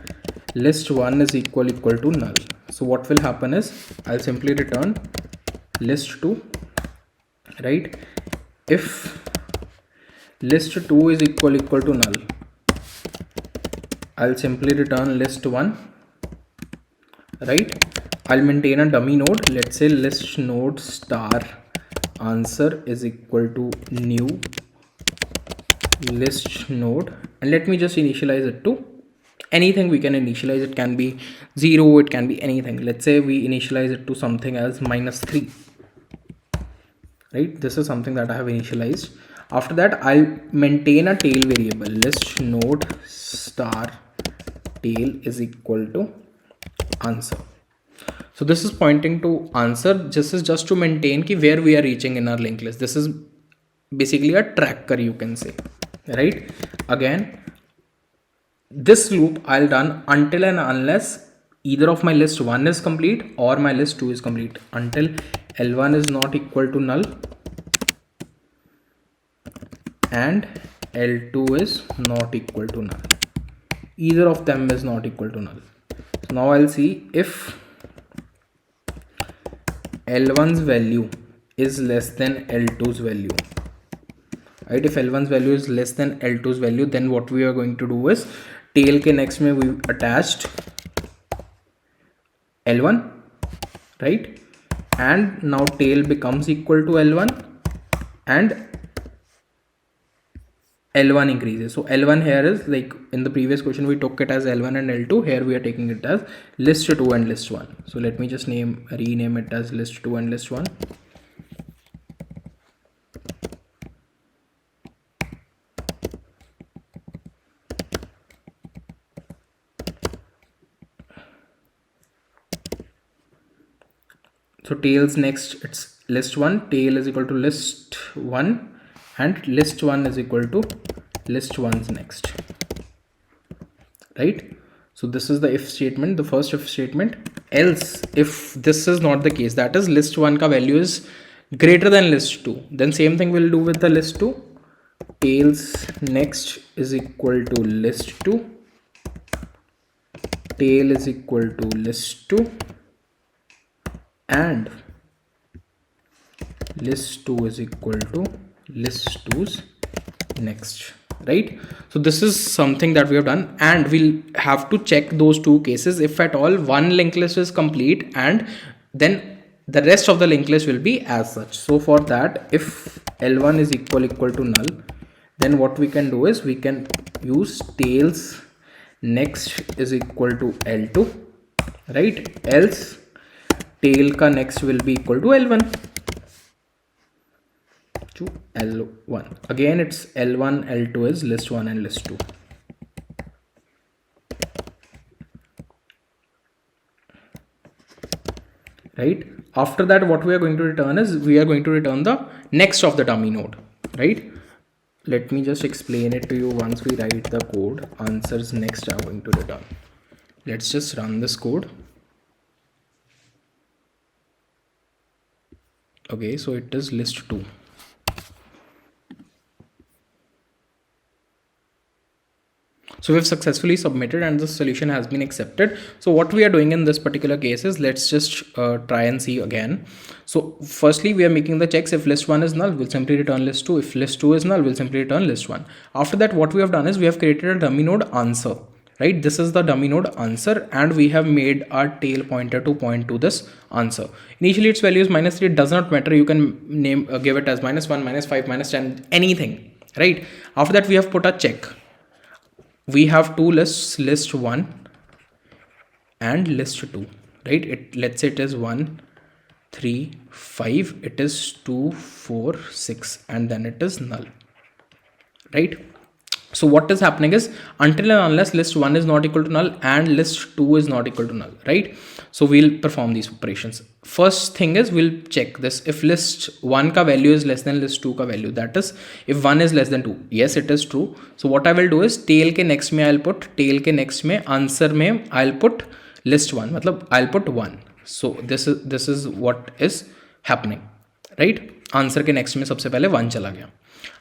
list 1 is equal to null, so what will happen is I'll simply return list 2, right? If list 2 is equal to null, I'll simply return list 1, right? I'll maintain a dummy node. Let's say list node star answer is equal to new list node, and let me just initialize it to anything we can initialize. It can be 0, it can be anything. Let's say we initialize it to something as -3, right? This is something that I have initialized. After that, I'll maintain a tail variable, list node star tail is equal to answer. So this is pointing to answer. This is just to maintain where we are reaching in our linked list. This is basically a tracker, you can say, right? Again, this loop I'll done until and unless either of my list 1 is complete or my list 2 is complete. Until L1 is not equal to null and L2 is not equal to null. Either of them is not equal to null. So now I'll see if L1's value is less than L2's value, right? If L1's value is less than L2's value, then what we are going to do is tail ke next mein we attached L1, right? And now tail becomes equal to L1 and L1 increases. So L1 here is like in the previous question we took it as L1 and L2. Here we are taking it as list 2 and list 1. So let me just rename it as list 2 and list 1. So tails next, it's list 1, tail is equal to list 1 and list 1 is equal to list 1's next, right? So this is the if statement, the first if statement. Else, if this is not the case, that is list 1 ka value is greater than list 2, then same thing we'll do with the list 2. Tails next is equal to list 2, tail is equal to list 2 and list 2 is equal to list 2's next, right? So this is something that we have done, and we'll have to check those two cases. If at all one linked list is complete, and then the rest of the linked list will be as such. So for that, if L1 is equal to null, then what we can do is we can use tails next is equal to L2, right? Else tail ka next will be equal to L1 to L1. Again, it's L1, L2 is list 1 and list 2. Right? After that, what we are going to return is we are going to return the next of the dummy node, right? Let me just explain it to you. Once we write the code, answers next are going to return. Let's just run this code. Okay, so it is list 2. So we've successfully submitted and the solution has been accepted. So what we are doing in this particular case is let's just try and see again. So firstly, we are making the checks. If list 1 is null, we'll simply return list 2. If list 2 is null, we'll simply return list 1. After that, what we have done is we have created a dummy node answer, right? This is the dummy node answer, and we have made our tail pointer to point to this answer. Initially, its value is -3. It does not matter. You can give it as -1, -5, -10, anything, right? After that, we have put a check. We have two lists, list 1 and list 2, right? Let's say it is 1, 3, 5, it is 2, 4, 6, and then it is null, right? So what is happening is until and unless list 1 is not equal to null and list 2 is not equal to null, right? So we'll perform these operations. First thing is we'll check this. If list 1 ka value is less than list 2 ka value, that is if 1 is less than 2, yes, it is true. So what I will do is tail ke next mein I'll put tail ke next mein answer mein I'll put list 1, matlab I'll put 1. So this is what is happening, right? Answer ke next mein sabse pehle 1 chala gaya.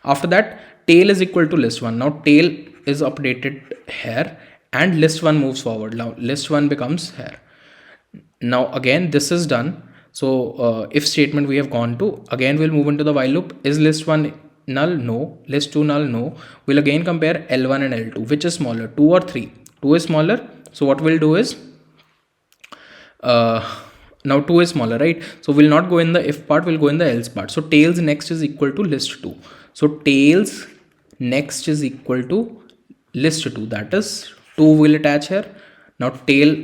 After that, tail is equal to list 1. Now tail is updated here and list 1 moves forward. Now list 1 becomes here. Now again this is done. So if statement we have gone to, again we'll move into the while loop. Is list 1 null? No. List 2 null? No. We'll again compare L1 and L2. Which is smaller, 2 or 3? 2 is smaller. So what we'll do is now 2 is smaller, right? So we'll not go in the if part, we'll go in the else part. So tails next is equal to list 2. So tails next is equal to list 2, that is 2 will attach here. Now tail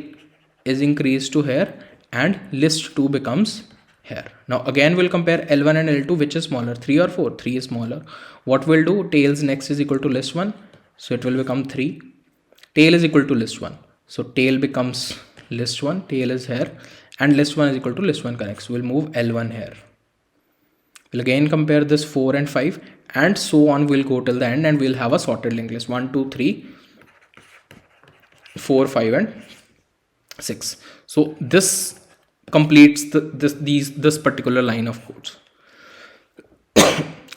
is increased to here and list 2 becomes here. Now again we'll compare L1 and L2, which is smaller, 3 or 4? 3 is smaller. What we'll do, tails next is equal to list 1, so it will become 3. Tail is equal to list 1, so tail becomes list 1, tail is here, and list 1 is equal to list 1 connects. We'll move L1 here. We'll again compare this 4 and 5 and so on. We'll go till the end and we'll have a sorted linked list 1, 2, 3, 4, 5 and 6. So this completes this particular line of codes,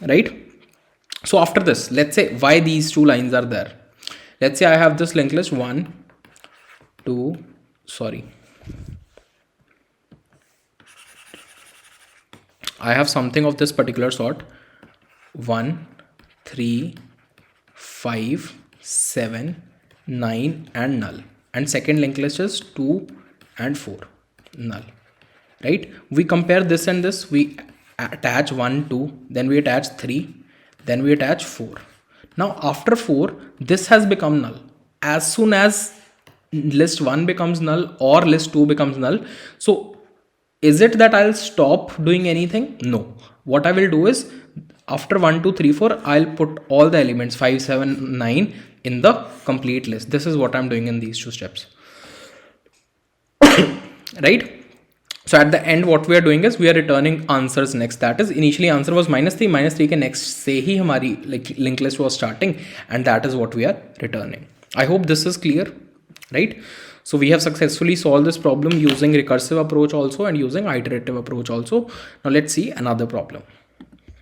right? So after this, let's say why these two lines are there. Let's say I have this linked list 1, 2, I have something of this particular sort, 1, 3, 5, 7, 9 and null, and second linked list is 2 and 4 null, right? We compare this and this, we attach 1, 2, then we attach 3, then we attach 4. Now after 4, this has become null. As soon as list 1 becomes null or list 2 becomes null, so is it that I'll stop doing anything? No. What I will do is after 1, 2, 3, 4, I'll put all the elements 5, 7, 9 in the complete list. This is what I'm doing in these two steps, right? So at the end, what we are doing is we are returning answers next. That is initially answer was -3. -3 ke next se hi hamari linked list was starting, and that is what we are returning. I hope this is clear, right? So we have successfully solved this problem using recursive approach also and using iterative approach also. Now let's see another problem.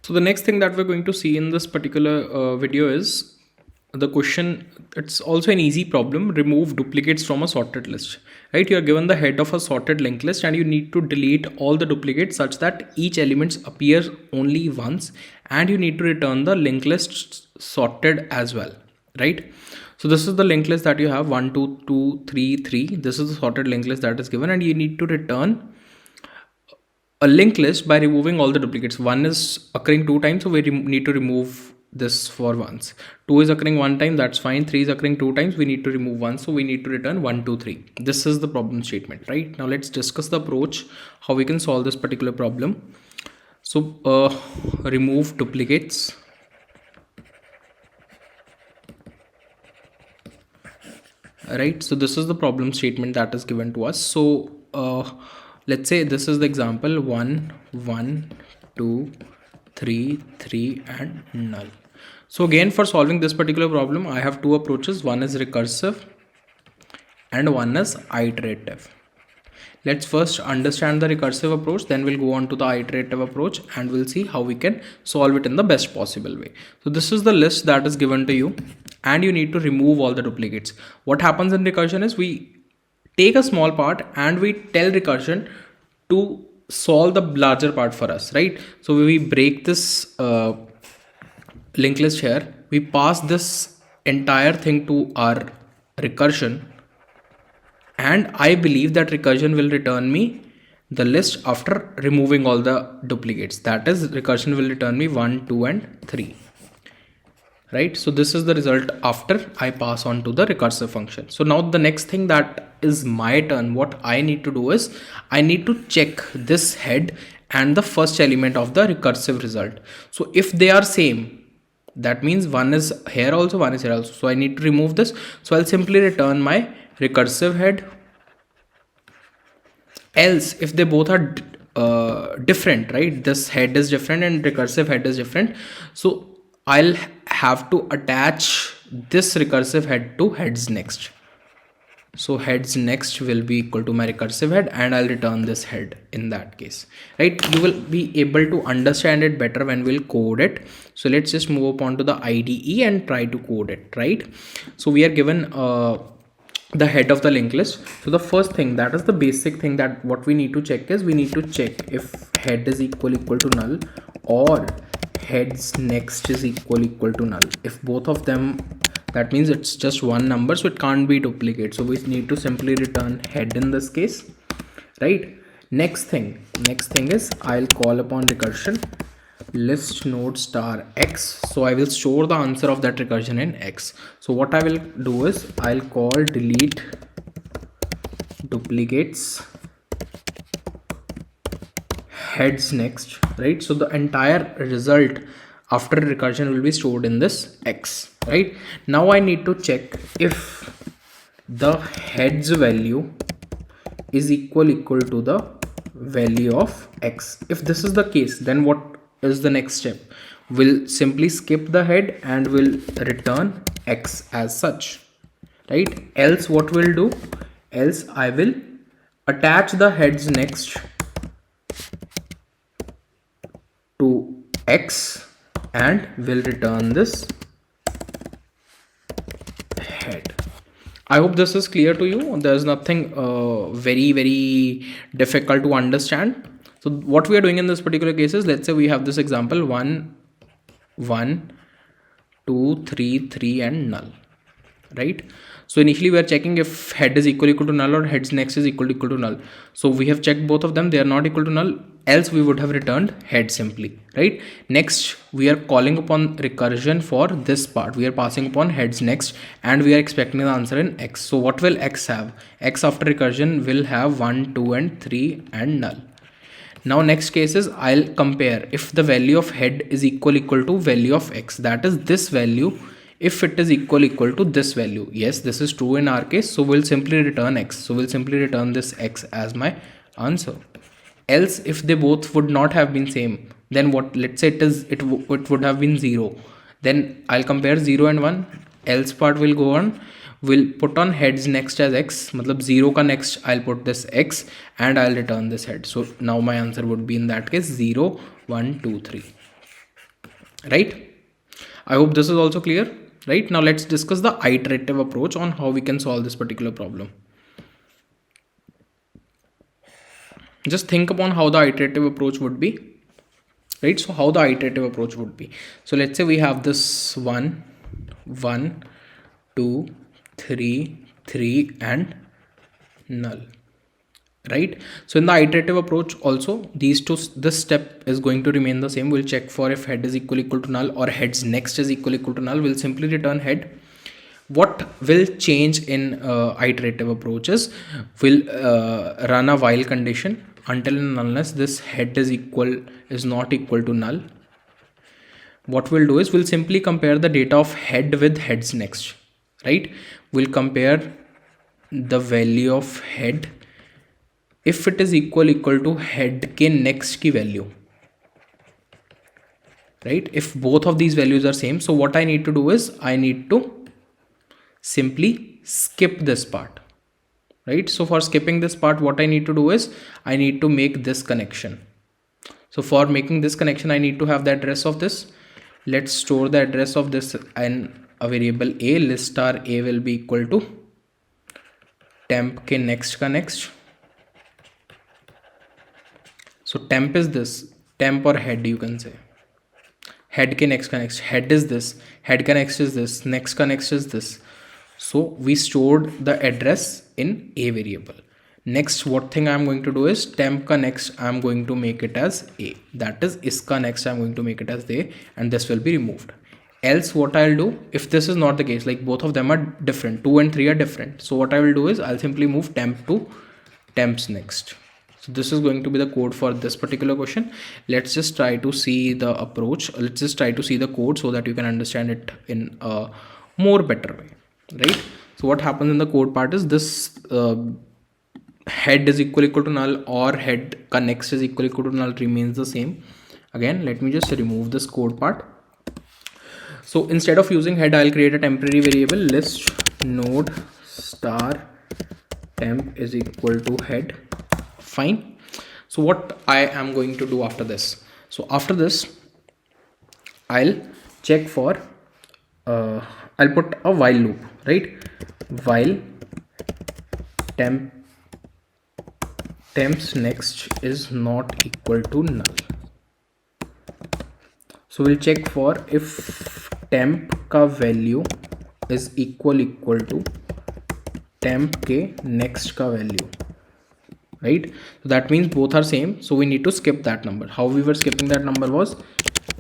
So the next thing that we're going to see in this particular video is the question. It's also an easy problem. Remove duplicates from a sorted list, right? You're given the head of a sorted linked list and you need to delete all the duplicates such that each element appears only once, and you need to return the linked list sorted as well, right? So this is the linked list that you have 1, 2, 2, 3, 3. This is the sorted linked list that is given, and you need to return a linked list by removing all the duplicates. 1 is occurring 2 times, so we need to remove this for once. 2 is occurring one time, that's fine. 3 is occurring 2 times, we need to remove 1, so we need to return 1 2 3. This is the problem statement, right? Now let's discuss the approach, how we can solve this particular problem. So remove duplicates, right? So this is the problem statement that is given to us. So let's say this is the example 1 1 2 3 3 and null. So again, for solving this particular problem, I have two approaches. One is recursive and one is iterative. Let's first understand the recursive approach, then we'll go on to the iterative approach and we'll see how we can solve it in the best possible way. So this is the list that is given to you and you need to remove all the duplicates. What happens in recursion is we take a small part and we tell recursion to solve the larger part for us, right? So we break this linked list here, we pass this entire thing to our recursion, and I believe that recursion will return me the list after removing all the duplicates. That is, recursion will return me 1 2 and 3, right? So this is the result after I pass on to the recursive function. So now the next thing that is my turn, what I need to do is I need to check this head and the first element of the recursive result. So if they are same, that means one is here also, one is here also, so I need to remove this. So I'll simply return my recursive head. Else, if they both are different, right, this head is different and recursive head is different, so I'll have to attach this recursive head to heads next. So heads next will be equal to my recursive head and I'll return this head in that case, right? You will be able to understand it better when we'll code it. So let's just move up onto the IDE and try to code it, right? So we are given the head of the linked list. So the first thing, that is the basic thing, that what we need to check is we need to check if head is equal to null or heads next is equal to null. If both of them, that means it's just one number, so it can't be duplicate, so we need to simply return head in this case, right? Next thing is I'll call upon recursion list node star x. So I will store the answer of that recursion in x. So what I will do is I'll call delete duplicates heads next, right? So the entire result after recursion will be stored in this x, right? Now I need to check if the heads value is equal to the value of x. If this is the case, then what is the next step? We'll simply skip the head and we'll return x as such, right? Else what we'll do, else I will attach the heads next to x and will return this head. I hope this is clear to you. There's nothing very difficult to understand. So what we are doing in this particular case is, let's say we have this example 1 1 2 3 3 and null, right? So initially we are checking if head is equal to null or heads next is equal to null. So we have checked both of them, they are not equal to null, else we would have returned head simply, right? Next we are calling upon recursion for this part, we are passing upon heads next and we are expecting the answer in x. So what will x have? X after recursion will have 1 2 and 3 and null. Now next case is I'll compare if the value of head is equal to value of x, that is this value, if it is equal to this value. Yes, this is true in our case, so we'll simply return x. So we'll simply return this x as my answer. Else if they both would not have been same, then what? Let's say it would have been 0, then I'll compare 0 and 1. Else part will go on, we'll put on heads next as x, matlab 0 ka next I'll put this x and I'll return this head. So now my answer would be in that case 0 1 2 3, right? I hope this is also clear, right? Now let's discuss the iterative approach on how we can solve this particular problem. Just think upon how the iterative approach would be, right? So how the iterative approach would be, so let's say we have this 1 1 2 3 3 and null, right? So in the iterative approach also, this step is going to remain the same. We'll check for if head is equal to null or heads next is equal to null. We'll simply return head. What will change in iterative approaches, will run a while condition until and unless this head is not equal to null. What we'll do is we'll simply compare the data of head with heads next, right? We'll compare the value of head if it is equal to head के next की value, right? If both of these values are same, so what I need to do is I need to simply skip this part, right? So for skipping this part, what I need to do is I need to make this connection. So for making this connection, I need to have the address of this. Let's store the address of this in a variable a. List star a will be equal to temp के next का next. So temp is this, temp or head you can say. Head के next का next, head is this, head का next is this, next का next is this. So we stored the address in a variable. Next, what thing I'm going to do is temp का next I'm going to make it as a. That is इसका next I'm going to make it as a, and this will be removed. Else what I'll do, if this is not the case, like both of them are different, 2 and 3 are different. So what I will do is I'll simply move temp to temps next. So this is going to be the code for this particular question. Let's just try to see the approach. Let's just try to see the code so that you can understand it in a more better way, right? So what happens in the code part is this head is equal to null or head का next is equal to null remains the same. Again, let me just remove this code part. So instead of using head, I'll create a temporary variable list node star temp is equal to head. Fine. So what I am going to do after this, so after this I'll check for I'll put a while loop, right? While temps next is not equal to null. So we'll check for if temp का value is equal to temp के next का value, right? So that means both are same, so we need to skip that number. How we were skipping that number was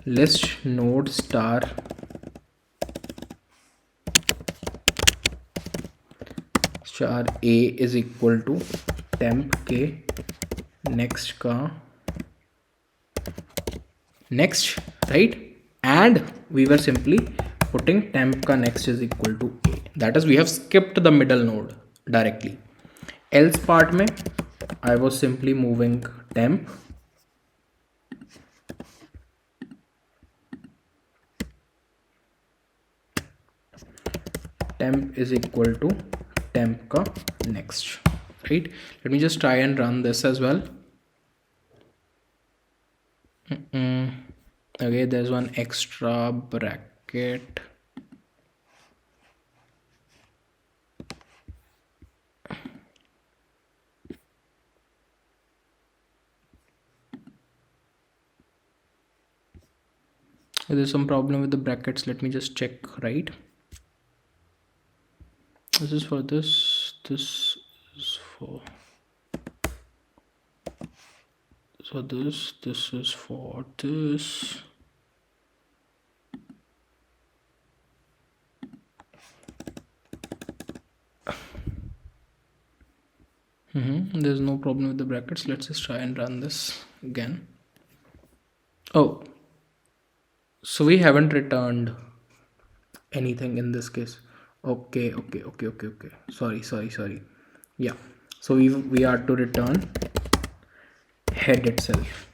list node star a is equal to temp के next का next, right? And we were simply putting temp का next is equal to a. That is, we have skipped the middle node directly. Else part में I was simply moving temp is equal to temp का next, right? Let me just try and run this as well. Okay, there's one extra bracket. There's some problem with the brackets. Let me just check, right? This is for this is for this is for this. There's no problem with the brackets. Let's just try and run this again. Oh, so we haven't returned anything in this case. Okay. Sorry. Yeah, so we are to return head itself.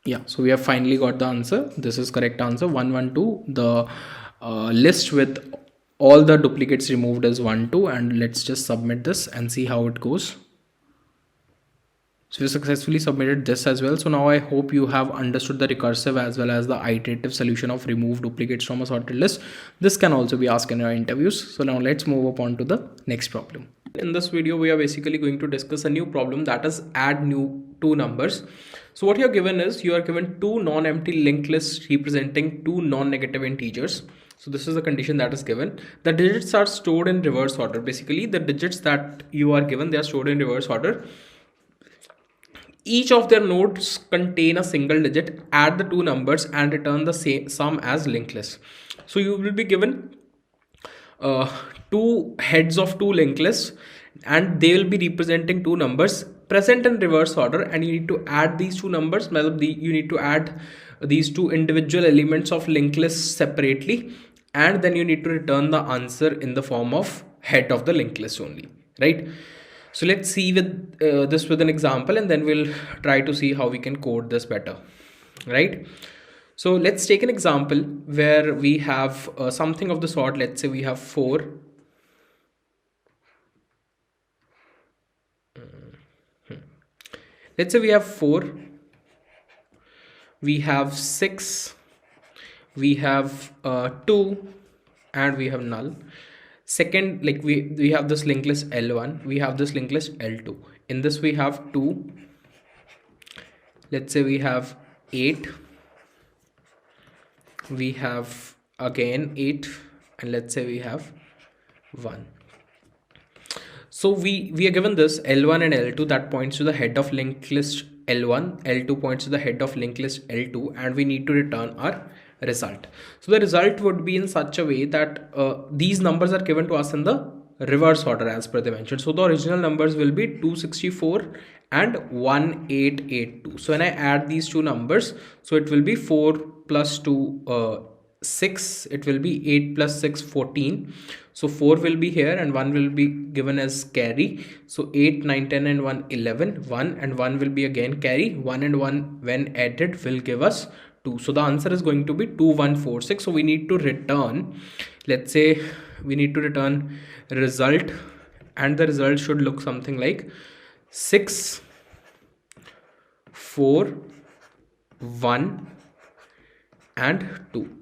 Yeah, so we have finally got the answer. This is correct answer 112. The list with all the duplicates removed is 12, and let's just submit this and see how it goes. So we successfully submitted this as well. So now I hope you have understood the recursive as well as the iterative solution of remove duplicates from a sorted list. This can also be asked in your interviews. So now let's move up on to the next problem. In this video, we are basically going to discuss a new problem, that is add new two numbers. So what you're given is you are given two non-empty linked lists representing two non-negative integers. So this is the condition that is given. The digits are stored in reverse order. Basically, the digits that you are given, they are stored in reverse order. Each of their nodes contain a single digit. Add the two numbers and return the same sum as linked list. So you will be given uh, two heads of two linked lists, and they will be representing two numbers present in reverse order, and you need to add these two numbers. You need to add these two individual elements of linked list separately, and then you need to return the answer in the form of head of the linked list only, right? So let's see with this with an example, and then we'll try to see how we can code this better, right? So let's take an example where we have something of the sort. Let's say we have 4. Let's say we have 4, we have 6, we have 2, and we have null. Second, like we have this linked list L1, we have this linked list L2. In this we have 2. Let's say we have 8, we have again 8, and let's say we have 1. So we are given this L1 and L2 that points to the head of linked list L1, L2 points to the head of linked list L2, and we need to return our result. So the result would be in such a way that these numbers are given to us in the reverse order as per the mentioned. So the original numbers will be 264 and 1882. So when I add these two numbers, so it will be 4 plus 2 6, it will be 8 plus 6 14. So 4 will be here and 1 will be given as carry. So 8 9 10 and 1 11, 1 and 1 will be again carry. 1 and 1 when added will give us 2. So the answer is going to be 2146. So we need to return, let's say we need to return result, and the result should look something like 6 4 1 and 2.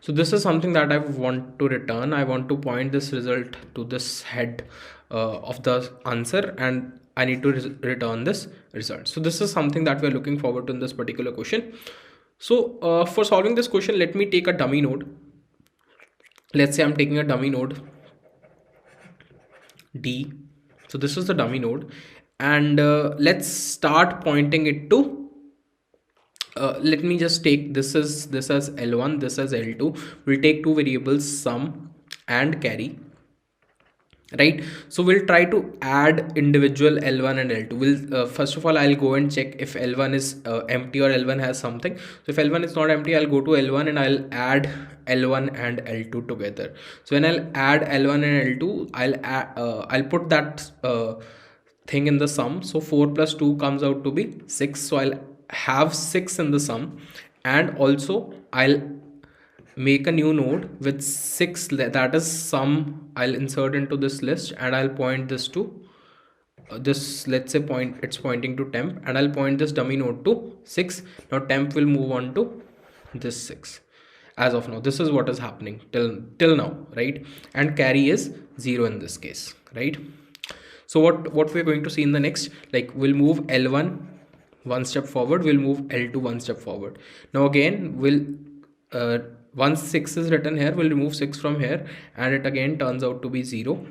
So this is something that I want to return. I want to point this result to this head of the answer, and I need to return this result. So this is something that we are looking forward to in this particular question. So for solving this question, let me take a dummy node. Let's say I'm taking a dummy node D. So this is the dummy node, and let's start pointing it to let me just take this as L1, this as L2. We'll take two variables, sum and carry, right? So we'll try to add individual L1 and L2. We'll first of all I'll go and check if L1 is empty or L1 has something. So if L1 is not empty, I'll go to L1 and I'll add L1 and L2 together. So when I'll add L1 and L2, I'll put that thing in the sum. So 4 plus 2 comes out to be 6. So I'll have 6 in the sum, and also I'll make a new node with 6, that is sum. I'll insert into this list, and I'll point this to this, let's say it's pointing to temp, and I'll point this dummy node to 6. Now temp will move on to this 6 as of now. This is what is happening till now, right? And carry is 0 in this case, right? So what we're going to see in the next, like we'll move L1 one step forward, we'll move L2 one step forward. Now again we'll once 6 is written here, we'll remove 6 from here, and it again turns out to be 0.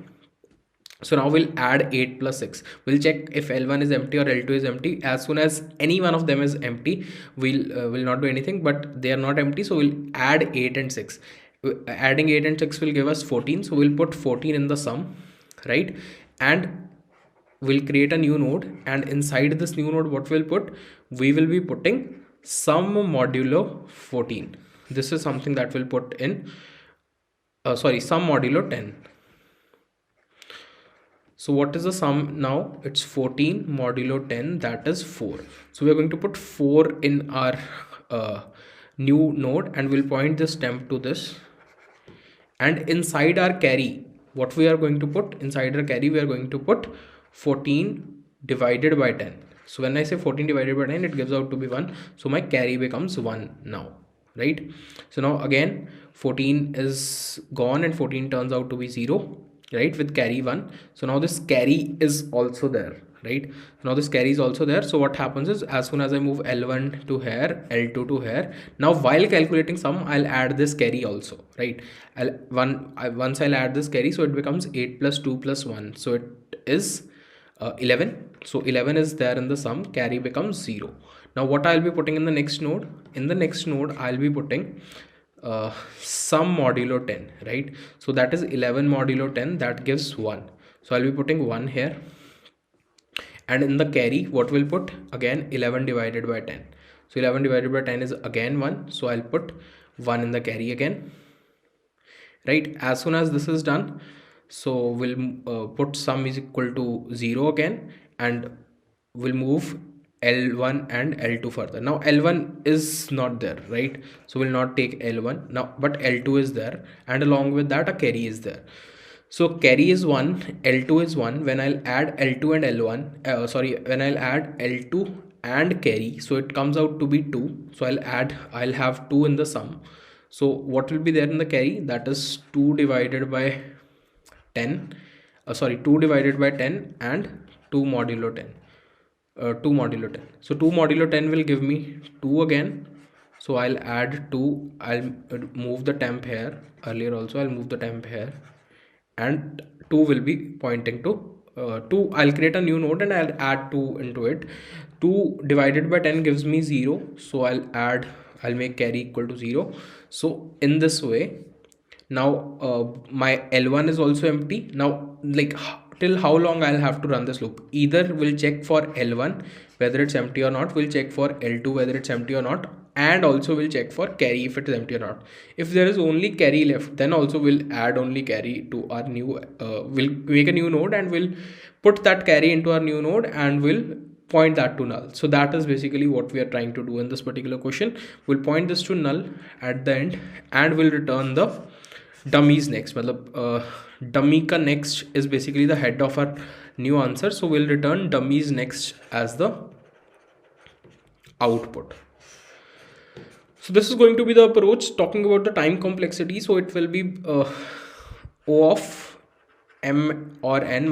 So now we'll add 8 plus 6. We'll check if L1 is empty or L2 is empty. As soon as any one of them is empty, we'll not do anything, but they are not empty, so we'll add 8 and 6. Adding 8 and 6 will give us 14, so we'll put 14 in the sum, right? And we'll create a new node, and inside this new node, what we'll put, we will be putting sum modulo 14. This is something that we'll put in sum modulo 10. So what is the sum now? It's 14 modulo 10, that is 4. So we're going to put 4 in our new node, and we'll point this temp to this. And inside our carry, what we are going to put inside our carry, we are going to put 14 divided by 10. So when I say 14 divided by 10, it gives out to be 1. So my carry becomes 1 now, right? So now again 14 is gone and 14 turns out to be 0, right, with carry 1. So now this carry is also there. right? Now this carry is also there. So what happens is, as soon as I move L1 to here, L2 to here, now while calculating sum, I'll add this carry also, right? Once I'll add this carry, so it becomes 8 plus 2 plus 1, so it is 11. So 11 is there in the sum, carry becomes 0. Now what I'll be putting in the next node? In the next node I'll be putting sum modulo 10, right? So that is 11 modulo 10, that gives 1. So I'll be putting 1 here. And in the carry, what we'll put? Again 11 divided by 10. So 11 divided by 10 is again 1. So I'll put 1 in the carry again, right? As soon as this is done, so we'll put sum is equal to 0 again, and we'll move L1 and L2 further. Now L1 is not there, right? So we'll not take L1 now, but L2 is there, and along with that a carry is there. So carry is 1, L2 is 1. When I'll add L2 and L1, when I'll add L2 and carry, so it comes out to be 2. So I'll have 2 in the sum. So what will be there in the carry? That is 2 divided by 10. 2 divided by 10 and 2 modulo 10. 2 modulo 10. So 2 modulo 10 will give me 2 again. So I'll add 2. I'll move the temp here. Earlier also I'll move the temp here, and 2 will be pointing to 2. I'll create a new node and I'll add 2 into it. 2 divided by 10 gives me 0. So I'll make carry equal to 0. So in this way, now my L1 is also empty. Now like till how long I'll have to run this loop? Either we'll check for L1 whether it's empty or not, we'll check for L2 whether it's empty or not, and also we'll check for carry if it is empty or not. If there is only carry left, then also we'll add only carry to our new we'll make a new node and we'll put that carry into our new node and we'll point that to null. So that is basically what we are trying to do in this particular question. We'll point this to null at the end and we'll return the dummies next. Dummy ka next is basically the head of our new answer, so we'll return dummies next as the output. So this is going to be the approach. Talking about the time complexity, so it will be O of m or n,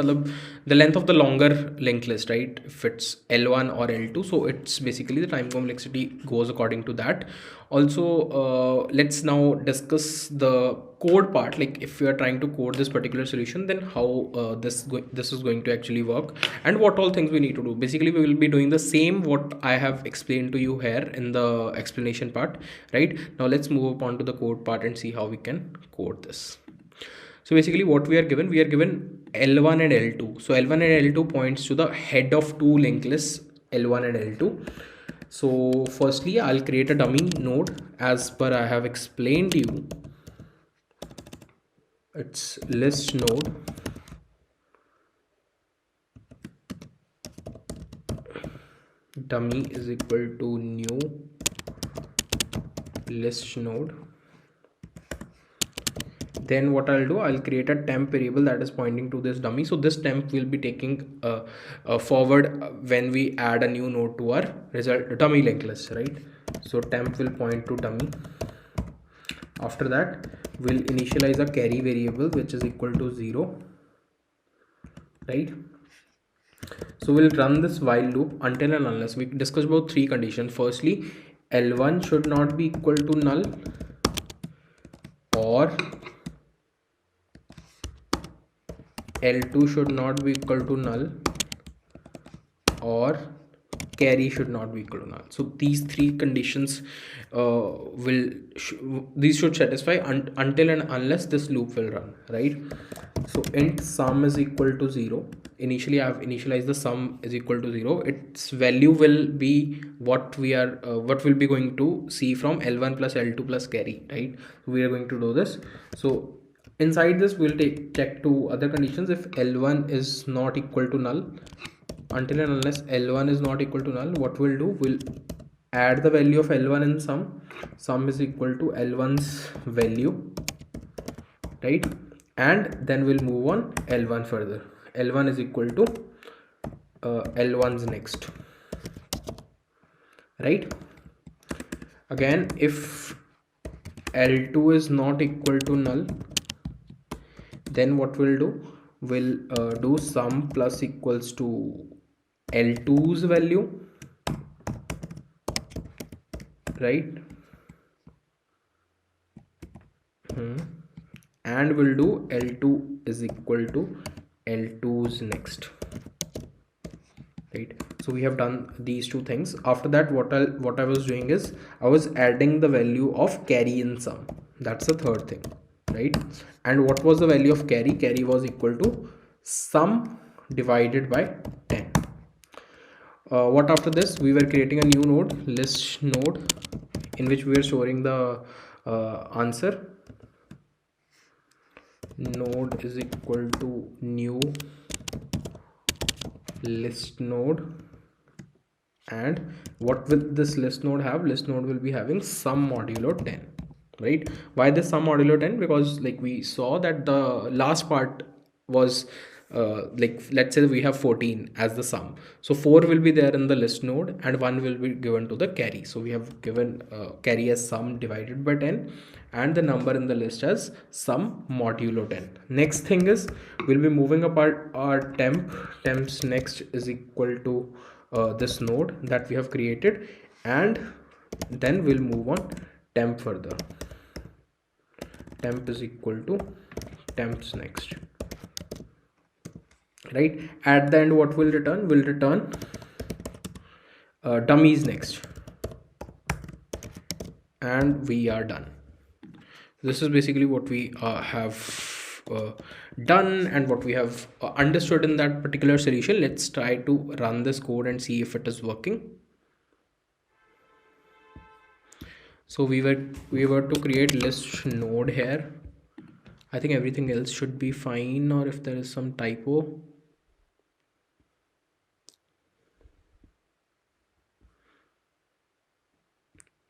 the length of the longer linked list, right? If it's L1 or L2, so it's basically the time complexity goes according to that. Also let's now discuss the code part. Like if we are trying to code this particular solution, then how this is going to actually work and what all things we need to do. Basically we will be doing the same what I have explained to you here in the explanation part. Right now let's move up on to the code part and see how we can code this. So basically what we are given L1 and L2. So L1 and L2 points to the head of two linked lists, L1 and L2. So firstly I'll create a dummy node as per I have explained to you. It's list node. Dummy is equal to new list node. Then what I'll do, I'll create a temp variable that is pointing to this dummy. So this temp will be taking forward when we add a new node to our result dummy linked list, right? So temp will point to dummy. After that we'll initialize a carry variable which is equal to 0, right? So we'll run this while loop until and unless we discuss about 3 conditions. Firstly, L1 should not be equal to null, or L2 should not be equal to null, or carry should not be equal to null. So these 3 conditions these should satisfy until and unless this loop will run, right? So int sum is equal to 0. Initially I have initialized the sum is equal to 0. Its value will be what we are what we'll be going to see from L1 plus L2 plus carry, right? So we are going to do this. So inside this we'll check 2 other conditions. If L1 is not equal to null, until and unless L1 is not equal to null, what we'll do, we'll add the value of L1 in sum is equal to L1's value, right? And then we'll move on L1 further. L1 is equal to L1's next, right? Again, if L2 is not equal to null, then what we'll do, we'll do sum plus equals to L2's value, right? And we'll do L2 is equal to L2's next, right? So we have done these two things. After that, what I was doing is I was adding the value of carry in sum. That's the third thing, right? And what was the value of carry? Carry was equal to sum divided by 10. What after this? We were creating a new node, list node, in which we were storing the answer. Node is equal to new list node, and what will this list node have? List node will be having sum modulo 10, right? Why this sum modulo 10? Because like we saw that the last part was like, let's say we have 14 as the sum, so 4 will be there in the list node and 1 will be given to the carry. So we have given carry as sum divided by 10 and the number in the list as sum modulo 10. Next thing is we'll be moving apart our temps next is equal to this node that we have created, and then we'll move on temp further. Temp is equal to temps next, right? At the end, what will return? Will return dummies next, and we are done. This is basically what we have done and what we have understood in that particular solution. Let's try to run this code and see if it is working. So we were to create list node here. I think everything else should be fine, or if there is some typo.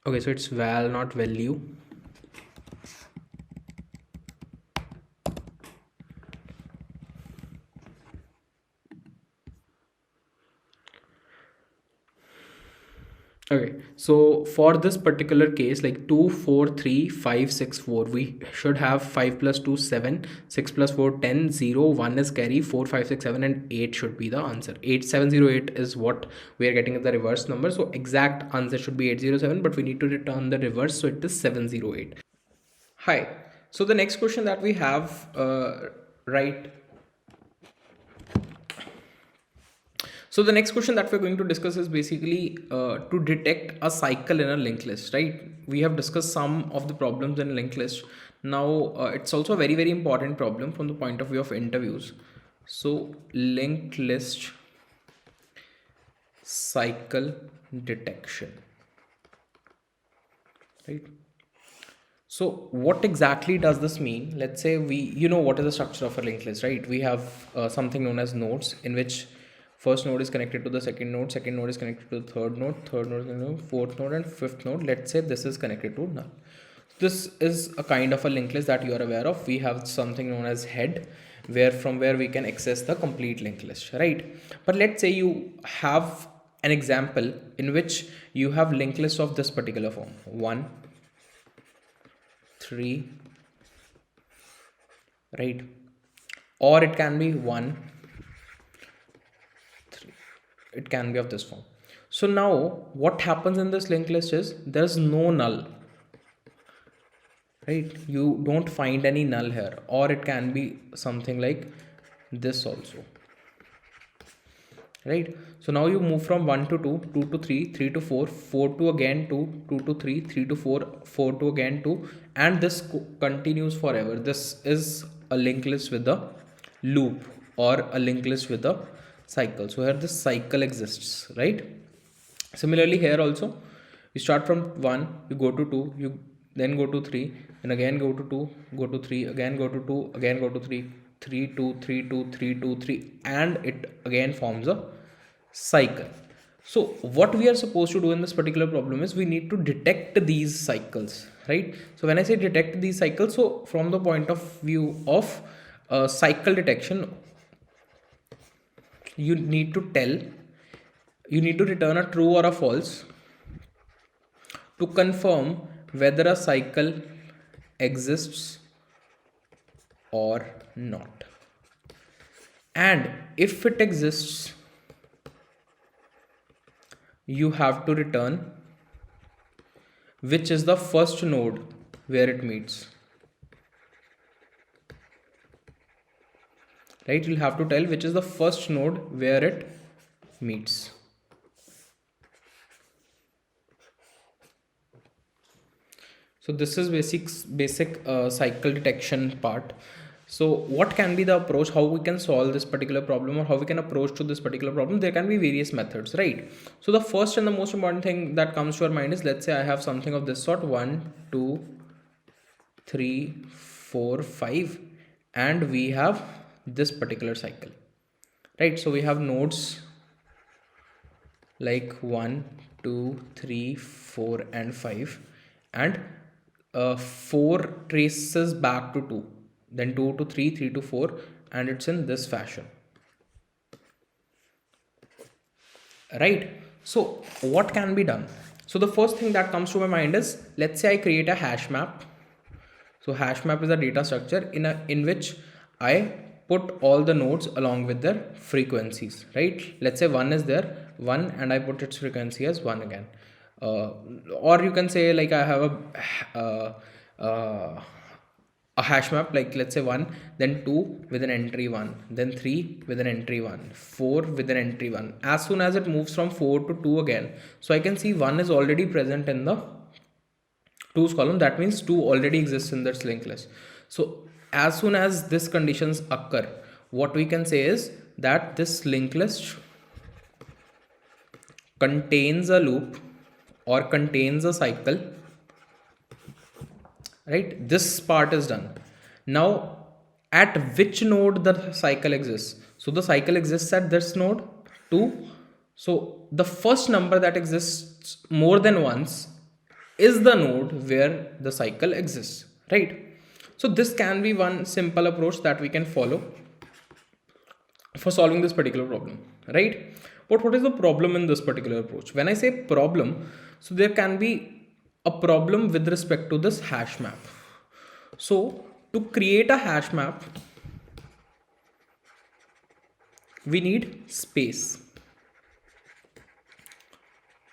Okay, so it's val, not value. Okay, so for this particular case, like 2 4 3 5 6 4, we should have 5 plus 2 7, 6 plus 4 10, 0 1 is carry, 4 5 6 7 and 8 should be the answer. 8708 is what we are getting at the reverse number, so exact answer should be 807, but we need to return the reverse, so it is 708. Hi, so the next question that we have right So the next question that we're going to discuss is basically to detect a cycle in a linked list, right? We have discussed some of the problems in linked list. Now it's also a very, very important problem from the point of view of interviews. So linked list cycle detection, right? So what exactly does this mean? Let's say you know what is the structure of a linked list, right? We have something known as nodes, in which first node is connected to the second node is connected to the third node is connected to the fourth node, and fifth node, let's say this is connected to null. This is a kind of a linked list that you are aware of. We have something known as head, from where we can access the complete linked list, right? But let's say you have an example in which you have linked list of this particular form: 1 3, right? Or it can be 1 3, it can be of this form. So now what happens in this linked list is there's no null, right? You don't find any null here. Or it can be something like this also, right? So now you move from 1 to 2, 2 to 3, 3 to 4, 4 to again 2, 2 to 3, 3 to 4, 4 to again 2, and this continues forever. This is a linked list with a loop, or a linked list with a cycle. So here this cycle exists, right? Similarly here also, you start from 1, you go to 2, you then go to 3, and again go to 2, go to 3, again go to 2, again go to 3, 3 2 3 2 3 2 3, and it again forms a cycle. So what we are supposed to do in this particular problem is we need to detect these cycles, right? So when I say detect these cycles, so from the point of view of cycle detection, you need to return a true or a false to confirm whether a cycle exists or not. And if it exists, you have to return which is the first node where it meets. Right, you'll have to tell which is the first node where it meets. So this is basic cycle detection part. So what can be the approach, how we can solve this particular problem, or how we can approach to this particular problem? There can be various methods, right? So the first and the most important thing that comes to our mind is, let's say I have something of this sort, 1 2 3 4 5, and we have this particular cycle, right? So we have nodes like 1 2 3 4 and 5, and 4 traces back to 2, then 2 to 3, 3 to 4, and it's in this fashion, right? So what can be done? So the first thing that comes to my mind is, let's say I create a hash map. So hash map is a data structure in which I put all the nodes along with their frequencies, right? Let's say 1 is there, 1, and I put its frequency as 1 again. Or you can say, like, I have a hash map, like let's say 1, then 2 with an entry 1, then 3 with an entry 1, 4 with an entry 1. As soon as it moves from 4 to 2 again, so I can see 1 is already present in the 2's column. That means 2 already exists in this linked list. So as soon as this conditions occur, what we can say is that this linked list contains a loop or contains a cycle, right? This part is done. Now at which node the cycle exists? So the cycle exists at this node 2. So the first number that exists more than once is the node where the cycle exists, right? So this can be one simple approach that we can follow for solving this particular problem, right? But what is the problem in this particular approach? When I say problem, so there can be a problem with respect to this hash map. So to create a hash map, we need space,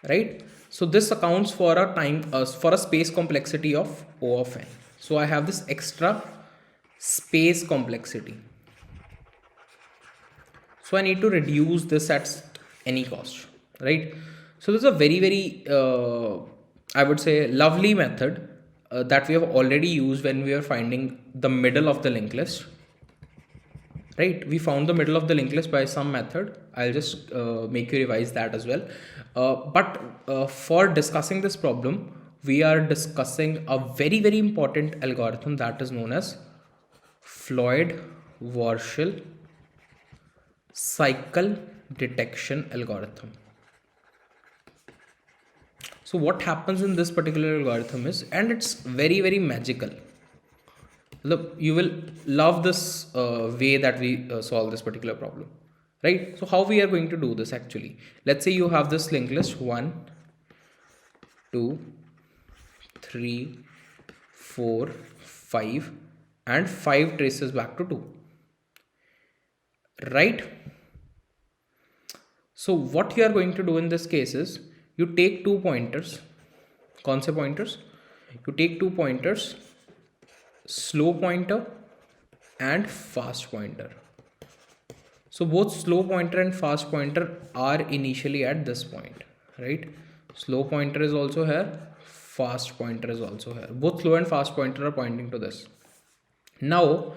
right? So this accounts for a space complexity of O of n. So I have this extra space complexity. So I need to reduce this at any cost, right? So this is a very I would say lovely method that we have already used when we are finding the middle of the linked list, right? We found the middle of the linked list by some method. I'll just make you revise that as well. But for discussing this problem, we are discussing a very important algorithm that is known as Floyd-Warshall cycle detection algorithm. So what happens in this particular algorithm is, and it's very magical. Look, you will love this way that we solve this particular problem, right? So how we are going to do this actually? Let's say you have this linked list 1 2 3 4 5 and 5 traces back to 2, right? So what you are going to do in this case is, you take 2 pointers. कौन से pointers? You take 2 pointers, slow pointer and fast pointer. So both slow pointer and fast pointer are initially at this point, right? Slow pointer is also here, fast pointer is also here. Both slow and fast pointer are pointing to this. Now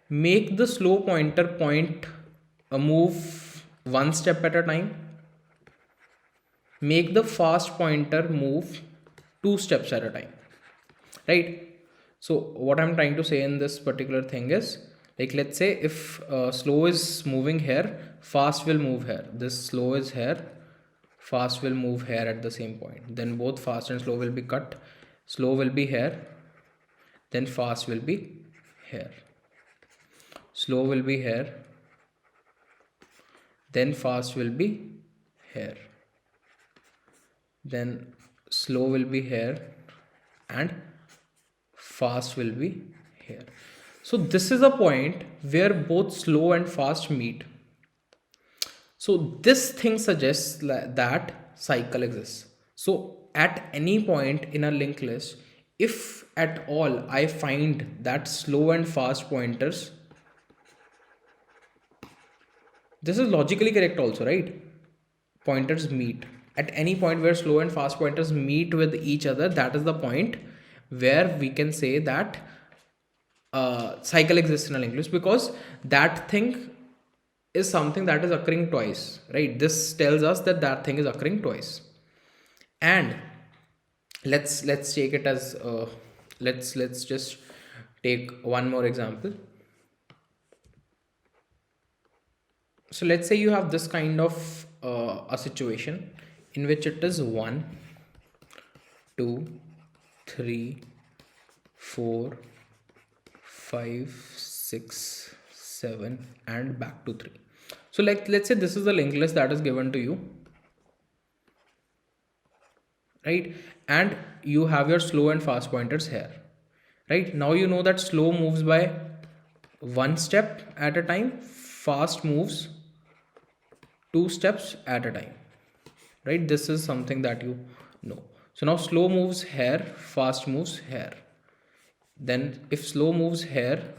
make the slow pointer point move 1 step at a time. Make the fast pointer move 2 steps at a time, right? So what I'm trying to say in this particular thing is, like, let's say if slow is moving here, fast will move here. This slow is here, fast will move here at the same point. Then both fast and slow will be cut. Slow will be here, then fast will be here. Slow will be here, then fast will be here. Then slow will be here and fast will be here. So this is a point where both slow and fast meet. So this thing suggests that cycle exists. So at any point in a linked list, if at all I find that slow and fast pointers, this is logically correct also, right? Pointers meet at any point where slow and fast pointers meet with each other, that is the point where we can say that cycle exists in a linked list, because that thing is something that is occurring twice, right? This tells us that that thing is occurring twice. And let's take it as let's just take one more example. So let's say you have this kind of a situation in which it is 1 2 3 4 5 6 7 and back to 3. So let's say this is the linked list that is given to you, right? And you have your slow and fast pointers here, right? Now you know that slow moves by one step at a time, fast moves 2 steps at a time, right? This is something that you know. So now slow moves here, fast moves here. Then if slow moves here,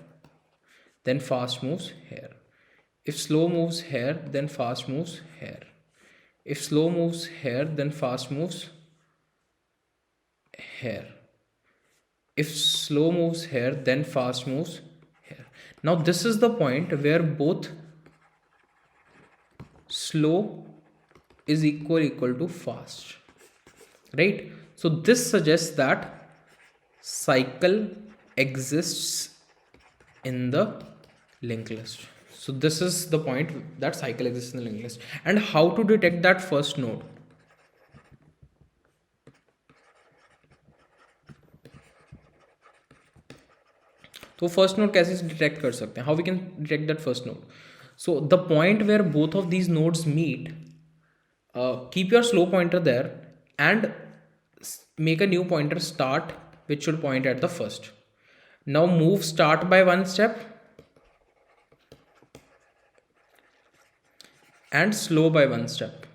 then fast moves here. If slow moves here, then fast moves here. If slow moves here, then fast moves here. If slow moves here, then fast moves here. Now this is the point where both slow is equal to fast, right? So this suggests that cycle exists in the linked list. So this is the point that cycle exists in the linked list. And how to detect that first node? तो first node कैसे detect कर सकते हैं? How we can detect that first node? So the point where both of these nodes meet, keep your slow pointer there and make a new pointer start which should point at the first. Now move start by one step and slow by one step.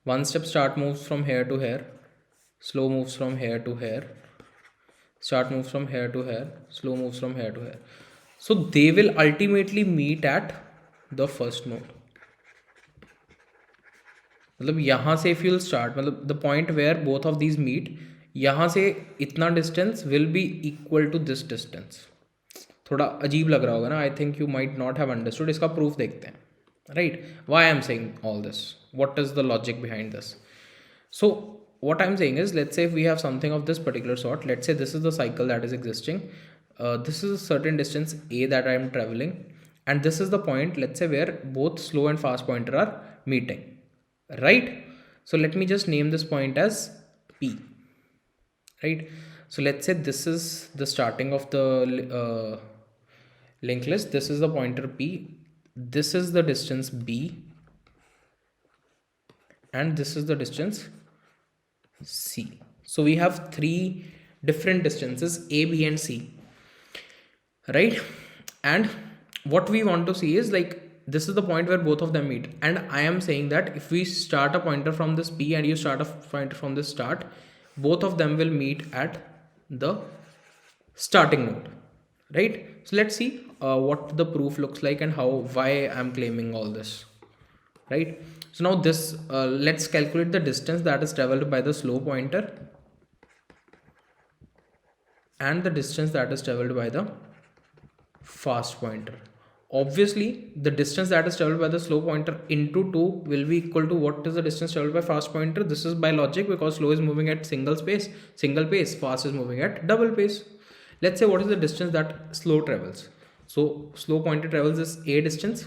One step start moves from here to here, slow moves from here to here, start moves from here to here, slow moves from here to here. So they will ultimately meet at the first node. मतलब यहाँ से if you'll start, मतलब the point where both of these meet, यहाँ से इतना distance will be equal to this distance. थोड़ा अजीब लग रहा होगा ना? I think you might not have understood. इसका proof देखते हैं, right? Why I'm saying all this? What is the logic behind this? So what I'm saying is, let's say if we have something of this particular sort, let's say this is the cycle that is existing. This is a certain distance a that I am traveling, and this is the point, let's say, where both slow and fast pointer are meeting, right? So let me just name this point as P, right? So let's say this is the starting of the linked list. This is the pointer P, this is the distance B, and this is the distance C. So we have 3 different distances A, B and C, right? And what we want to see is, like, this is the point where both of them meet, and I am saying that if we start a pointer from this P and you start a pointer from this start, both of them will meet at the starting node, right? So let's see what the proof looks like and why I'm claiming all this, right? So now this let's calculate the distance that is traveled by the slow pointer and the distance that is traveled by the fast pointer. Obviously the distance that is traveled by the slow pointer into 2 will be equal to what is the distance traveled by fast pointer. This is by logic, because slow is moving at single pace, fast is moving at double pace. Let's say what is the distance that slow travels. So slow pointer travels this a distance,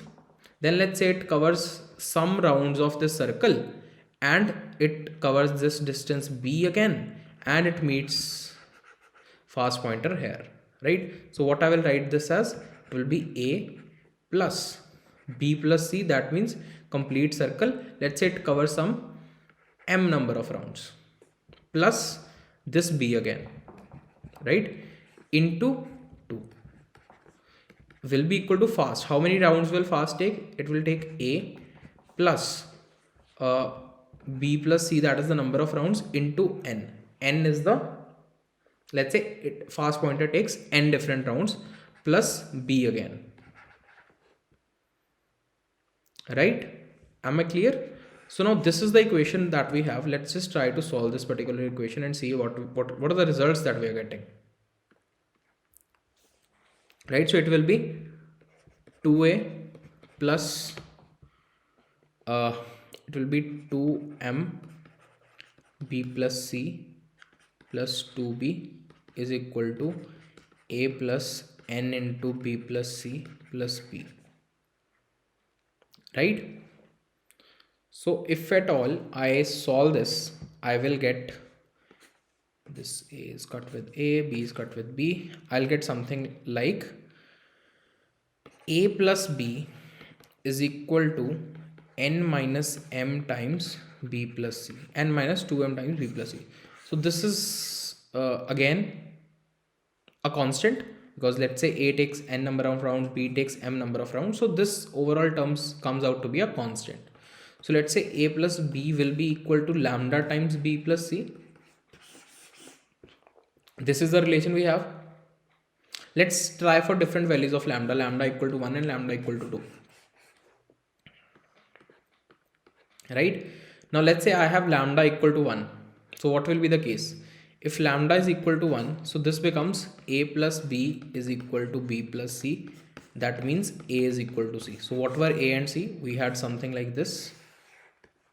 then let's say it covers some rounds of this circle and it covers this distance b again, and it meets fast pointer here, right? So what I will write this as, it will be a plus b plus c, that means complete circle. Let's say it covers some m number of rounds, plus this b again, right, into 2 will be equal to fast. How many rounds will fast take? It will take a plus b plus c, that is the number of rounds, into n. N is the, let's say fast pointer takes n different rounds, plus b again, right? Am I clear? So now this is the equation that we have. Let's just try to solve this particular equation and see what are the results that we are getting, right? So it will be 2a plus it will be 2m b plus c plus 2b is equal to a plus n into b plus c plus b, right? So if at all I solve this, I will get this, a is cut with a, b is cut with b. I'll get something like a plus b is equal to n minus m times b plus c, n minus 2m times b plus c. So this is again a constant, because let's say a takes n number of rounds, b takes m number of rounds, so this overall terms comes out to be a constant. So let's say a plus b will be equal to lambda times b plus c. This is the relation we have. Let's try for different values of lambda, lambda equal to 1 and lambda equal to 2, right? Now let's say I have lambda equal to 1. So what will be the case? If lambda is equal to 1, so this becomes a plus b is equal to b plus c. That means a is equal to c. So what were a and c? We had something like this.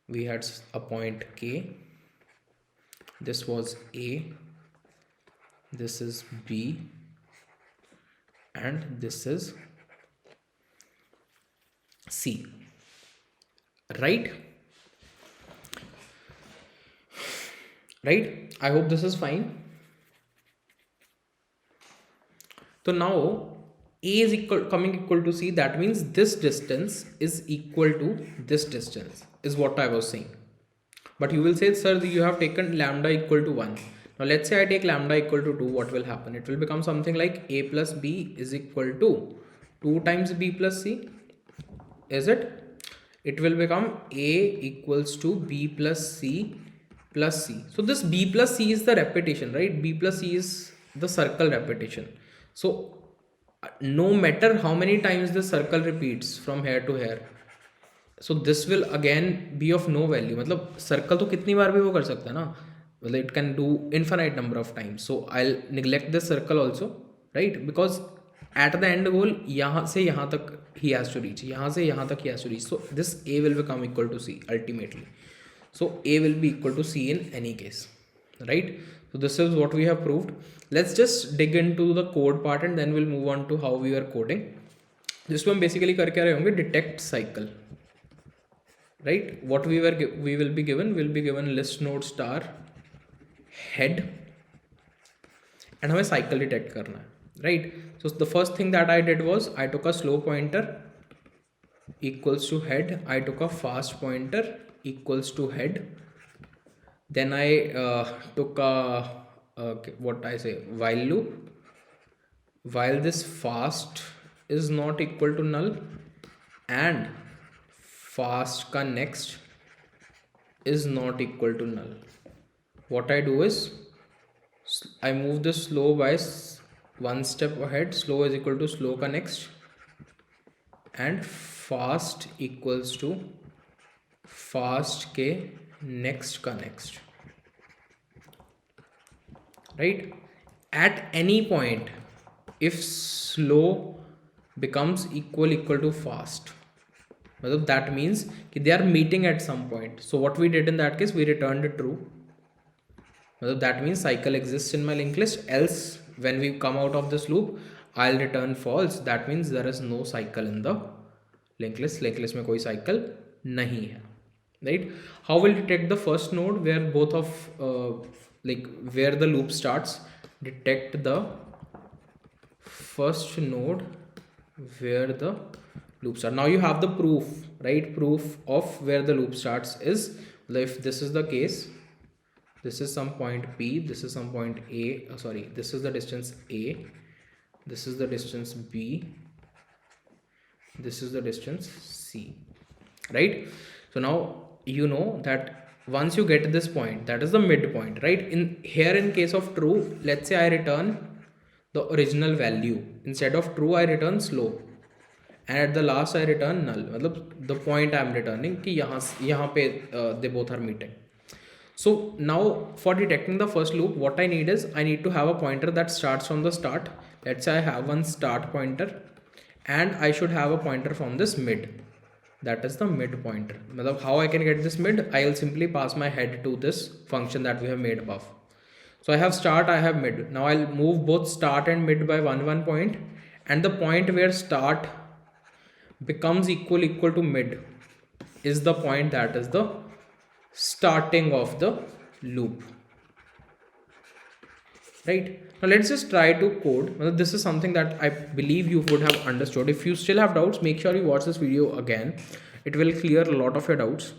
We had a point K. This was a. This is b. And this is c. Right? Right? I hope this is fine. So now a is equal to c. That means this distance is equal to this distance, is what I was saying. But you will say, sir, you have taken lambda equal to 1. Now let's say I take lambda equal to 2. What will happen? It will become something like a plus b is equal to 2 times b plus c. Is it? It will become a equals to b plus c plus c. So this b plus c is the repetition, right? B plus c is the circle repetition. So no matter how many times the circle repeats from here to here, so this will again be of no value. मतलब circle तो कितनी बार भी वो कर सकता है ना, मतलब it can do infinite number of times. So I'll neglect this circle also, right? Because at the end goal यहाँ से यहाँ तक he has to reach, यहाँ से यहाँ तक he has to reach. So this a will become equal to c ultimately. So a will be equal to c in any case, right? So this is what we have proved. Let's just dig into the code part and then we'll move on to how we are coding. जिसमें हम basically कर क्या रहे होंगे, detect cycle, right? What we will be given list node star head and हमें cycle detect करना है, right? So the first thing that I did was I took a slow pointer equals to head. I took a fast pointer equals to head. Then I took a while loop. While this fast is not equal to null and fast ka next is not equal to null, what I do is I move the slow by one step ahead. Slow is equal to slow ka next and fast equals to fast ke next ka next, right? At any point if slow becomes equal to fast, that means they are meeting at some point. So what we did in that case, we returned true. That means cycle exists in my linked list. Else when we come out of this loop, I'll return false. That means there is no cycle in the linked list. Linked list में कोई cycle नहीं है, right? How will detect the first node where both of where the loop starts? Detect the first node where the loop starts. Now you have the proof, right? Proof of where the loop starts is, if this is the case, this is some point P, this is some point A, this is the distance A, this is the distance B, this is the distance C. right? So now you know that once you get this point, that is the midpoint, right? In here, in case of true, let's say I return the original value. Instead of true, I return slope, and at the last I return null. मतलब the point I am returning कि यहाँ पे they both are meeting. So now for detecting the first loop, what I need is I need to have a pointer that starts from the start. Let's say I have one start pointer, and I should have a pointer from this mid. That is the mid pointer. How I can get this mid? I'll simply pass my head to this function that we have made above. So I have start, I have mid. Now I'll move both start and mid by one point, and the point where start becomes equal to mid is the point that is the starting of the loop, right? Now let's just try to code. Well, this is something that I believe you would have understood. If you still have doubts, make sure you watch this video again. It will clear a lot of your doubts.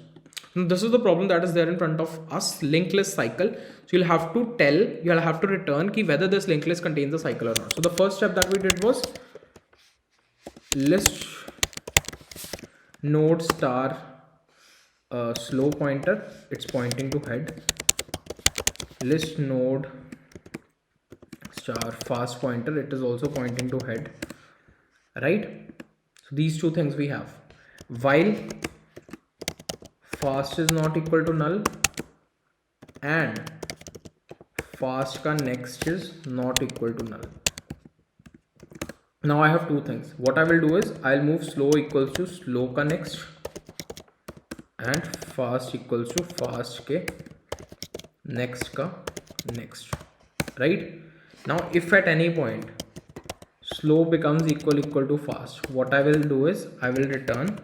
Now, this is the problem that is there in front of us, linked list cycle. So you'll have to return key whether this linked list contains a cycle or not. So the first step that we did was list node star slow pointer, it's pointing to head. List node star fast pointer, it is also pointing to head, right? So these two things we have. While fast is not equal to null and fast ka next is not equal to null. Now I have two things. What I will do is I'll move slow equals to slow ka next and fast equals to fast ke next ka next, right? Now if at any point slow becomes equal to fast, what I will do is I will return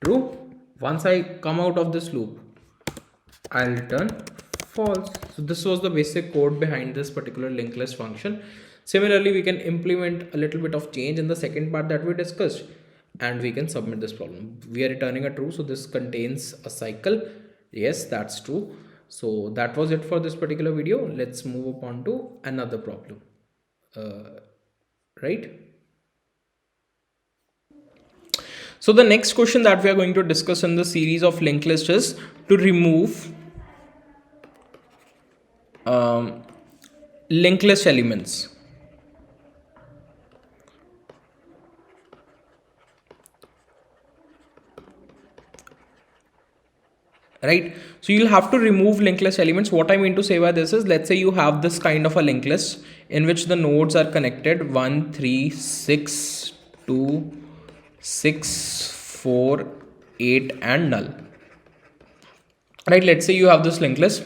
true. Once I come out of this loop, I'll return false. So this was the basic code behind this particular linked list function. Similarly, we can implement a little bit of change in the second part that we discussed, and we can submit this problem. We are returning a true, so this contains a cycle. Yes, that's true. So that was it for this particular video. Let's move on to another problem, right? So the next question that we are going to discuss in the series of linked list is to remove linked list elements. Right, so you'll have to remove linked list elements. What I mean to say by this is, let's say you have this kind of a linked list in which the nodes are connected 1 3 6 2 6 4 8 and null, right? Let's say you have this linked list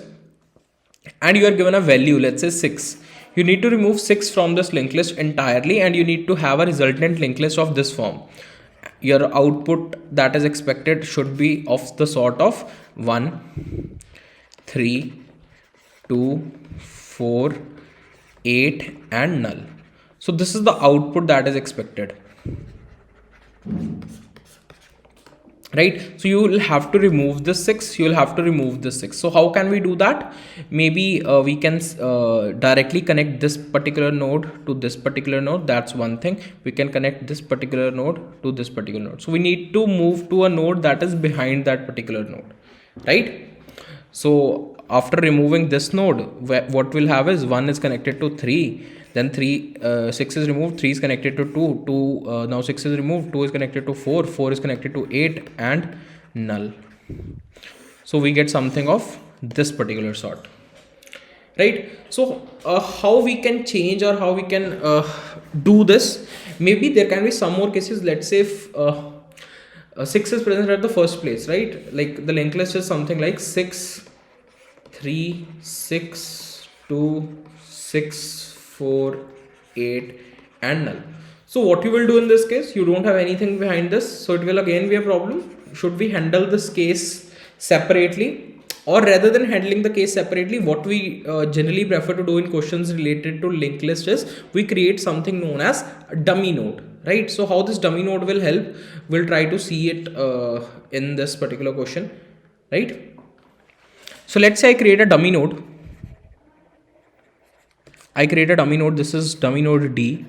and you are given a value, let's say 6. You need to remove 6 from this linked list entirely, and you need to have a resultant linked list of this form. Your output that is expected should be of the sort of 1 3 2 4 8 and null. So this is the output that is expected, right? So you will have to remove this 6, you will have to remove this 6. So how can we do that? Maybe we can directly connect this particular node to this particular node. That's one thing. We can connect this particular node to this particular node. So we need to move to a node that is behind that particular node, right? So after removing this node, what we'll have is 1 is connected to 3, then 6 is removed, 3 is connected to 2, now 6 is removed, 2 is connected to 4, 4 is connected to 8 and null. So we get something of this particular sort, right? So how we can change or how we can do this? Maybe there can be some more cases. Let's say if 6 is present at the first place, right? Like the linked list is something like 6 3 6 2 6 4 8 and null. So what you will do in this case, you don't have anything behind this, so it will again be a problem. Should we handle this case separately, or rather than handling the case separately, what we generally prefer to do in questions related to linked list is we create something known as a dummy node, right? So how this dummy node will help, we'll try to see it in this particular question, right? So let's say I create a dummy node. This is dummy node D.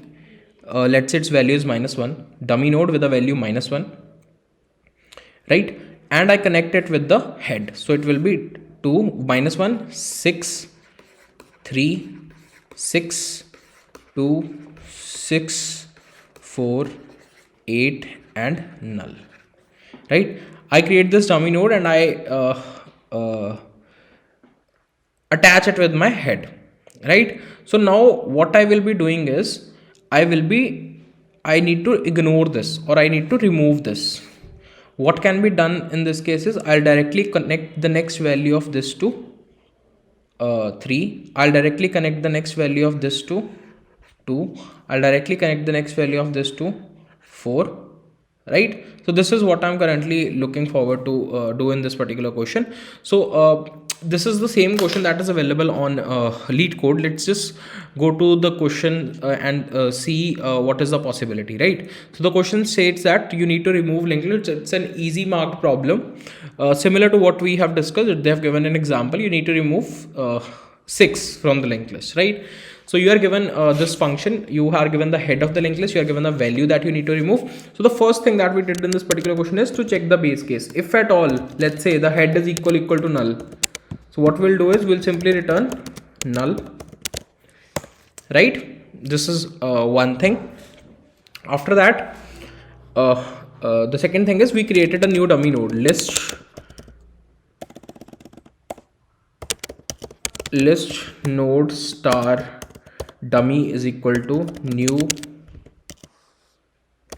Let's say its value is -1, dummy node with a value -1, right? And I connect it with the head. So it will be 2 minus 1 6 3 6 2 6 4 8 and null, right? I create this dummy node and I attach it with my head, right? So now what I will be doing is I need to ignore this, or I need to remove this. What can be done in this case is I'll directly connect the next value of this to 3. I'll directly connect the next value of this to 2. I'll directly connect the next value of this to 4, right? So this is what I'm currently looking forward to do in this particular question. So this is the same question that is available on lead code. Let's just go to the question and see what is the possibility, right? So the question states that you need to remove linked list. It's an easy marked problem, similar to what we have discussed. They have given an example. You need to remove 6 from the linked list, right? So you are given this function, you are given the head of the linked list, you are given the value that you need to remove. So the first thing that we did in this particular question is to check the base case. If at all, let's say the head is equal to null. So what we'll do is we'll simply return null, right? This is one thing. After that, the second thing is we created a new dummy node, list node star dummy is equal to new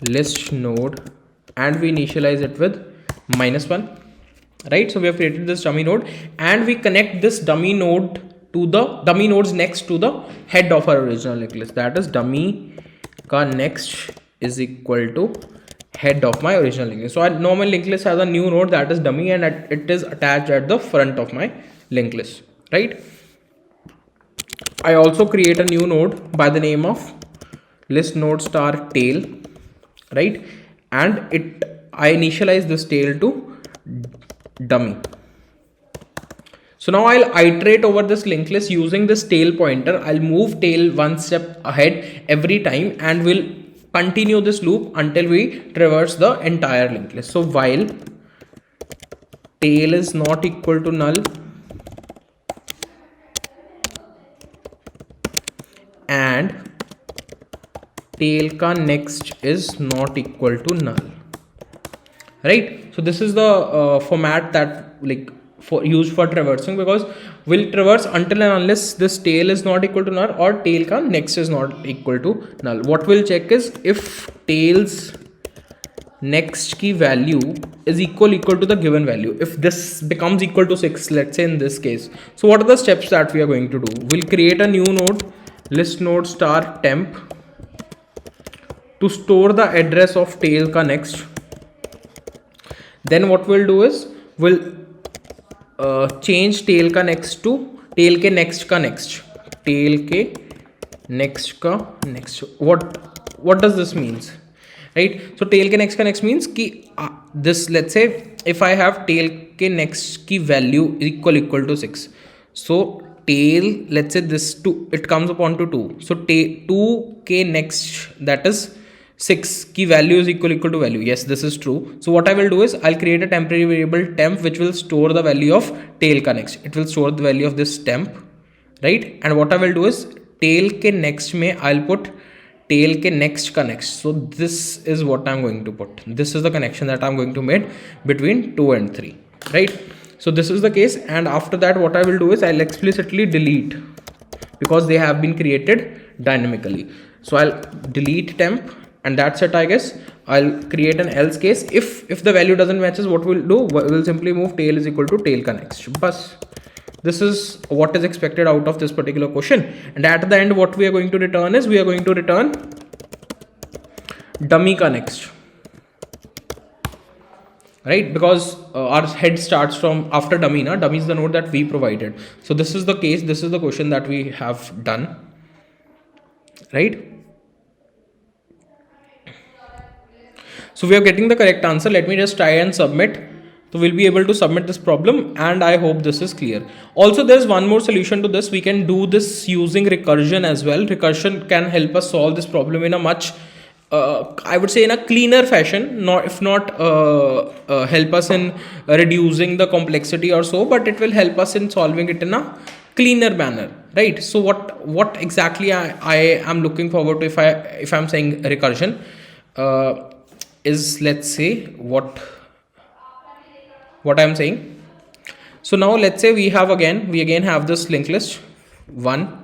list node, and we initialize it with -1, right? So we have created this dummy node and we connect this dummy node to the dummy nodes next to the head of our original linked list. That is dummy ka next is equal to head of my original linked list. So our normal linked list has a new node that is dummy, and it is attached at the front of my linked list, right? I also create a new node by the name of list node star tail, right? And I initialize this tail to dummy. So now I'll iterate over this linked list using this tail pointer. I'll move tail one step ahead every time and we'll continue this loop until we traverse the entire linked list. So while tail is not equal to null and tail ka next is not equal to null, right? So this is the format that used for traversing, because we'll traverse until and unless this tail is not equal to null or tail ka next is not equal to null. What we'll check is if tail's next key value is equal to the given value. If this becomes equal to 6, let's say in this case, so what are the steps that we are going to do? We'll create a new node, list node star temp, to store the address of tail ka next. Then what we'll do is we'll change tail ka next to tail ke next ka next. Tail ke next ka next. What does this means? Right? So tail ke next ka next means ki this, let's say if I have tail ke next ki value equal to 6. So tail, let's say this 2, it comes upon to 2. So 2 k next, that is 6 key value is equal to value. Yes, this is true. So what I will do is I'll create a temporary variable temp which will store the value of tail ka next. It will store the value of this temp, right? And what I will do is tail ke next mein I'll put tail ke next ka next. So this is what I'm going to put. This is the connection that I'm going to make between 2 and 3, right? So this is the case, and after that what I will do is I'll explicitly delete, because they have been created dynamically. So I'll delete temp, and that's it, I guess. I'll create an else case. If the value doesn't matches, what we'll do, we'll simply move tail is equal to tail ka next. Bas. This is what is expected out of this particular question. And at the end, what we are going to return is we are going to return dummy ka next, right? Because our head starts from after dummy. Dummy is the node that we provided. So this is the case. This is the question that we have done, right? So we are getting the correct answer. Let me just try and submit. So we'll be able to submit this problem, and I hope this is clear. Also, there's one more solution to this. We can do this using recursion as well. Recursion can help us solve this problem in a much I would say in a cleaner fashion, not if not help us in reducing the complexity or so, but it will help us in solving it in a cleaner manner, right? So what exactly I am looking forward to if I'm saying recursion is, let's say what I'm saying. So now let's say we again have this linked list 1.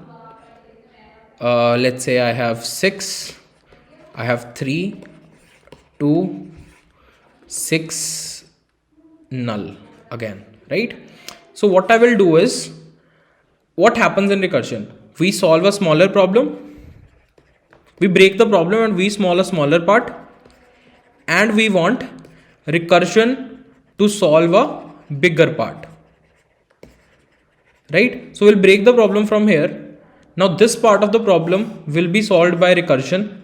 Let's say I have 6, I have 3, 2, 6, null again, right? So what I will do is, what happens in recursion? We solve a smaller problem, we break the problem and we solve a smaller part, and we want recursion to solve a bigger part, right? So we'll break the problem from here. Now this part of the problem will be solved by recursion,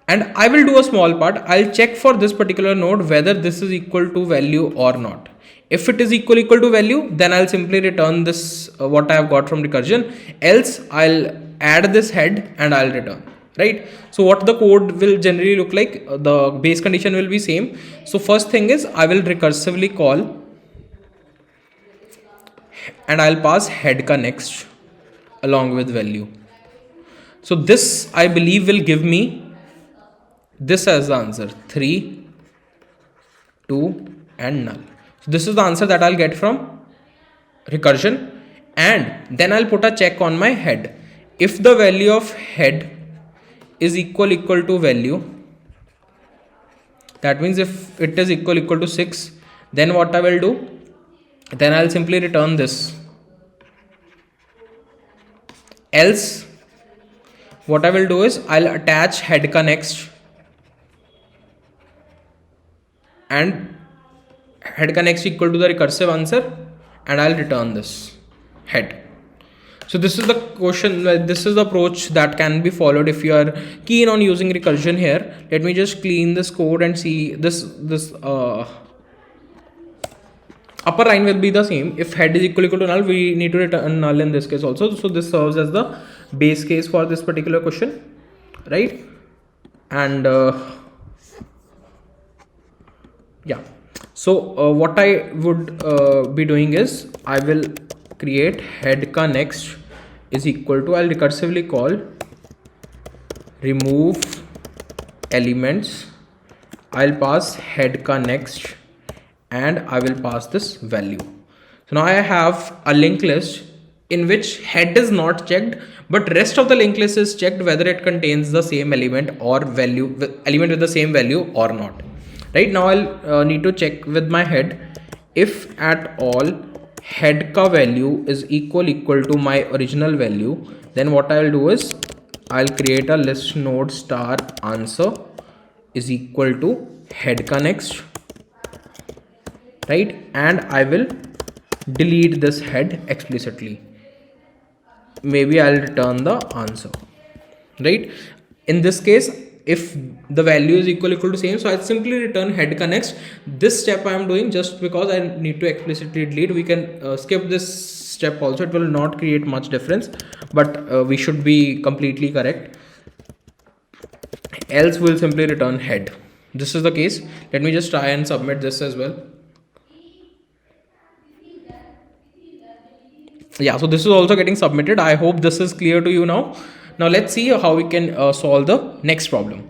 and I will do a small part. I'll check for this particular node whether this is equal to value or not. If it is equal to value, then I'll simply return this what I have got from recursion. Else I'll add this head and I'll return, right? So what the code will generally look like, the base condition will be same. So first thing is I will recursively call and I'll pass head ka next along with value. So this I believe will give me this as the answer, 3, 2 and null. So this is the answer that I'll get from recursion, and then I'll put a check on my head. If the value of head is equal to value, that means if it is equal to 6, then what I will do, then I'll simply return this. Else what I will do is I'll attach head ka next, and head ka next equal to the recursive answer, and I'll return this head. So this is the question, this is the approach that can be followed if you are keen on using recursion here. Let me just clean this code and see this upper line will be the same. If head is equal to null, we need to return null in this case also. So this serves as the base case for this particular question, right? And yeah, so what I would be doing is I will create head ka next is equal to, I'll recursively call remove elements, I'll pass head ka next, and I will pass this value. So now I have a linked list in which head is not checked, but rest of the linked list is checked whether it contains the same element or value, element with the same value or not. Right now I'll need to check with my head. If at all head ka value is equal to my original value, then what I will do is I'll create a list node star answer is equal to head ka next, right? And I will delete this head explicitly. Maybe I'll return the answer, right? In this case, if the value is equal to same, so I'll simply return head ka next. This step I am doing just because I need to explicitly delete. We can skip this step also, it will not create much difference, but we should be completely correct. Else we'll simply return head. This is the case. Let me just try and submit this as well. Yeah, so this is also getting submitted. I hope this is clear to you now. Now let's see how we can solve the next problem.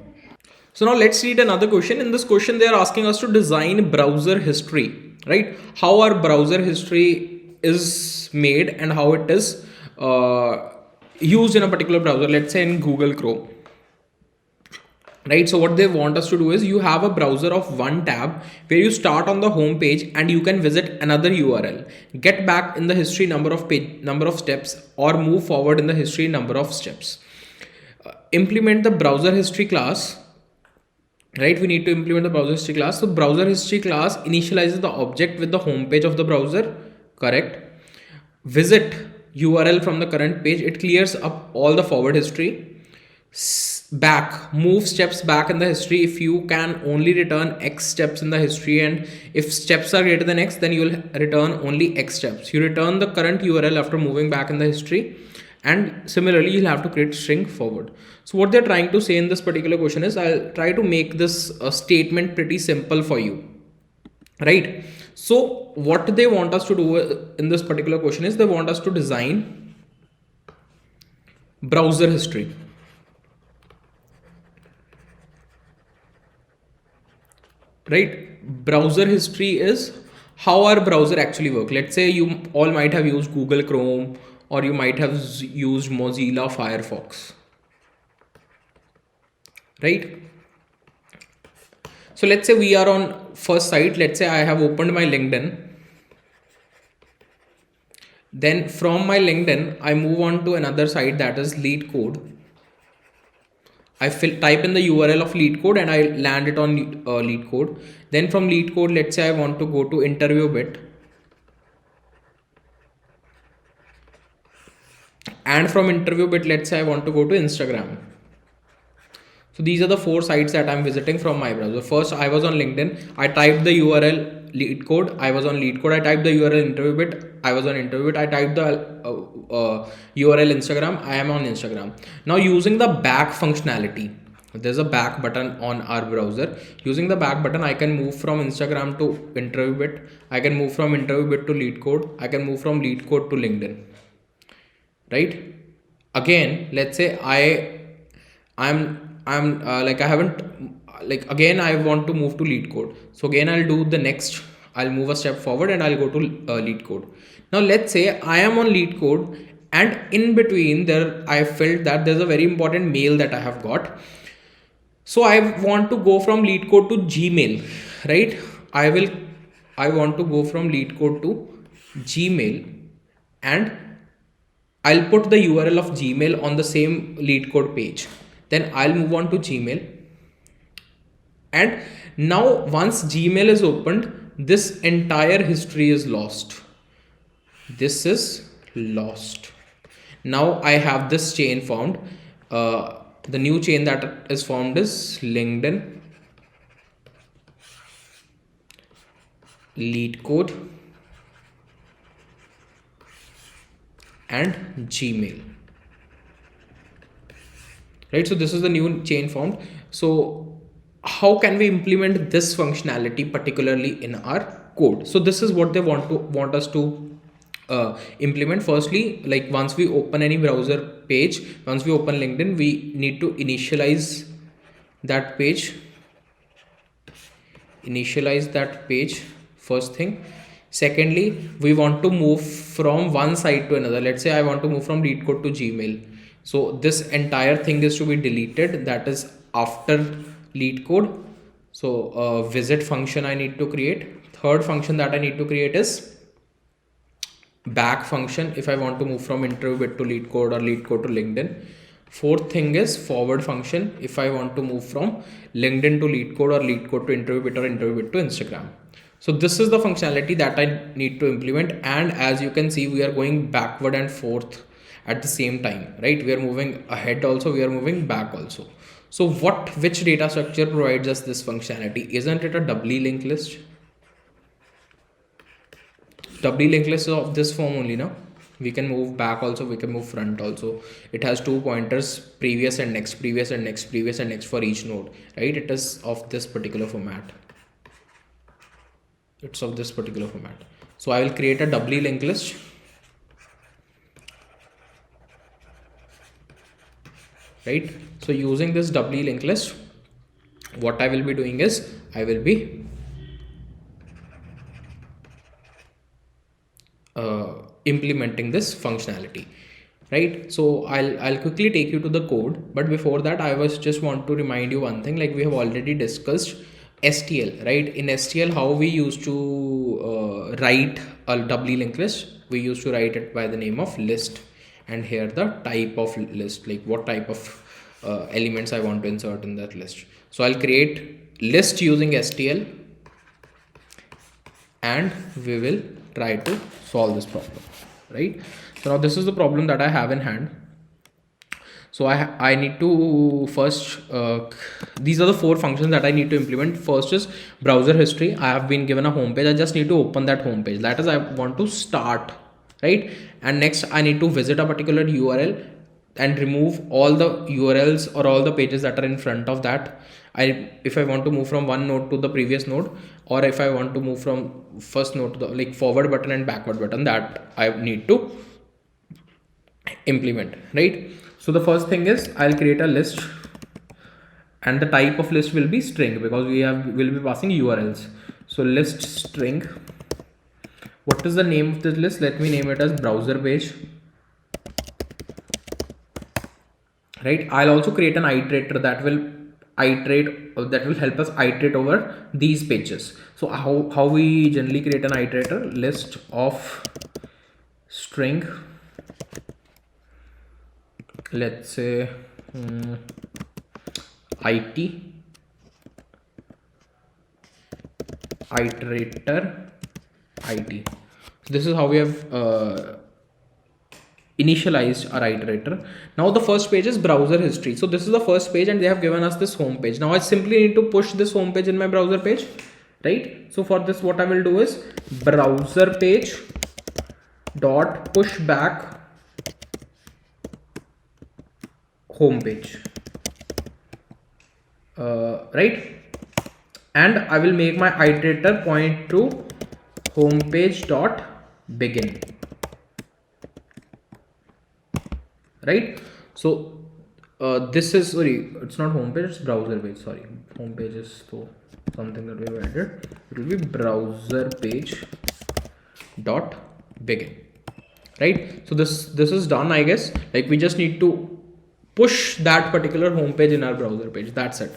So now let's read another question. In this question, they are asking us to design browser history, right? How our browser history is made and how it is used in a particular browser. Let's say in Google Chrome. Right, so what they want us to do is, you have a browser of one tab where you start on the home page and you can visit another URL, get back in the history number of steps, or move forward in the history number of steps. Implement the browser history class, right? We need to implement the browser history class. So browser history class initializes the object with the home page of the browser, correct? Visit URL from the current page, it clears up all the forward history. Back, move steps back in the history if you can only return X steps in the history, and if steps are greater than X, then you will return only X steps. You return the current URL after moving back in the history. And similarly, you'll have to create string forward. So what they're trying to say in this particular question is, I'll try to make this statement pretty simple for you, right? So what they want us to do in this particular question is, they want us to design browser history, right? Browser history is how our browser actually work. Let's say you all might have used Google Chrome, or you might have used Mozilla Firefox, right? So let's say we are on first site. Let's say I have opened my LinkedIn. Then from my LinkedIn, I move on to another site, that is LeetCode. I type in the URL of LeetCode and I land it on LeetCode. Then from LeetCode, let's say I want to go to InterviewBit. And from InterviewBit, let's say I want to go to Instagram. So these are the 4 sites that I'm visiting from my browser. First, I was on LinkedIn. I typed the URL LeetCode. I was on LeetCode. I typed the URL InterviewBit. I was on InterviewBit. I typed the URL Instagram. I am on Instagram. Now using the back functionality, there's a back button on our browser. Using the back button, I can move from Instagram to InterviewBit. I can move from InterviewBit to LeetCode. I can move from LeetCode to LinkedIn. Right? Again, let's say I'm like I haven't like again I want to move to LeetCode. So again I'll do the next, I'll move a step forward and I'll go to LeetCode. Now let's say I am on LeetCode, and in between there I felt that there's a very important mail that I have got. So I want to go from LeetCode to Gmail, right? I want to go from LeetCode to Gmail, and I'll put the URL of Gmail on the same LeetCode page. Then I'll move on to Gmail. And now once Gmail is opened, this entire history is lost. This is lost. Now I have this chain formed. The new chain that is formed is LinkedIn, LeetCode, and Gmail. Right, so this is the new chain formed. So how can we implement this functionality particularly in our code? So this is what they want us to implement. Firstly, like once we open any browser page, once we open LinkedIn, we need to initialize that page. First thing. Secondly, we want to move from one site to another. Let's say I want to move from LeetCode to Gmail. So this entire thing is to be deleted, that is after LeetCode. So visit function I need to create. Third function that I need to create is back function if I want to move from InterviewBit to LeetCode or LeetCode to LinkedIn. Fourth thing is forward function if I want to move from LinkedIn to LeetCode or LeetCode to InterviewBit or InterviewBit to Instagram. So this is the functionality that I need to implement, and as you can see, we are going backward and forth at the same time, right? We are moving ahead also, we are moving back also. So which data structure provides us this functionality? Isn't it a doubly linked list? Doubly linked list is of this form only now. We can move back also, we can move front also. It has 2 pointers, previous and next, previous and next, previous and next for each node, right? It is of this particular format. It's of this particular format. So I will create a doubly linked list. Right? So using this doubly linked list, what I will be doing is I will be implementing this functionality, right? So I'll quickly take you to the code, but before that I was just want to remind you one thing. Like we have already discussed STL, right? In STL, how we used to write a doubly linked list, we used to write it by the name of list, and here the type of list, like what type of elements I want to insert in that list. So I'll create list using STL, and we will try to solve this problem, right? So now this is the problem that I have in hand. So I need to first, these are the 4 functions that I need to implement. First is browser history. I have been given a home page. I just need to open that home page. That is, I want to start right? And next I need to visit a particular URL and remove all the URLs or all the pages that are in front of that. If I want to move from one node to the previous node, or if I want to move from first node to the like forward button and backward button, that I need to implement, right? So the first thing is I'll create a list, and the type of list will be string because will be passing URLs. So list string. What is the name of this list? Let me name it as browser page, right? I'll also create an iterator that will help us iterate over these pages. So how we generally create an iterator? List of string, let's say it iterator it. So this is how we have initialized our iterator. Now the first page is browser history. So this is the first page and they have given us this home page. Now I simply need to push this home page in my browser page, right? So for this, what I will do is browser page dot push back home page, right? And I will make my iterator point to homepage dot begin, right? So this is, sorry, it's not homepage, it's browser page. Sorry, homepage is so something that we have added. It will be browser page dot begin, right? So this is done, I guess. Like we just need to push that particular homepage in our browser page. That's it.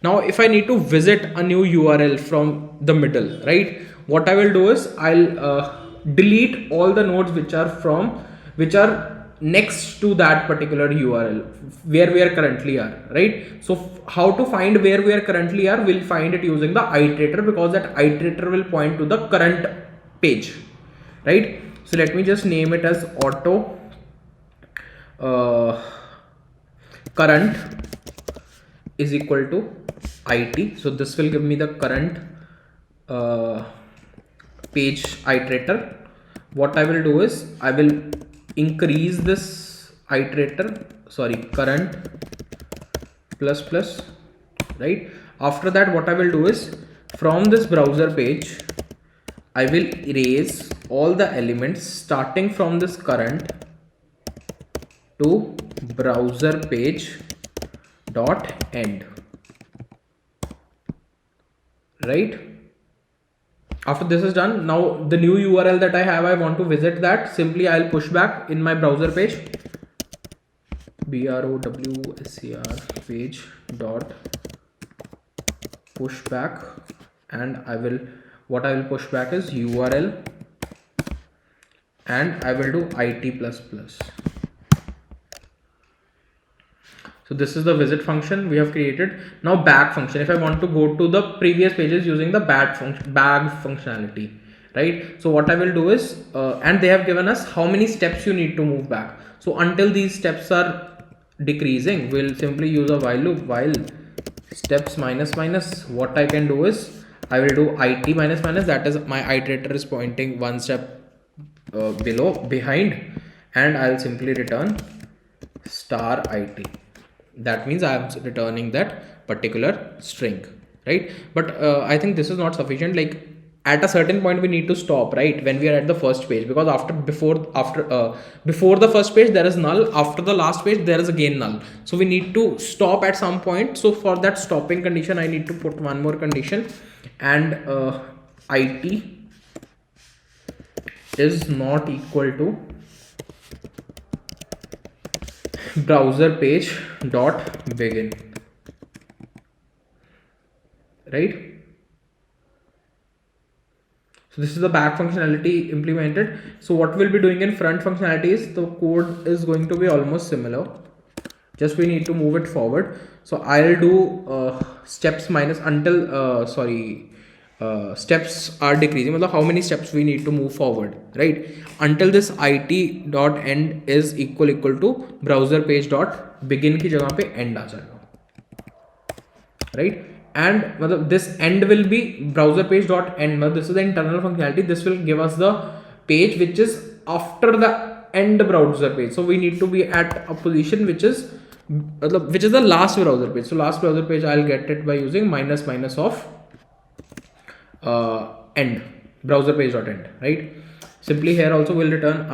Now if I need to visit a new URL from the middle, right, what I will do is I'll delete all the nodes which are next to that particular URL where we are currently are, right? So how to find where we are currently are? We'll find it using the iterator, because that iterator will point to the current page, right? So let me just name it as auto current is equal to it. So this will give me the current page iterator. What I will do is I will increase this iterator, sorry, current plus plus, right? After that, what I will do is from this browser page I will erase all the elements starting from this current to browser page dot end, right? After this is done, now the new URL that I have, I want to visit that. Simply I'll push back in my browser page, browser page dot push back, and what I will push back is URL, and I will do it plus plus. So this is the visit function we have created. Now back function, if I want to go to the previous pages using the bag functionality, right? So what I will do is, and they have given us how many steps you need to move back. So until these steps are decreasing, we'll simply use a while loop, while steps minus minus. What I can do is I will do it minus minus, that is my iterator is pointing one step behind, and I'll simply return star it. That means I am returning that particular string, right? But I think this is not sufficient. Like at a certain point we need to stop, right, when we are at the first page, because before the first page there is null, after the last page there is again null. So we need to stop at some point. So for that stopping condition I need to put one more condition, and it is not equal to browser page dot begin, right? So this is the back functionality implemented. So what we'll be doing in front functionality is the code is going to be almost similar, just we need to move it forward. So I'll do steps minus until steps are decreasing, how many steps we need to move forward, right, until this it dot end is equal to browser page dot begin की जगह पे end आ जाएगा, right? And this end will be browser page dot end. This is the internal functionality. This will give us the page which is after the end browser page. So we need to be at a position which is the last browser page. So last browser page I'll get it by using minus minus of end, browser page dot end, right? Simply here also will return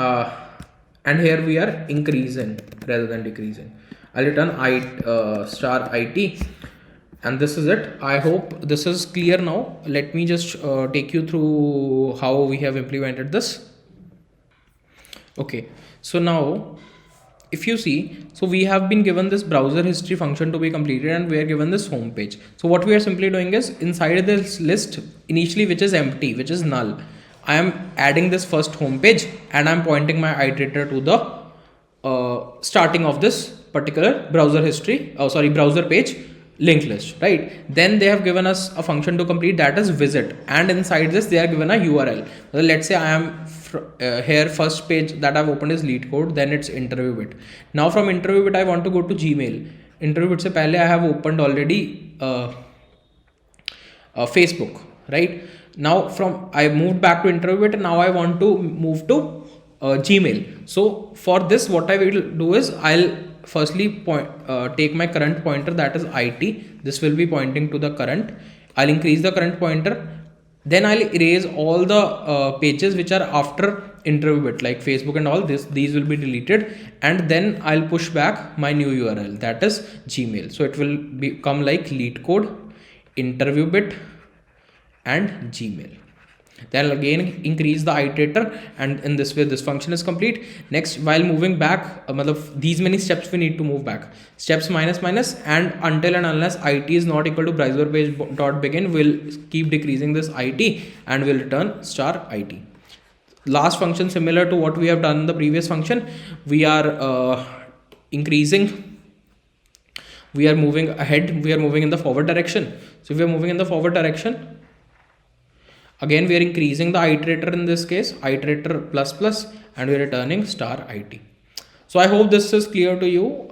and here we are increasing rather than decreasing. I'll return star it, and this is it. I hope this is clear now. Let me just take you through how we have implemented this. Okay, so now if you see, so we have been given this browser history function to be completed and we are given this home page. So what we are simply doing is inside this list initially, which is empty, which is null, I am adding this first home page and I'm pointing my iterator to the starting of this particular browser history, browser page linked list, right? Then they have given us a function to complete, that is visit, and inside this they are given a URL. Well, let's say I am here, first page that I've opened is lead code, then it's interview bit. Now from interview bit I want to go to Gmail. Interview bit se pehle I have opened already Facebook, right? Now from I moved back to interview bit and now I want to move to Gmail. So for this what I will do is I'll firstly take my current pointer, that is it. This will be pointing to the current. I'll increase the current pointer. Then I'll erase all the pages which are after interview bit, like Facebook and all this. These will be deleted, and then I'll push back my new URL, that is Gmail. So it will become like lead code, interview bit, and Gmail. Then again increase the iterator, and in this way this function is complete. Next, while moving back, these many steps we need to move back. Steps minus minus, and until and unless it is not equal to browser page dot begin, we'll keep decreasing this it and we'll return star it. Last function similar to what we have done in the previous function. We are increasing. We are moving ahead. We are moving in the forward direction. So if we are moving in the forward direction, again we are increasing the iterator, in this case iterator plus plus, and we are returning star it. So I hope this is clear to you.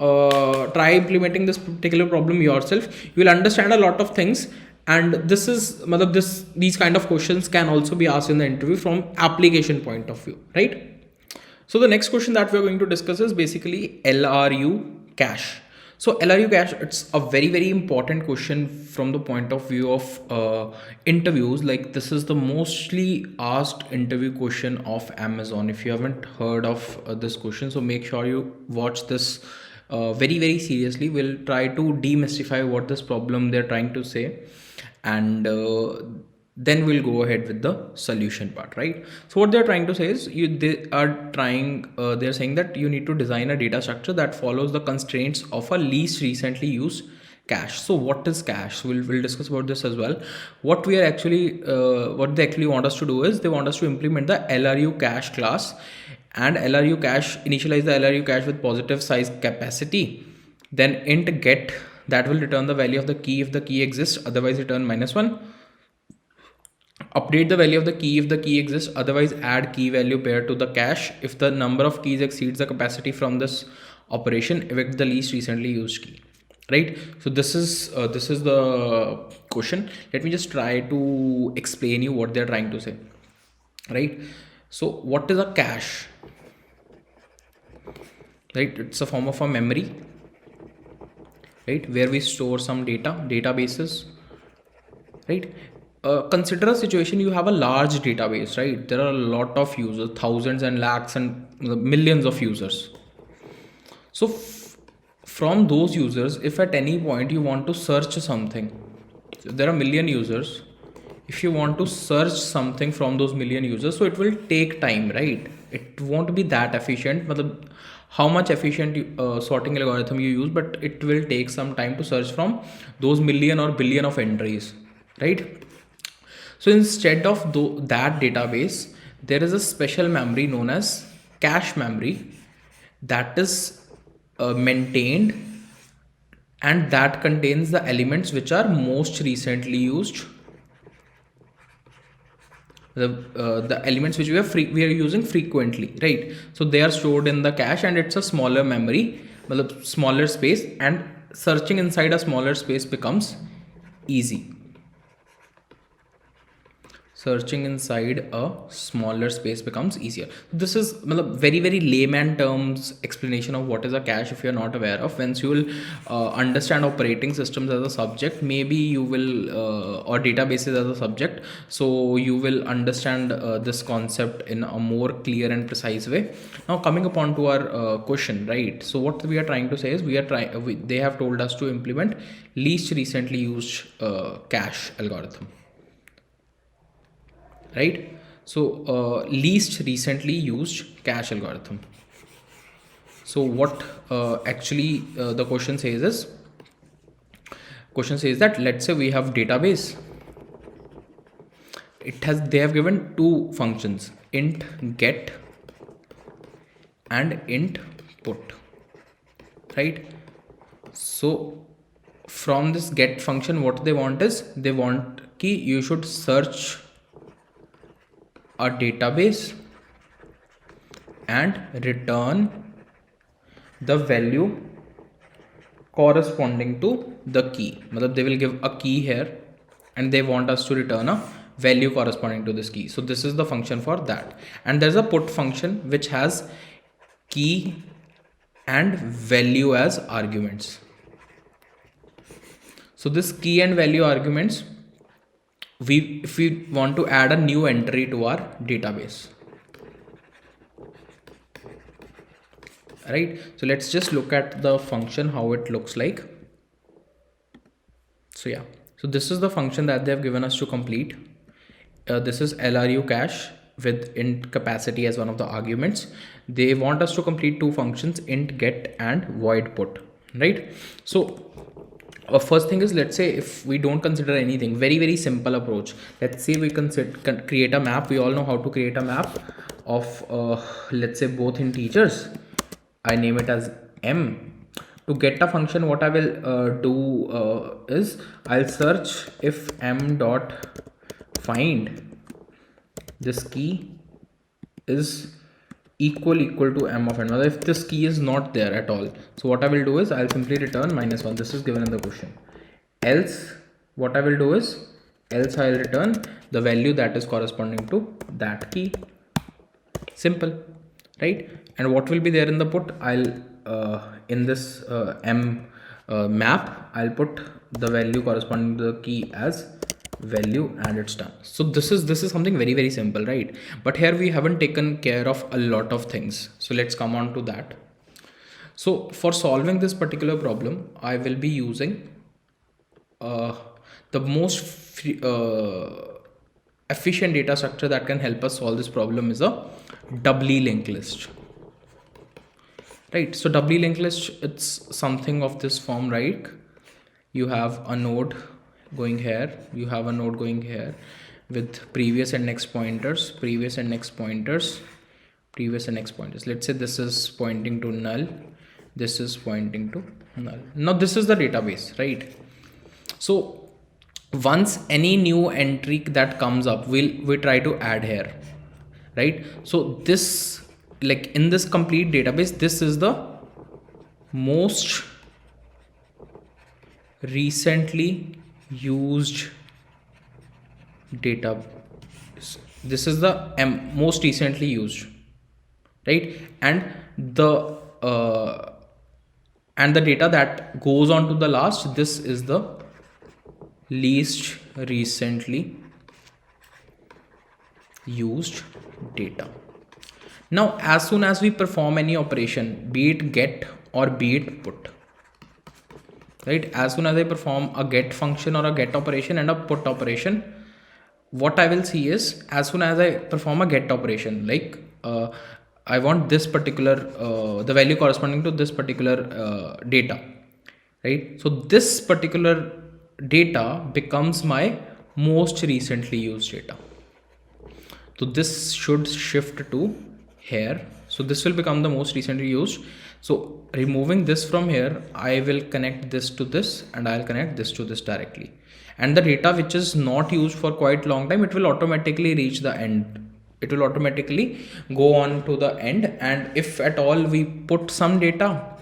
Try implementing this particular problem yourself. You will understand a lot of things, and these kind of questions can also be asked in the interview from application point of view, right? So the next question that we are going to discuss is basically LRU cache. So LRU cache, it's a very, very important question from the point of view of interviews. Like, this is the mostly asked interview question of Amazon. If you haven't heard of this question, so make sure you watch this very, very seriously. We'll try to demystify what this problem they're trying to say, and then we'll go ahead with the solution part, right? So what they're trying to say is they're saying that you need to design a data structure that follows the constraints of a least recently used cache. So what is cache? We'll discuss about this as well. What they actually want us to do is they want us to implement the LRU cache class, and LRU cache, initialize the LRU cache with positive size capacity, then int get, that will return the value of the key if the key exists, otherwise return -1. Update the value of the key if the key exists, otherwise add key value pair to the cache. If the number of keys exceeds the capacity from this operation, evict the least recently used key, right? So this is the question. Let me just try to explain you what they're trying to say, right? So what is a cache, right? It's a form of a memory, right, where we store some databases, right? Consider a situation, you have a large database, right? There are a lot of users, thousands and lakhs and millions of users. So from those users, if at any point you want to search something, so there are million users. If you want to search something from those million users, so it will take time, right? It won't be that efficient. How much efficient sorting algorithm you use, but it will take some time to search from those million or billion of entries, right? So instead of that database, there is a special memory known as cache memory that is maintained, and that contains the elements which are most recently used, the elements which we are using frequently, right? So they are stored in the cache, and it's a smaller memory, smaller space, and searching inside a smaller space becomes easy. searching inside a smaller space becomes easier. This is very layman terms explanation of what is a cache. If you're not aware of, once you will understand operating systems as a subject, maybe you will or databases as a subject, so you will understand this concept in a more clear and precise way. Now coming upon to our question, right? So what we are trying to say is they have told us to implement least recently used cache algorithm, right? So least recently used cache algorithm. So what actually the question says that let's say we have database. They have given two functions, int get and int put, right? So from this get function, what they want is they want key you should search a database and return the value corresponding to the key. They will give a key here and they want us to return a value corresponding to this key. So this is the function for that. And there's a put function which has key and value as arguments. So this key and value arguments, if we want to add a new entry to our database, right? So let's just look at the function, how it looks like. So yeah, so this is the function that they have given us to complete. This is LRU cache with int capacity as one of the arguments. They want us to complete two functions, int get and void put, right? So first thing is, let's say if we don't consider anything, very simple approach. Let's say we create a map. We all know how to create a map of let's say both integers. I name it as m. To get a function, what I will do is I'll search if m dot find this key is equal to m of n. If this key is not there at all, so what I will do is I'll simply return -1. This is given in the question. Else what I will do is I'll return the value that is corresponding to that key. Simple, right? And what will be there in the put? I'll in this m map, I'll put the value corresponding to the key as value and it's done. So this is something very simple, right? But here we haven't taken care of a lot of things, so let's come on to that. So for solving this particular problem, I will be using the most efficient data structure that can help us solve this problem is a doubly linked list, right? So doubly linked list, it's something of this form, right? You have a node going here, you have a node going here with previous and next pointers, previous and next pointers, previous and next pointers. Let's say this is pointing to null, this is pointing to null. Now this is the database, right? So once any new entry that comes up, we try to add here, right? So this, like in this complete database, this is the most recently used data. This is the most recently used, right? And the data that goes on to the last, this is the least recently used data. Now as soon as we perform any operation, be it get or be it put, right? As soon as I perform a get function or a get operation and a put operation, what I will see is, as soon as I perform a get operation, like I want this particular the value corresponding to this particular data, right? So this particular data becomes my most recently used data. So this should shift to here. So this will become the most recently used. So removing this from here, I will connect this to this and I'll connect this to this directly. And the data which is not used for quite long time, it will automatically reach the end. It will automatically go on to the end. And if at all we put some data,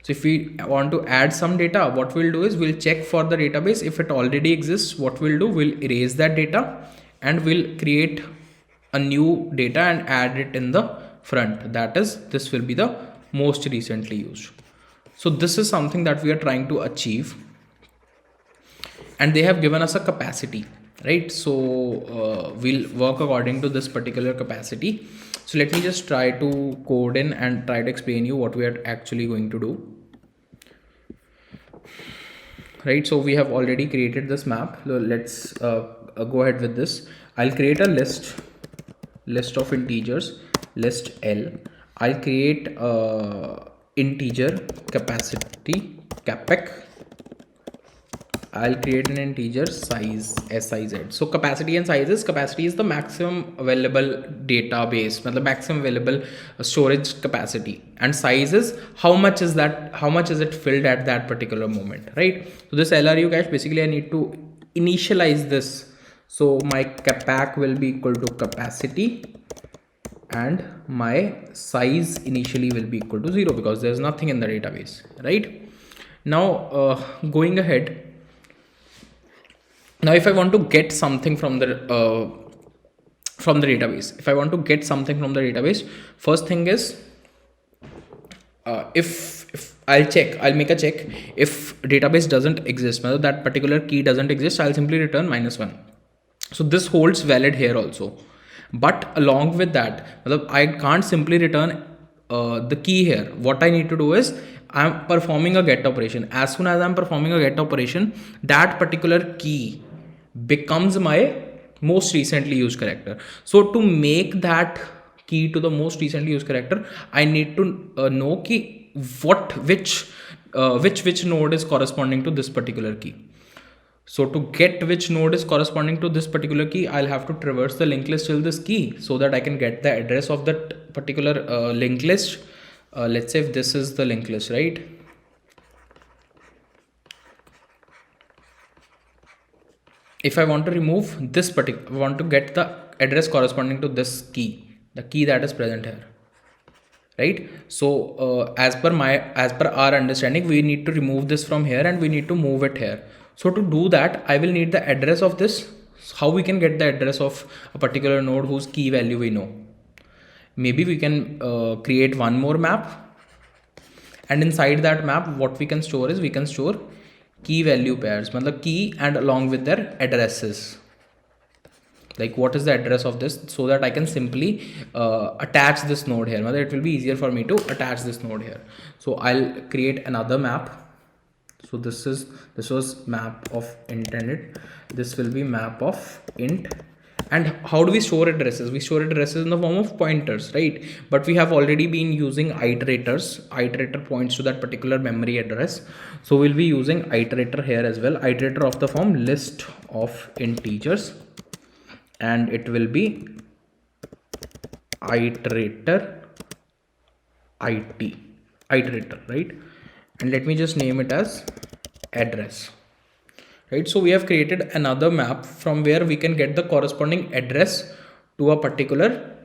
so if we want to add some data, what we'll do is we'll check for the database. If it already exists, what we'll do, we'll erase that data and we'll create a new data and add it in the front. That is, this will be the most recently used. So this is something that we are trying to achieve, and they have given us a capacity, right? So we'll work according to this particular capacity. So let me just try to code in and try to explain you what we are actually going to do. Right, so we have already created this map. So let's go ahead with this. I'll create a list of integers, list L. I'll create integer capacity capec. I'll create an integer size siz. So capacity and sizes, capacity is the maximum available database, the maximum available storage capacity, and size is how much is it filled at that particular moment, right? So this LRU cache, basically I need to initialize this. So my capac will be equal to capacity, and my size initially will be equal to 0 because there's nothing in the database, right? Now going ahead, now if I want to get something from the database, first thing is if I'll make a check. If database doesn't exist, that particular key doesn't exist, I'll simply return -1. So this holds valid here also, but along with that, I can't simply return the key here. What I need to do is I'm performing a get operation. As soon as I'm performing a get operation, that particular key becomes my most recently used character. So to make that key to the most recently used character, I need to know which node is corresponding to this particular key. So to get which node is corresponding to this particular key, I'll have to traverse the linked list till this key, so that I can get the address of that particular linked list. Let's say if this is the linked list, right? If I want to remove this particular, I want to get the address corresponding to this key, the key that is present here, right? So as per our understanding, we need to remove this from here and we need to move it here. So to do that, I will need the address of this. How we can get the address of a particular node whose key value we know? Maybe we can create one more map, and inside that map, what we can store is, we can store key value pairs, key and along with their addresses. Like what is the address of this, so that I can simply attach this node here. It will be easier for me to attach this node here. So I'll create another map. So this was map of intended. This will be map of int. And how do we store addresses? We store addresses in the form of pointers, right? But we have already been using iterators. Iterator points to that particular memory address. So we'll be using iterator here as well. Iterator of the form list of integers, and it will be iterator iterator, right? And let me just name it as address. Right, so we have created another map from where we can get the corresponding address to a particular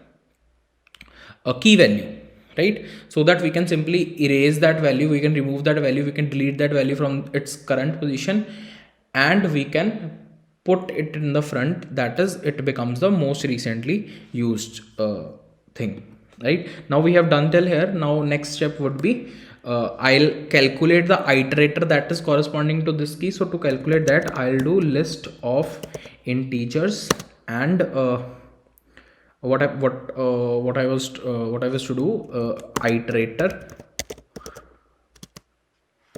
key value, right? So that we can simply erase that value, we can remove that value, we can delete that value from its current position, and we can put it in the front. That is, it becomes the most recently used thing, right? Now we have done till here. Now next step would be I'll calculate the iterator that is corresponding to this key. So to calculate that, I'll do list of integers, and what I was to do, iterator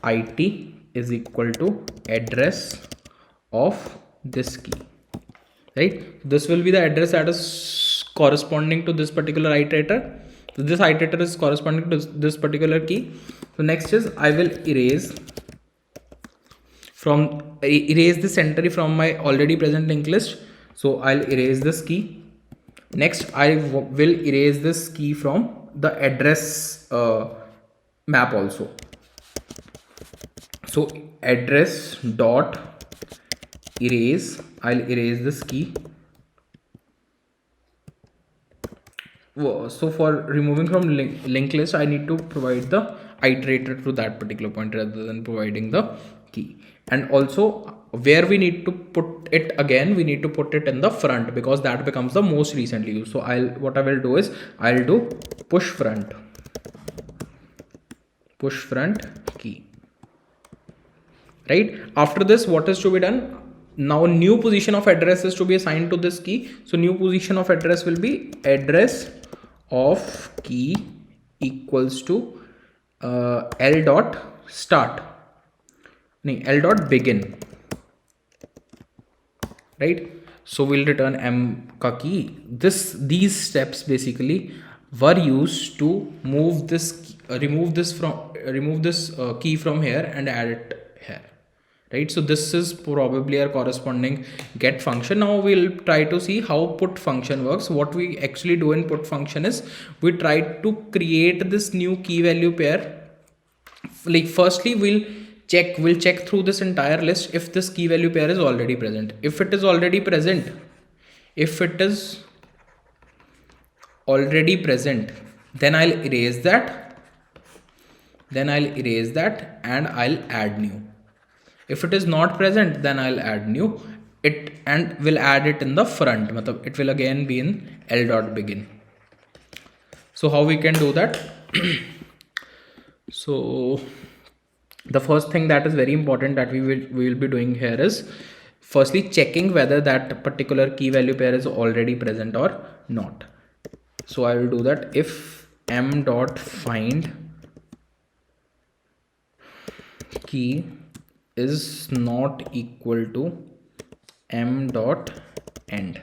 it is equal to address of this key, right? This will be the address that is corresponding to this particular iterator. So this iterator is corresponding to this particular key. So next is I will erase this entry from my already present linked list. So I'll erase this key. Next I will erase this key from the address map also. So address dot erase, I'll erase this key. So for removing from linked list, I need to provide the iterator to that particular point rather than providing the key. And also where we need to put it again, we need to put it in the front because that becomes the most recently used. So what I will do is I'll do push front key. Right, after this, what is to be done? Now new position of address is to be assigned to this key. So new position of address will be address of key equals to L dot start, L dot begin. Right, so we'll return M ka key. These steps basically were used to move this, remove this key from here and add it here. Right, so this is probably our corresponding get function. Now we'll try to see how put function works. What we actually do in put function is we try to create this new key value pair. Like firstly we'll check through this entire list if this key value pair is already present. If it is already present, then I'll erase that, and I'll add new. If it is not present, then I'll add new it and will add it in the front. It will again be in L dot begin. So how we can do that? So the first thing that is very important that we will be doing here is firstly checking whether that particular key value pair is already present or not. So I will do that if m dot find key is not equal to m dot end.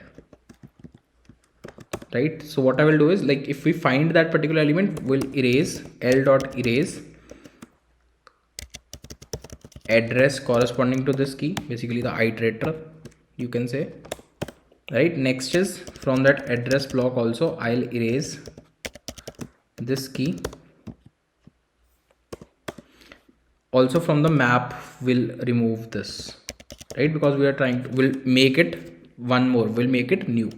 Right, so what I will do is, like, if we find that particular element, we'll erase L dot erase address corresponding to this key, basically the iterator you can say. Right, next is from that address block also I'll erase this key. Also from the map we'll remove this, right, because we are trying to, we'll make it one more, we'll make it new.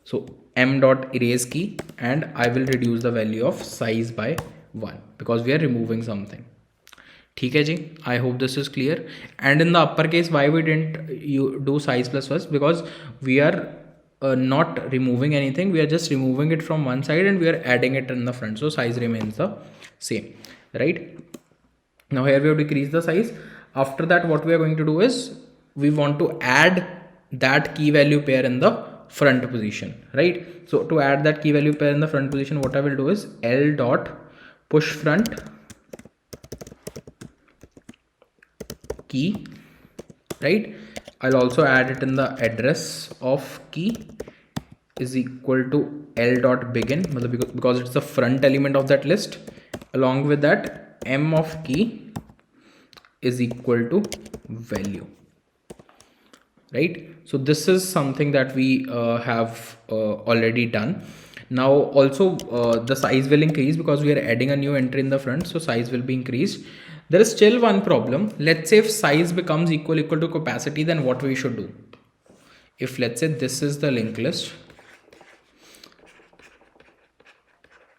So m dot erase key, and I will reduce the value of size by 1 because we are removing something. ठीक है जी, I hope this is clear. And in the uppercase, why we didn't you do size plus first? Because we are not removing anything, we are just removing it from one side and we are adding it in the front, so size remains the same. Right, now here we have decreased the size. After that, what we are going to do is we want to add that key value pair in the front position. Right, so to add that key value pair in the front position, what I will do is L dot push front key. Right, I'll also add it in the address of key is equal to L dot begin, because it's the front element of that list. Along with that, m of key is equal to value. Right, so this is something that we have already done. Now also the size will increase because we are adding a new entry in the front, so size will be increased. There is still one problem. Let's say if size becomes equal to capacity, then what we should do? If let's say this is the linked list,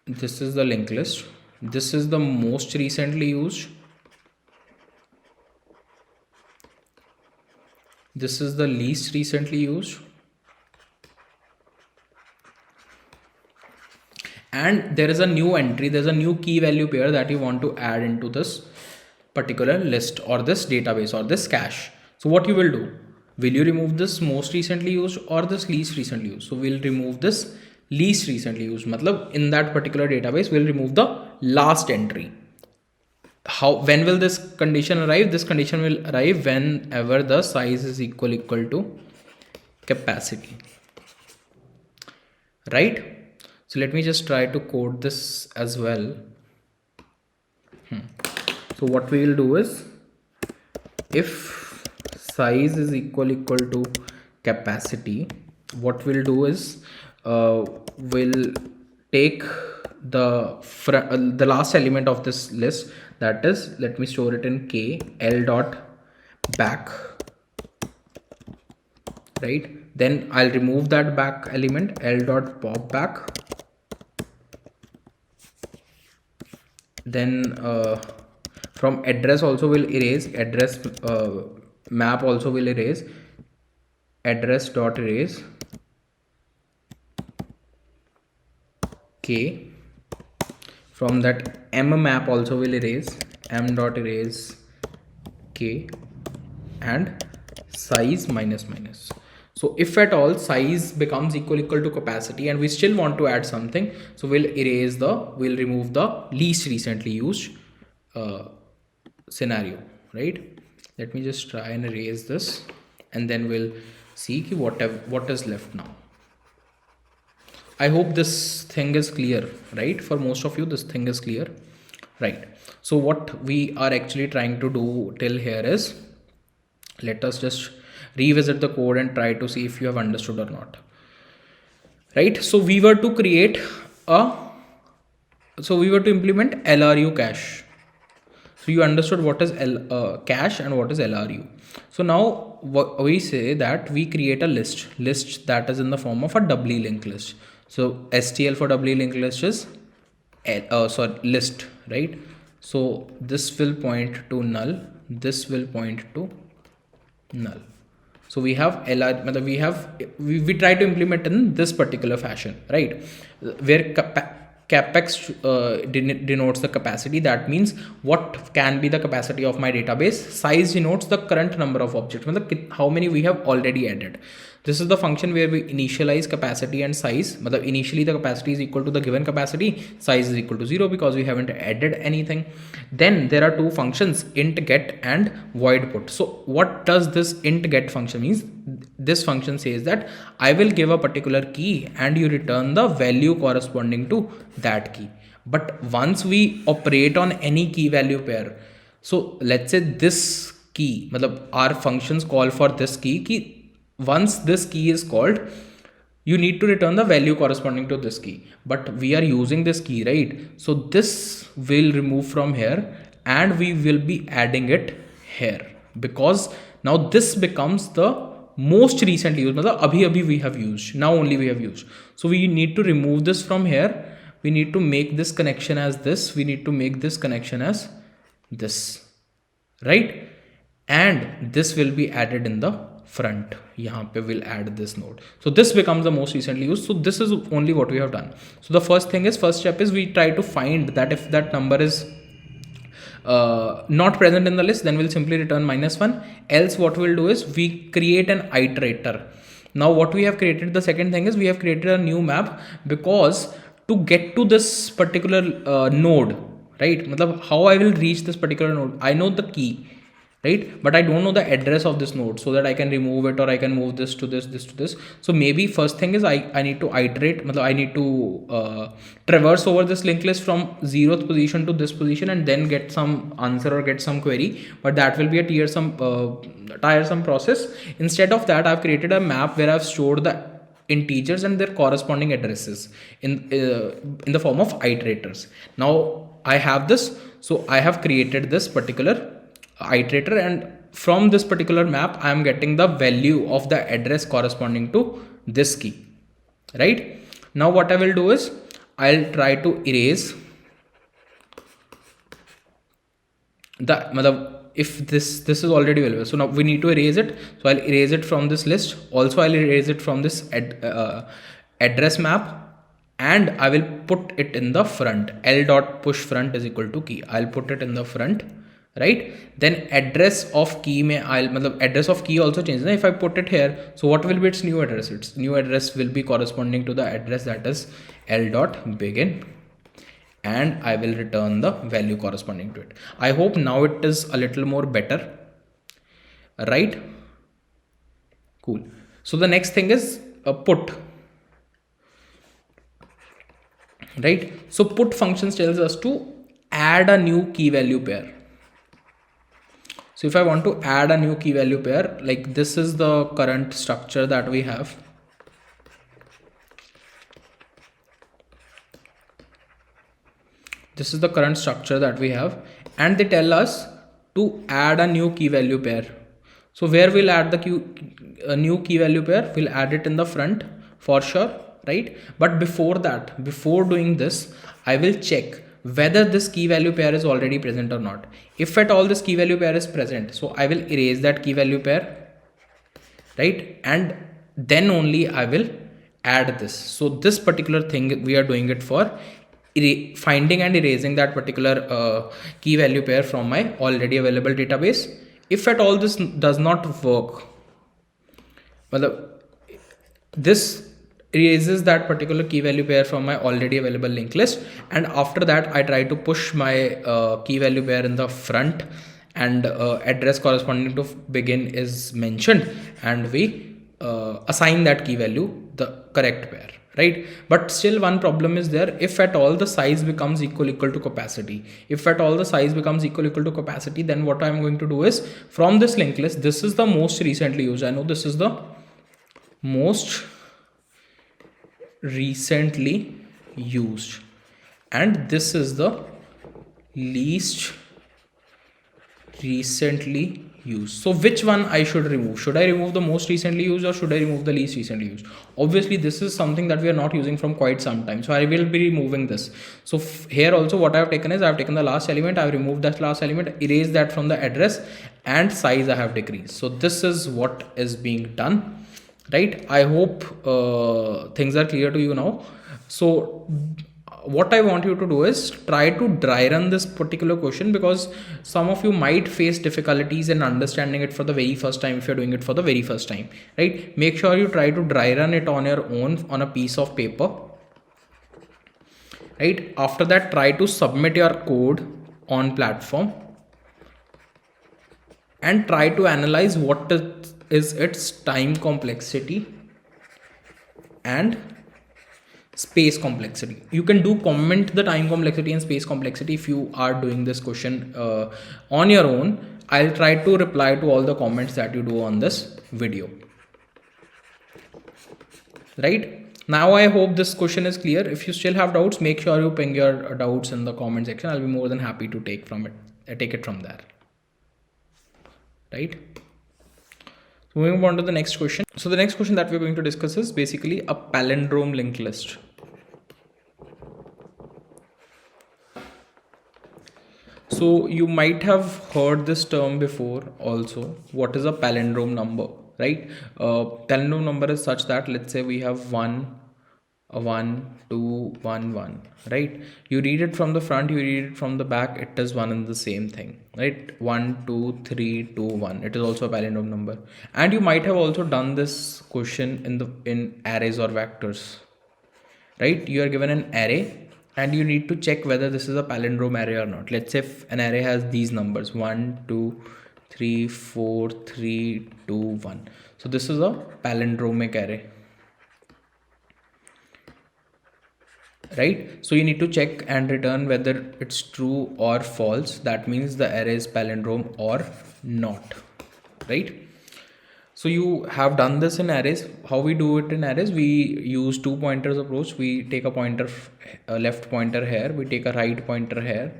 this is the most recently used, this is the least recently used, and there is a new entry, there's a new key value pair that you want to add into this particular list or this database or this cache. So what you will do, will you remove this most recently used or this least recently used? So we'll remove this least recently used, matlab in that particular database we'll remove the last entry. When will this condition arrive? This condition will arrive whenever the size is equal to capacity. Right, so let me just try to code this as well. So what we will do is, if size is equal to capacity, what we'll do is we'll take the last element of this list, that is, let me store it in k, L dot back. Right, then I'll remove that back element, L dot pop back. Then from address also will erase address map also will erase, address dot erase k. From that m map also will erase, m dot erase k, and size minus minus. So if at all size becomes equal to capacity and we still want to add something, so we'll remove the least recently used scenario, right? Let me just try and erase this, and then we'll see what is left now. I hope this thing is clear, right? For most of you, this thing is clear, right? So what we are actually trying to do till here is, let us just revisit the code and try to see if you have understood or not, right? So we were to create a, so we were to implement LRU cache. So you understood what is cache and what is LRU. So now we say that we create a list that is in the form of a doubly linked list. So STL for doubly linked list is list, right? So this will point to null, this will point to null. So we have LR, we try to implement in this particular fashion, right? Where capex denotes the capacity. That means what can be the capacity of my database. Size denotes the current number of objects, how many we have already added. This is the function where we initialize capacity and size. Initially the capacity is equal to the given capacity, size is equal to 0 because we haven't added anything. Then there are two functions, int get and void put. So what does this int get function means? This function says that I will give a particular key and you return the value corresponding to that key. But once we operate on any key value pair, so let's say this key, our functions call for this key. Once this key is called, you need to return the value corresponding to this key, but we are using this key, right? So this will remove from here and we will be adding it here, because now this becomes the most recently used, abhi we have used, now only we have used. So we need to remove this from here, we need to make this connection as this, we need to make this connection as this, right? And this will be added in the front. Yahan pe we'll add this node. So this becomes the most recently used. So this is only what we have done. So the first step is we try to find that if that number is not present in the list, then we'll simply return -1. Else what we'll do is we create an iterator. Now what we have created, the second thing is we have created a new map, because to get to this particular node, right? How I will reach this particular node, I know the key, right? But I don't know the address of this node, so that I can remove it or I can move this to this to this. So maybe first thing is I need to iterate, I need to traverse over this linked list from 0th position to this position and then get some answer or get some query, but that will be a tiresome process. Instead of that, I've created a map where I've stored the integers and their corresponding addresses in the form of iterators. Now I have this, so I have created this particular iterator, and from this particular map I am getting the value of the address corresponding to this key, right? Now what I will do is I'll try to erase the if this is already available, so now we need to erase it. So I'll erase it from this list. Also I'll erase it from this address map, and I will put it in the front. L dot push front is equal to key. I'll put it in the front, right? Then address of key address of key also changes. If I put it here, so what will be its new address? Its new address will be corresponding to the address that is L dot begin, and I will return the value corresponding to it. I hope now it is a little more better, right? Cool. So the next thing is a put, right? So put functions tells us to add a new key value pair. So if I want to add a new key value pair, like this is the current structure that we have. This is the current structure that we have, and they tell us to add a new key value pair. So where we'll add the new key value pair, we'll add it in the front for sure, right? But before that, before doing this, I will check whether this key value pair is already present or not. If at all this key value pair is present, so I will erase that key value pair, right? And then only I will add this. So this particular thing we are doing it for finding and erasing that particular key value pair from my already available database. If at all this does not work, well, this erases that particular key value pair from my already available linked list, and after that I try to push my key value pair in the front, and address corresponding to begin is mentioned, and we assign that key value the correct pair, right? But still one problem is there. If at all the size becomes equal to capacity, if at all the size becomes equal to capacity, then what I'm going to do is, from this linked list, this is the most recently used, I know this is the most recently used, and this is the least recently used. So which one I should remove? Should I remove the most recently used, or should I remove the least recently used? Obviously this is something that we are not using from quite some time, so I will be removing this. So here also what I have taken is, I have taken the last element, I have removed that last element, erased that from the address, and size I have decreased. So this is what is being done, right? I hope things are clear to you now. So what I want you to do is try to dry run this particular question, because some of you might face difficulties in understanding it for the very first time if you're doing it for the very first time, right? Make sure you try to dry run it on your own on a piece of paper, right? After that, try to submit your code on platform and try to analyze what is its time complexity and space complexity. You can do comment the time complexity and space complexity if you are doing this question on your own. I'll try to reply to all the comments that you do on this video, right? Now I hope this question is clear. If you still have doubts, make sure you ping your doubts in the comment section. I'll be more than happy to take it from there, right? So moving on to the next question. So the next question that we're going to discuss is basically a palindrome linked list. So you might have heard this term before also. What is a palindrome number, right? Palindrome number is such that, let's say we have 1, 2, 1, 1, right? You read it from the front, you read it from the back, it is one and the same thing, right? 1, 2, 3, 2, 1. It is also a palindrome number. And you might have also done this question in arrays or vectors, right? You are given an array and you need to check whether this is a palindrome array or not. Let's say if an array has these numbers 1, 2, 3, 4, 3, 2, 1. So this is a palindromic array, right? So you need to check and return whether it's true or false. That means the array is palindrome or not, right? So you have done this in arrays. How we do it in arrays? We use two pointers approach. We take a pointer, a left pointer here, we take a right pointer here,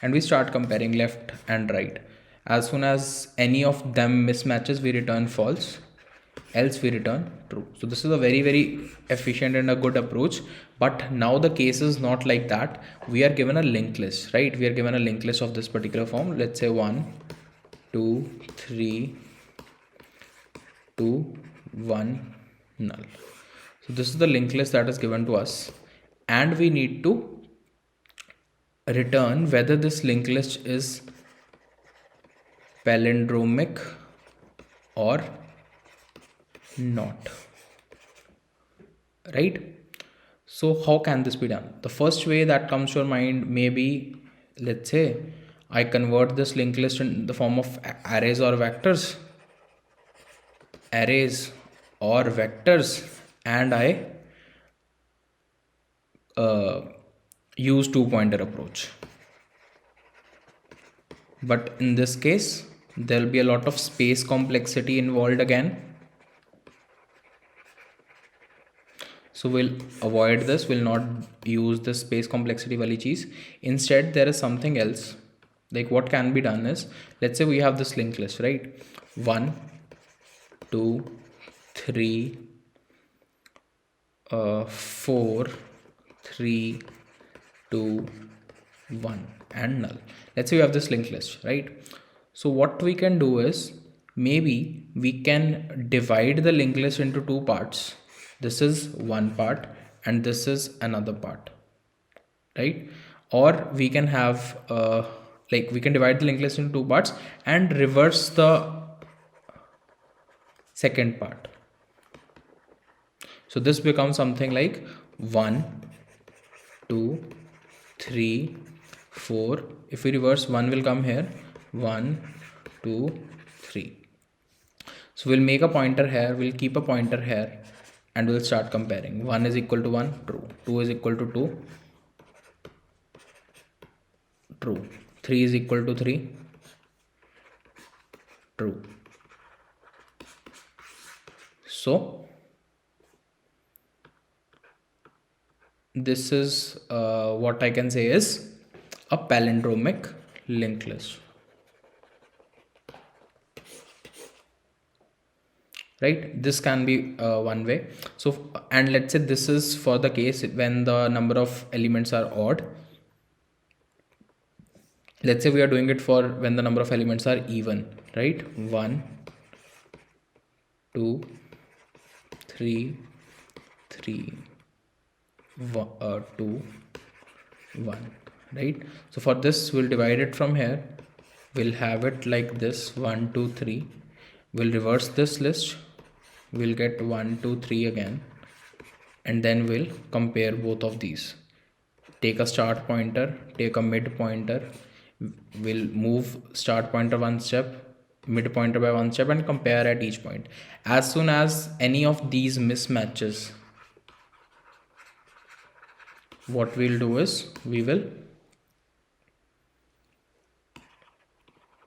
and we start comparing left and right. As soon as any of them mismatches, we return false, else we return true. So this is a very, very efficient and a good approach. But now the case is not like that. We are given a linked list, right? We are given a linked list of this particular form. Let's say 1, 2, 3, 2, 1, null. So this is the linked list that is given to us, and we need to return whether this linked list is palindromic or not, right? So how can this be done? The first way that comes to your mind may be, let's say I convert this linked list in the form of arrays or vectors, and I use two pointer approach. But in this case, there will be a lot of space complexity involved again. So we'll avoid this, we'll not use this space complexity wali cheese. Instead, there is something else. Like what can be done is, let's say we have this linked list, right? 1, 2, 3, 4, 3, 2, 1 and null. Let's say we have this linked list, right? So what we can do is maybe we can divide the linked list into two parts. This is one part and this is another part, right? Or we can have like we can divide the linked list into two parts and reverse the second part. So this becomes something like 1, 2, 3, 4. If we reverse, 1 will come here, 1, 2, 3. So we'll make a pointer here, we'll keep a pointer here, and we'll start comparing. 1 is equal to 1, true. 2 is equal to 2, true. 3 is equal to 3, true. So this is what I can say is a palindromic linked list, right? This can be one way. So, and let's say this is for the case when the number of elements are odd. Let's say we are doing it for when the number of elements are even, right? 1, 2, 3, 3, 2, 1, right? So for this we'll divide it from here, we'll have it like this, 1, 2, 3. We'll reverse this list, we'll get 1, 2, 3 again, and then we'll compare both of these. Take a start pointer, take a mid pointer, we'll move start pointer one step, mid pointer by one step, and compare at each point. As soon as any of these mismatches, what we'll do is we will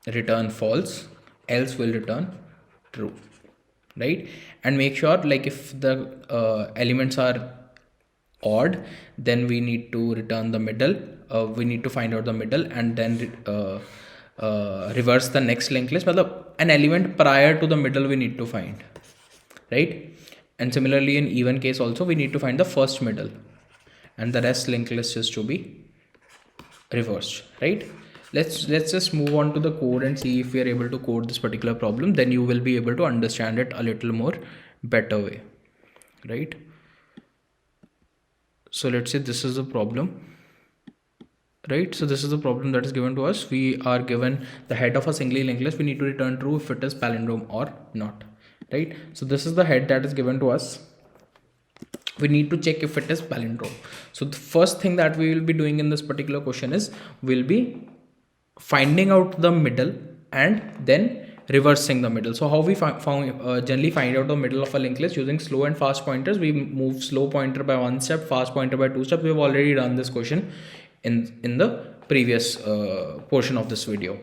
return false, else we'll return true, right? And make sure, like, if the elements are odd, then we need to return the middle. We need to find out the middle and then reverse the next linked list. But an element prior to the middle we need to find, right? And similarly in even case also we need to find the first middle, and the rest linked list is to be reversed, right? Let's just move on to the code and see if we are able to code this particular problem. Then you will be able to understand it a little more better way, right? So let's say this is the problem, right? So this is the problem that is given to us. We are given the head of a singly linked list. We need to return true if it is palindrome or not, right? So this is the head that is given to us. We need to check if it is palindrome. So the first thing that we will be doing in this particular question is we'll be finding out the middle and then reversing the middle. So how we generally find out the middle of a linked list? Using slow and fast pointers. We move slow pointer by one step, fast pointer by two steps. We have already done this question in the previous portion of this video,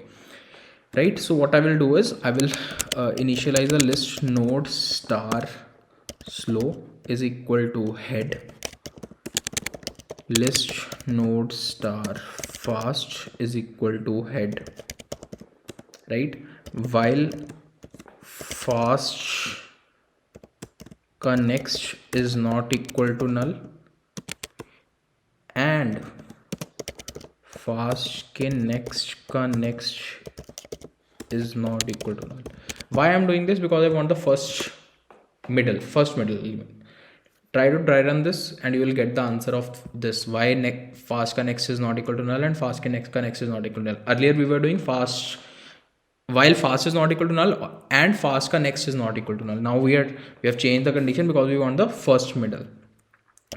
right? So what I will do is I will initialize a list node star slow is equal to head, list node star fast is equal to head, right? While fast का next is not equal to null and fast के next का next is not equal to null. Why I'm doing this? Because I want the first middle element. Try to dry run this and you will get the answer of this. Why fast ka next is not equal to null and fast ka next is not equal to null. Earlier we were doing fast while fast is not equal to null and fast ka next is not equal to null. Now we have changed the condition because we want the first middle,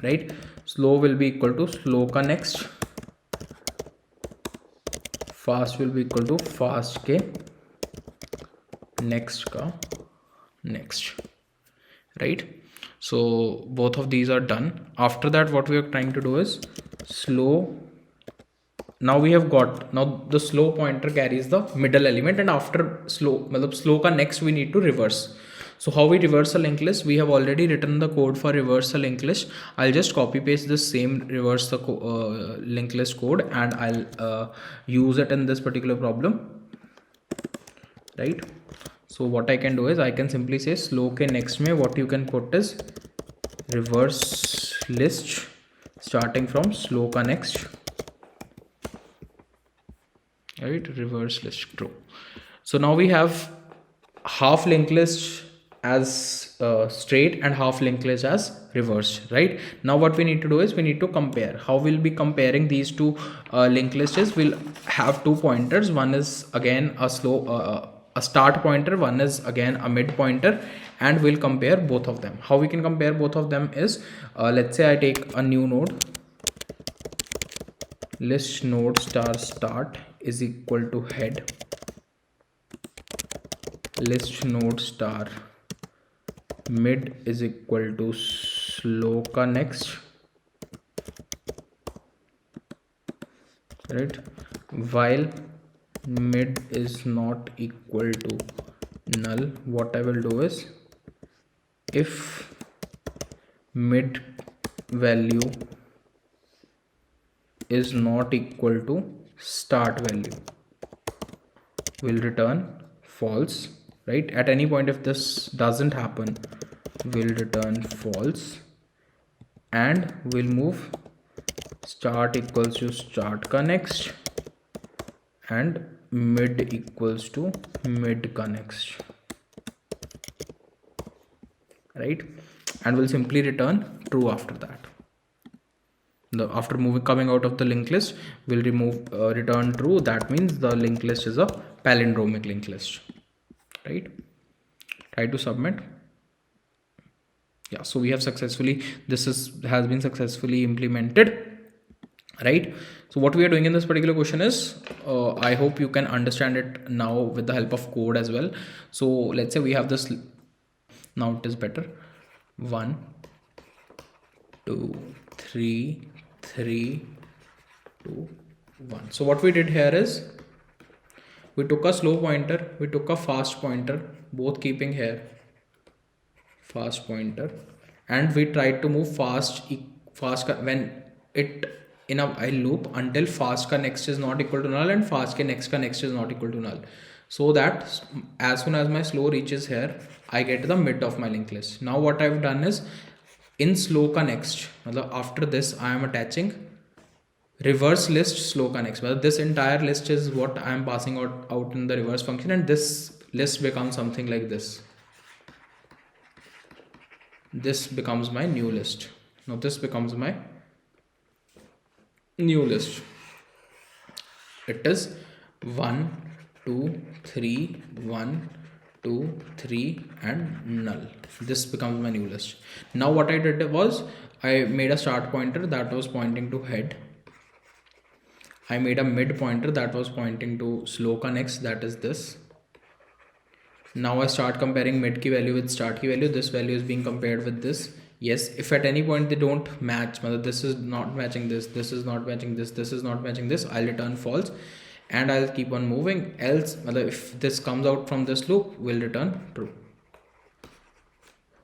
right? Slow will be equal to slow ka next, fast will be equal to fast ke next ka next, right? So both of these are done. After that what we are trying to do is slow. Now we have got, now the slow pointer carries the middle element and after slow ka next we need to reverse. So how we reverse a linked list? We have already written the code for reverse a linked list. I'll just copy paste this same reverse the linked list code and I'll use it in this particular problem, right? So what I can do is I can simply say slow ke next mein what you can put is reverse list starting from slow ka next right? Reverse list true. So now we have half linked list as straight and half linked list as reversed, right? Now what we need to do is we need to compare. How we'll be comparing these two linked lists is we'll have two pointers. One is again a start pointer, one is again a mid pointer, and we'll compare both of them. How we can compare both of them is let's say I take a new node, list node star start is equal to head, list node star mid is equal to slow next, right? While mid is not equal to null, what I will do is if mid value is not equal to start value, will return false, right? At any point if this doesn't happen, will return false, and we'll move start equals to start next and mid equals to mid next, right? And we'll simply return true after that. After coming out of the linked list, we'll remove return true. That means the linked list is a palindromic linked list, right? Try to submit. Yeah, so we have successfully, has been successfully implemented, right? So what we are doing in this particular question is I hope you can understand it now with the help of code as well. So let's say we have this, now it is better. 1 2 3 3 2 1. So what we did here is we took a slow pointer, we took a fast pointer, both keeping here fast pointer, and we tried to move fast when it in a while loop until fast ka next is not equal to null and fast ka next is not equal to null, so that as soon as my slow reaches here I get the mid of my linked list. Now what I've done is in slow ka next, after this I am attaching reverse list slow ka next. This entire list is what I am passing out in the reverse function, and this list becomes something like this. This becomes my new list. Now this becomes my new list. It is 1 2 3 1 2 3 and null. This becomes my new list. Now what I did was I made a start pointer that was pointing to head. I made a mid pointer that was pointing to slow next, that is this. Now I start comparing mid key value with start key value. This value is being compared with this. Yes, if at any point they don't match, this is not matching this, this is not matching this, this is not matching this, I'll return false and I'll keep on moving. Else, if this comes out from this loop, we'll return true.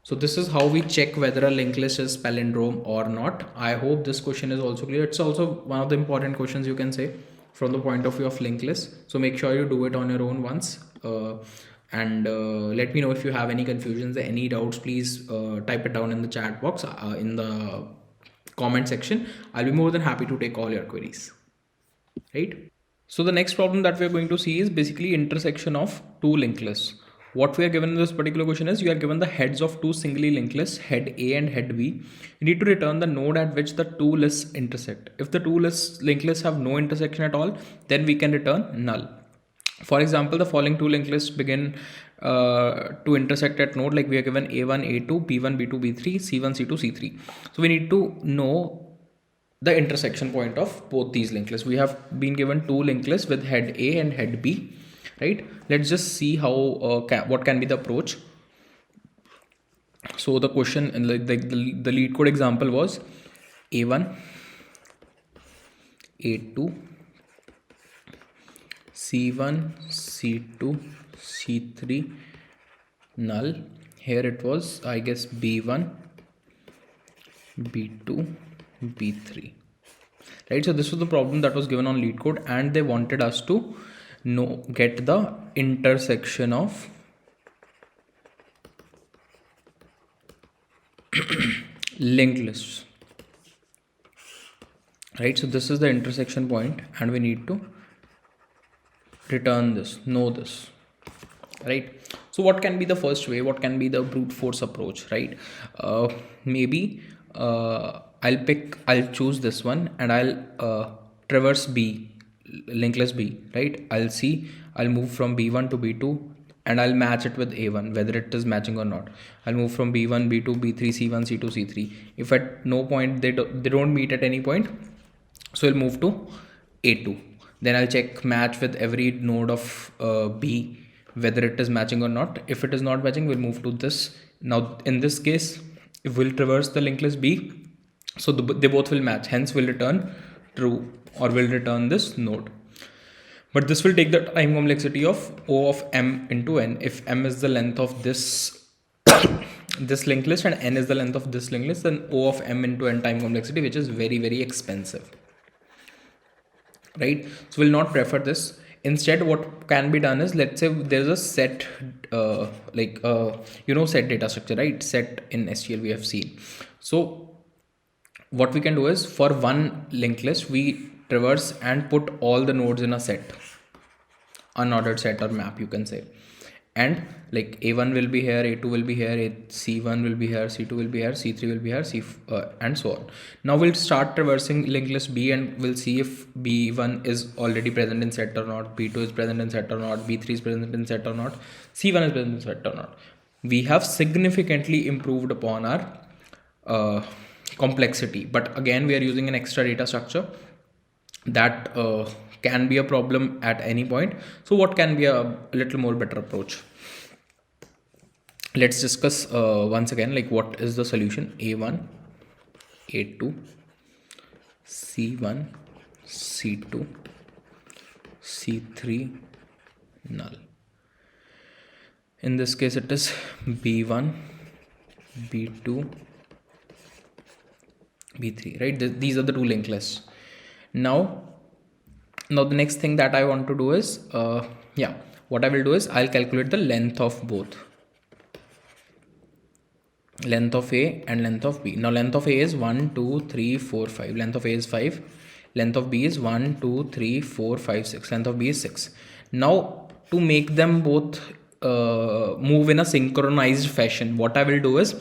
So this is how we check whether a linked list is palindrome or not. I hope this question is also clear. It's also one of the important questions, you can say, from the point of view of linked list. So make sure you do it on your own once. And let me know if you have any confusions, any doubts. Please type it down in the chat box, in the comment section. I'll be more than happy to take all your queries, right? So the next problem that we're going to see is basically intersection of two linked lists. What we are given in this particular question is you are given the heads of two singly linked lists, head A and head B. You need to return the node at which the two lists intersect. If the two linked lists have no intersection at all, then we can return null. For example, the following two linked lists begin to intersect at node, like we are given A1, A2, B1, B2, B3, C1, C2, C3. So we need to know the intersection point of both these linked lists. We have been given two linked lists with head A and head B, right? Let's just see how what can be the approach. So the question, like the lead code example was A1, A2, C1, C2, C3, null. Here it was, I guess, B1, B2, B3, right? So this was the problem that was given on lead code, and they wanted us to get the intersection of linked lists, right? So this is the intersection point and we need to return this, know this, right? So what can be the first way, what can be the brute force approach, right? Maybe I'll choose this one, and I'll traverse B, linked list B, right? I'll move from B1 to B2, and I'll match it with A1, whether it is matching or not. I'll move from B1, B2, B3, C1, C2, C3. If at no point they don't meet at any point, so I'll move to A2. Then I'll check match with every node of B, whether it is matching or not. If it is not matching, we'll move to this. Now in this case, if we'll traverse the linked list B, so they both will match, hence we'll return true, or we'll return this node. But this will take the time complexity of O of m into n. If m is the length of this this linked list and n is the length of this linked list, then O of m into n time complexity, which is very, very expensive, right? So we'll not prefer this. Instead, what can be done is, let's say there's a set set data structure, right? Set in SQL we have seen. So what we can do is, for one linked list, we traverse and put all the nodes in a set, unordered set or map, you can say. And like A1 will be here, A2 will be here, C1 will be here, C2 will be here, C3 will be here, and so on. Now we'll start traversing linked list B, and we'll see if B1 is already present in set or not, B2 is present in set or not, B3 is present in set or not, C1 is present in set or not. We have significantly improved upon our complexity, but again we are using an extra data structure that can be a problem at any point. So what can be a little more better approach? Let's discuss once again, like, what is the solution? A1, A2, C1, C2, C3, null. In this case it is B1, B2, B3, right? These are the two linked lists. Now the next thing that I want to do is, what I will do is, I'll calculate the length of both, length of A and length of B. Now length of A is 1, 2, 3, 4, 5. Length of A is 5. Length of B is 1, 2, 3, 4, 5, 6. Length of B is 6. Now to make them both move in a synchronized fashion, what I will do is,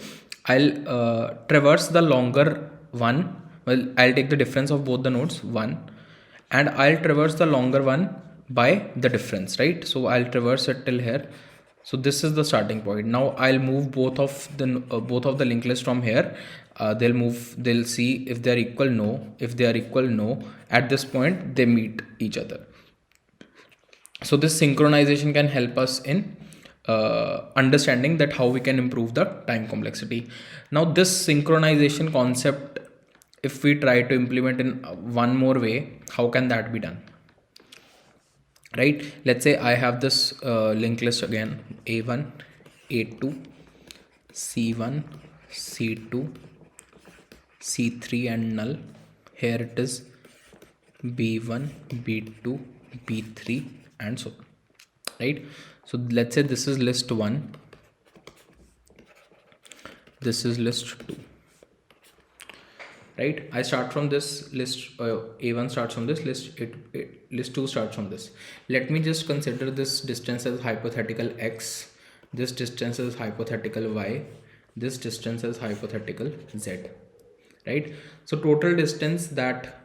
I'll traverse the longer one. Well, I'll take the difference of both the nodes, 1, and I'll traverse the longer one by the difference, right? So I'll traverse it till here. So this is the starting point. Now I'll move both of the linked list from here. They'll see if they're equal, no. If they are equal, no. At this point they meet each other. So this synchronization can help us in understanding that how we can improve the time complexity. Now this synchronization concept, if we try to implement in one more way, how can that be done? Right? Let's say I have this linked list again, A1, A2, C1, C2, C3 and null. Here it is B1, B2, B3 and so on. Right? So let's say this is list 1, this is list 2. Right? I start from this list, A1 starts from this list, list 2 starts from this. Let me just consider this distance as hypothetical x, this distance is hypothetical y, this distance is hypothetical z. Right? So total distance that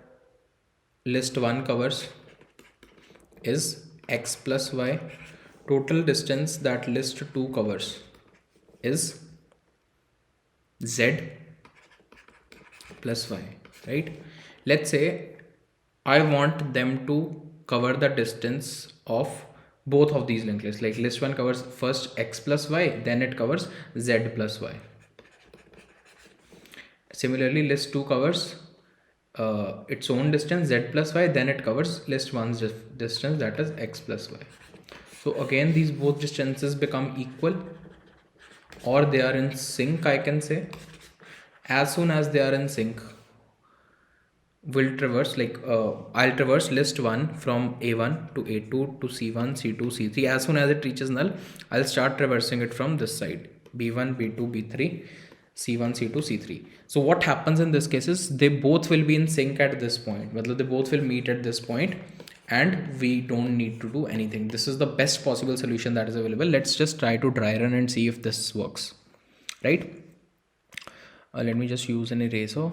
list 1 covers is x plus y. Total distance that list 2 covers is z plus y, right? Let's say I want them to cover the distance of both of these linked lists. Like list 1 covers first x plus y, then it covers z plus y. Similarly, list 2 covers its own distance z plus y, then it covers list 1's distance, that is x plus y. So again, these both distances become equal, or they are in sync, I can say. As soon as they are in sync, we'll traverse, I'll traverse list 1 from A1 to A2 to C1, C2, C3. As soon as it reaches null, I'll start traversing it from this side, B1, B2, B3, C1, C2, C3. So what happens in this case is, they both will be in sync at this point. They both will meet at this point, and we don't need to do anything. This is the best possible solution that is available. Let's just try to dry run and see if this works, right? Let me just use an eraser.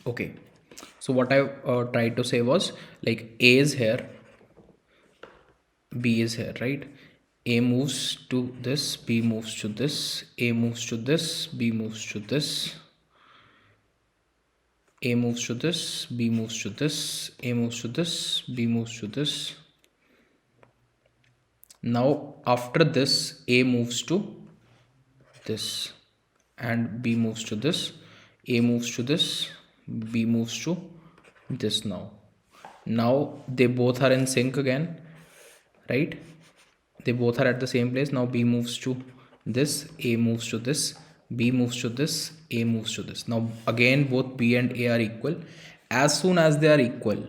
Okay, so what I tried to say was, like, A is here, B is here, right? A moves to this, B moves to this, A moves to this, B moves to this, A moves to this, B moves to this, A moves to this, B moves to this. Now after this, A moves to this and B moves to this, A moves to this, B moves to this. Now they both are in sync again, right? They both are at the same place. Now B moves to this, A moves to this, B moves to this, A moves to this. Now again both B and A are equal. As soon as they are equal,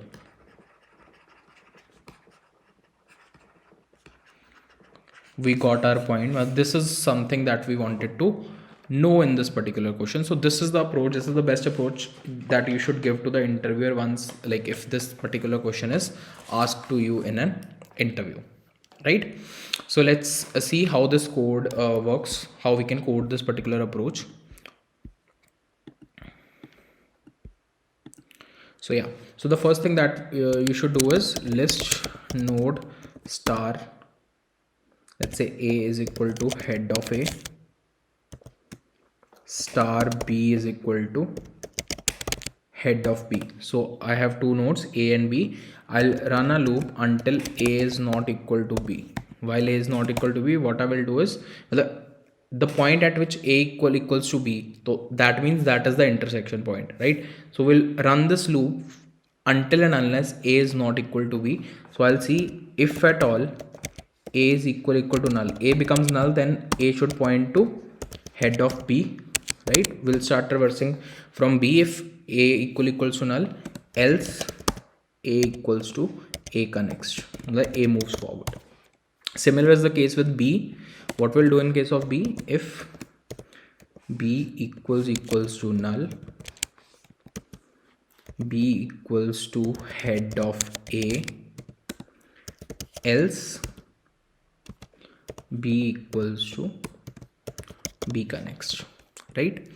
we got our point. Well, this is something that we wanted to know in this particular question. So this is the approach, this is the best approach that you should give to the interviewer once, like, if this particular question is asked to you in an interview, right? So let's see how this code works, how we can code this particular approach. So yeah, so the first thing that you should do is list node star, let's say A is equal to head of A, star B is equal to head of B. So I have two nodes A and B. I'll run a loop until A is not equal to B. While A is not equal to B, what I will do is the point at which A equals to B, so that means that is the intersection point, right? So we'll run this loop until and unless A is not equal to B. So I'll see if at all A is equal to null. A becomes null, then A should point to head of B, right? We'll start traversing from B if A equals to null, else A equals to A connects, the A moves forward. Similar is the case with B. What we'll do in case of B, if B equals to null, B equals to head of A, else B equals to B connects, right?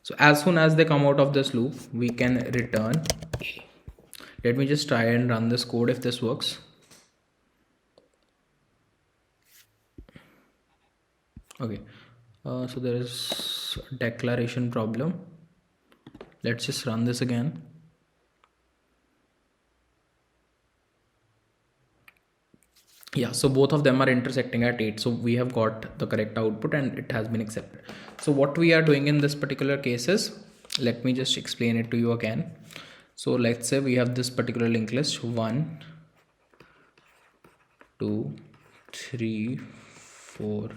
So as soon as they come out of this loop, we can return A. Let me just try and run this code if this works. Okay, so there is a declaration problem. Let's just run this again. Yeah, so both of them are intersecting at 8. So we have got the correct output and it has been accepted. So what we are doing in this particular case is, let me just explain it to you again. So let's say we have this particular linked list 1, 2, 3, 4,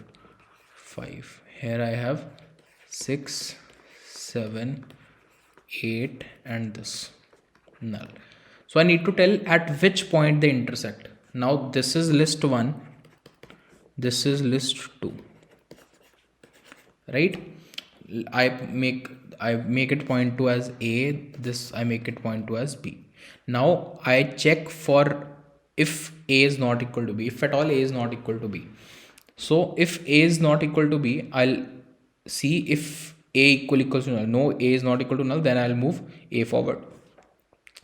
5. Here I have 6, 7, 8 and this null. So I need to tell at which point they intersect. Now this is list 1, this is list 2, right? I make it point to as A, this I make it point to as B. Now I check for if A is not equal to B, if at all A is not equal to B. So if A is not equal to B, I'll see if A equals to null. No, A is not equal to null, then I'll move A forward.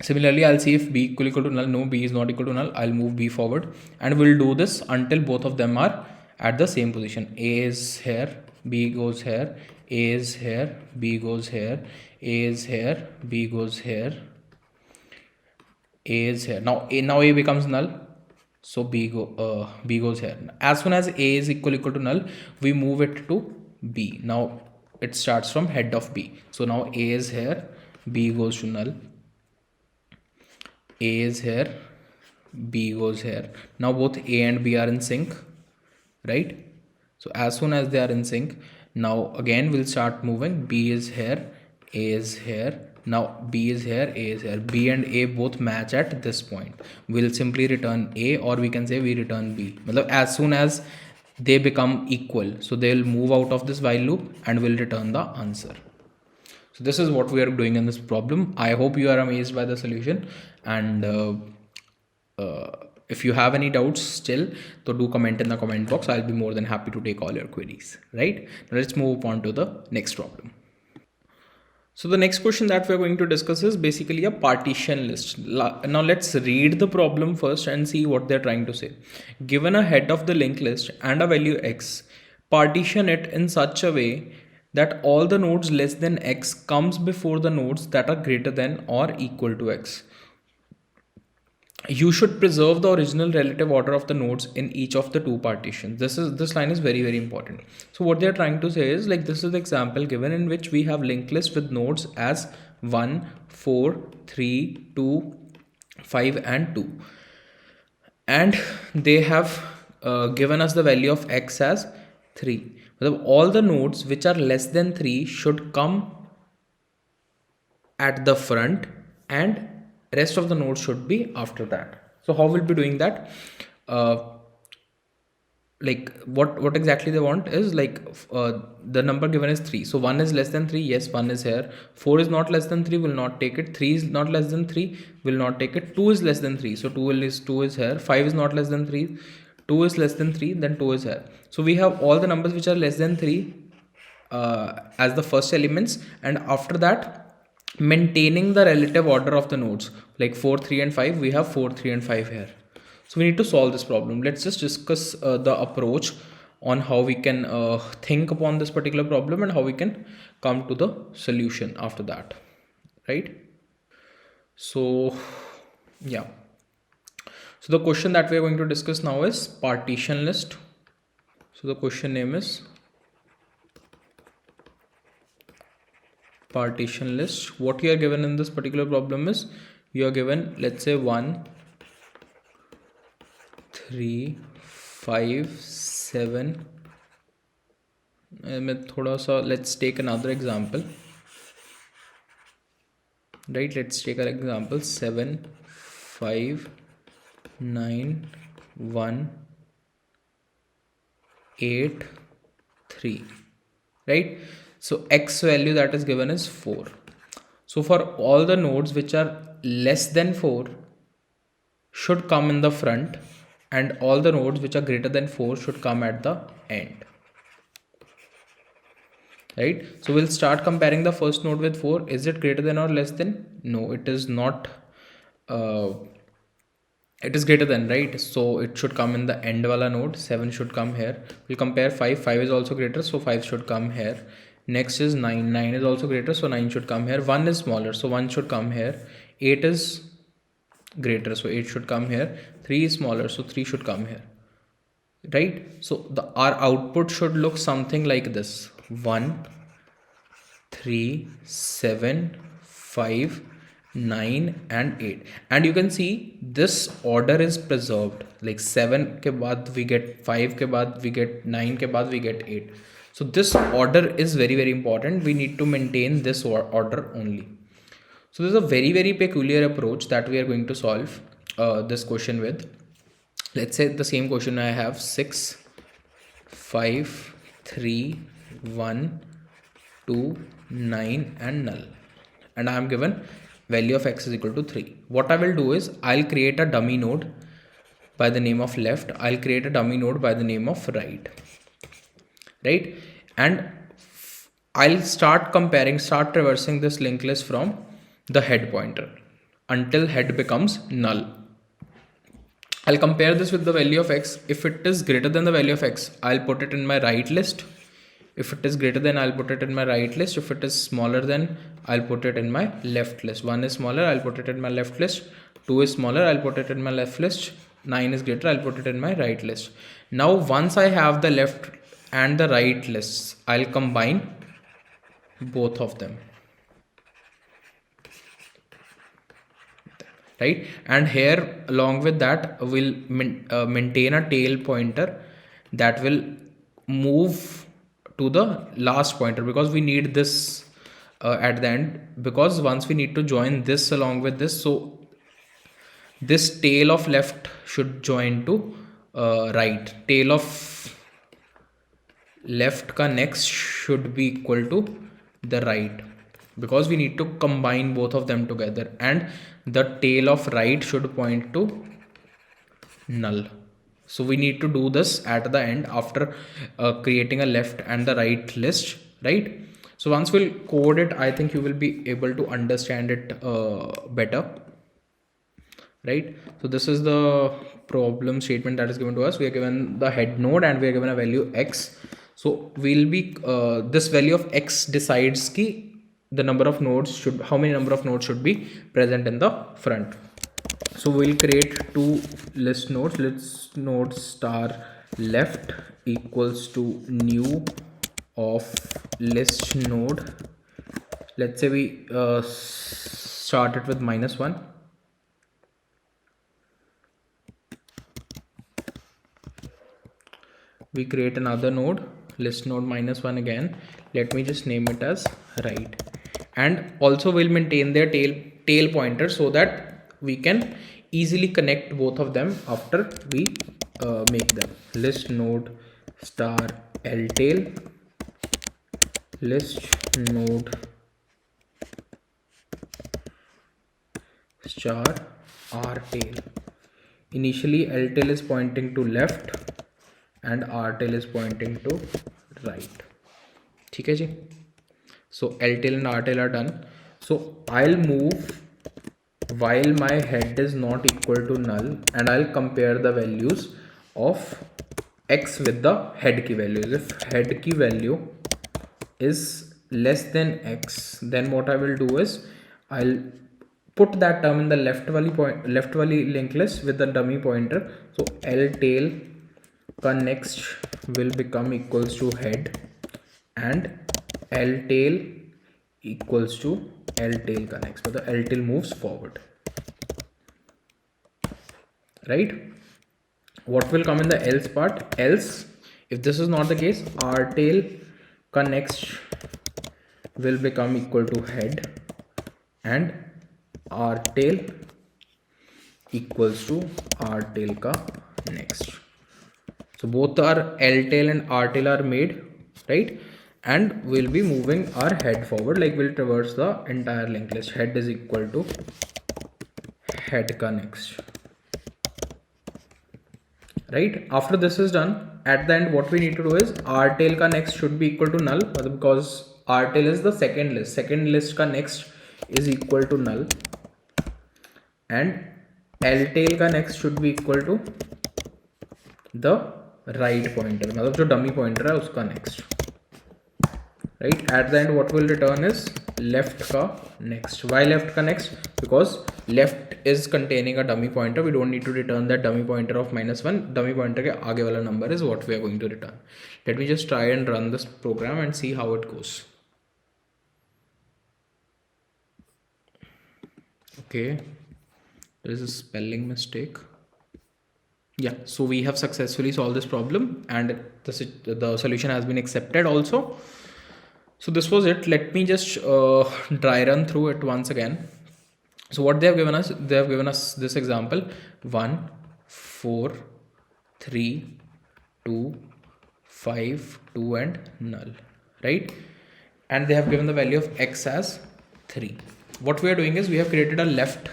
Similarly, I'll see if B equal to null. No, B is not equal to null. I'll move B forward, and we'll do this until both of them are at the same position. A is here, B goes here, A is here, B goes here, A is here, B goes here, A is here. Now A becomes null, so B goes here. As soon as A is equal to null, we move it to B. Now it starts from head of B. So now A is here, B goes to null. A is here, B goes here. Now both A and B are in sync, right? So as soon as they are in sync, now again we'll start moving. B is here, A is here. Now B is here, A is here. B and A both match at this point. We'll simply return A, or we can say we return B. As soon as they become equal, so they'll move out of this while loop and we'll return the answer. So this is what we are doing in this problem. I hope you are amazed by the solution, and if you have any doubts still, so do comment in the comment box. I'll be more than happy to take all your queries. Right, now let's move on to the next problem. So the next question that we're going to discuss is basically a partition list. Now let's read the problem first and see what they're trying to say. Given a head of the linked list and a value x, partition it in such a way that all the nodes less than x comes before the nodes that are greater than or equal to x. You should preserve the original relative order of the nodes in each of the two partitions. This line is very important. So what they're trying to say is, like, this is the example given in which we have linked list with nodes as 1, 4, 3, 2, 5 and 2, and they have given us the value of x as 3. All the nodes which are less than 3 should come at the front, and rest of the nodes should be after that. So how we'll be doing that? Like what exactly they want is, like, the number given is 3, so 1 is less than 3, yes, 1 is here. 4 is not less than 3, will not take it. 3 is not less than 3, will not take it. 2 is less than 3, so 2 is here. 5 is not less than 3, 2 is less than 3, then 2 is here. So we have all the numbers which are less than 3 as the first elements, and after that, maintaining the relative order of the nodes, like 4, 3 and 5, we have 4, 3 and 5 here. So we need to solve this problem. Let's just discuss the approach on how we can think upon this particular problem and how we can come to the solution after that, right? So yeah, so the question that we are going to discuss now is partition list. So the question name is partition list. What you are given in this particular problem is, you are given, let's say, 1, 3, 5, 7. Let's take another example, right? Let's take an example 7, 5, 9, 1, 8, 3, right? So x value that is given is 4. So for all the nodes which are less than 4 should come in the front, and all the nodes which are greater than 4 should come at the end, right? So we'll start comparing the first node with 4. Is it greater than or less than? No, it is not. It is greater than, right? So it should come in the end wala node. 7 should come here. We'll compare 5. 5 is also greater, so 5 should come here. Next is 9. 9 is also greater, so 9 should come here. 1 is smaller, so 1 should come here. 8 is greater, so 8 should come here. 3 is smaller, so 3 should come here, right? So our output should look something like this: 1, 3, 7, 5, 9 and 8. And you can see this order is preserved. Like 7 ke baad we get 5, ke baad we get 9, ke baad we get 8. So this order is very important. We need to maintain this order only. So this is a very peculiar approach that we are going to solve this question with. Let's say the same question I have: 6, 5, 3, 1, 2, 9 and null, and I am given value of x is equal to 3. What I will do is, I'll create a dummy node by the name of left. I'll create a dummy node by the name of right, and I'll start traversing this linked list from the head pointer until head becomes null. I'll compare this with the value of x. If it is greater than the value of x, I'll put it in my right list. If it is greater than, I'll put it in my right list. If it is smaller than, I'll put it in my left list. 1 is smaller, I'll put it in my left list. 2 is smaller, I'll put it in my left list. 9 is greater, I'll put it in my right list. Now once I have the left and the right lists, I'll combine both of them, right? And here, along with that, we'll maintain a tail pointer that will move to the last pointer, because we need this at the end, because once we need to join this along with this, so this tail of left should join to right. Tail of left ka next should be equal to the right. because we need to combine both of them together, and the tail of right should point to null. So we need to do this at the end after creating a left and the right list, right? So once we'll code it, I think you will be able to understand it better, right? So this is the problem statement that is given to us. We are given the head node and we are given a value x. So we'll be this value of x decides ki the number of nodes should, how many number of nodes should be present in the front. So we'll create two list nodes. List node star left equals to new of list node. Let's say we start it with -1. We create another node, list node -1 again. Let me just name it as right, and also we'll maintain their tail pointer so that we can easily connect both of them after we make them. List node star l tail, list node star r tail. Initially l tail is pointing to left and r tail is pointing to right. ठीक है जी. So l tail and r tail are done. So I'll move while my head is not equal to null, and I'll compare the values of x with the head key values. If head key value is less than x, then what I will do is I'll put that term in the left wali linked list with the dummy pointer. So l tail का next will become equals to head, and l tail equals to l tail का next, but the l tail moves forward, right? What will come in the else part? Else, if this is not the case, r tail का next will become equal to head, and r tail equals to r tail का next. So both our l tail and r tail are made, right? And we'll be moving our head forward, like we'll traverse the entire linked list. Head is equal to head ka next, right? After this is done, at the end what we need to do is r tail ka next should be equal to null, because r tail is the second list ka next is equal to null, and l tail ka next should be equal to the right pointer, मतलब जो dummy pointer है उसका next, right? At the end what will return is left का next. Why left का next? Because left is containing a dummy pointer. We don't need to return that dummy pointer of -1. Dummy pointer के आगे वाला number is what we are going to return. Let me just try and run this program and see how it goes. Okay, there is a spelling mistake. Yeah, so we have successfully solved this problem, and the solution has been accepted also. So this was it. Let me just dry run through it once again. So what they have given us, this example: 1, 4, 3, 2, 5, 2 and null, right? And they have given the value of x as 3. What we are doing is we have created a left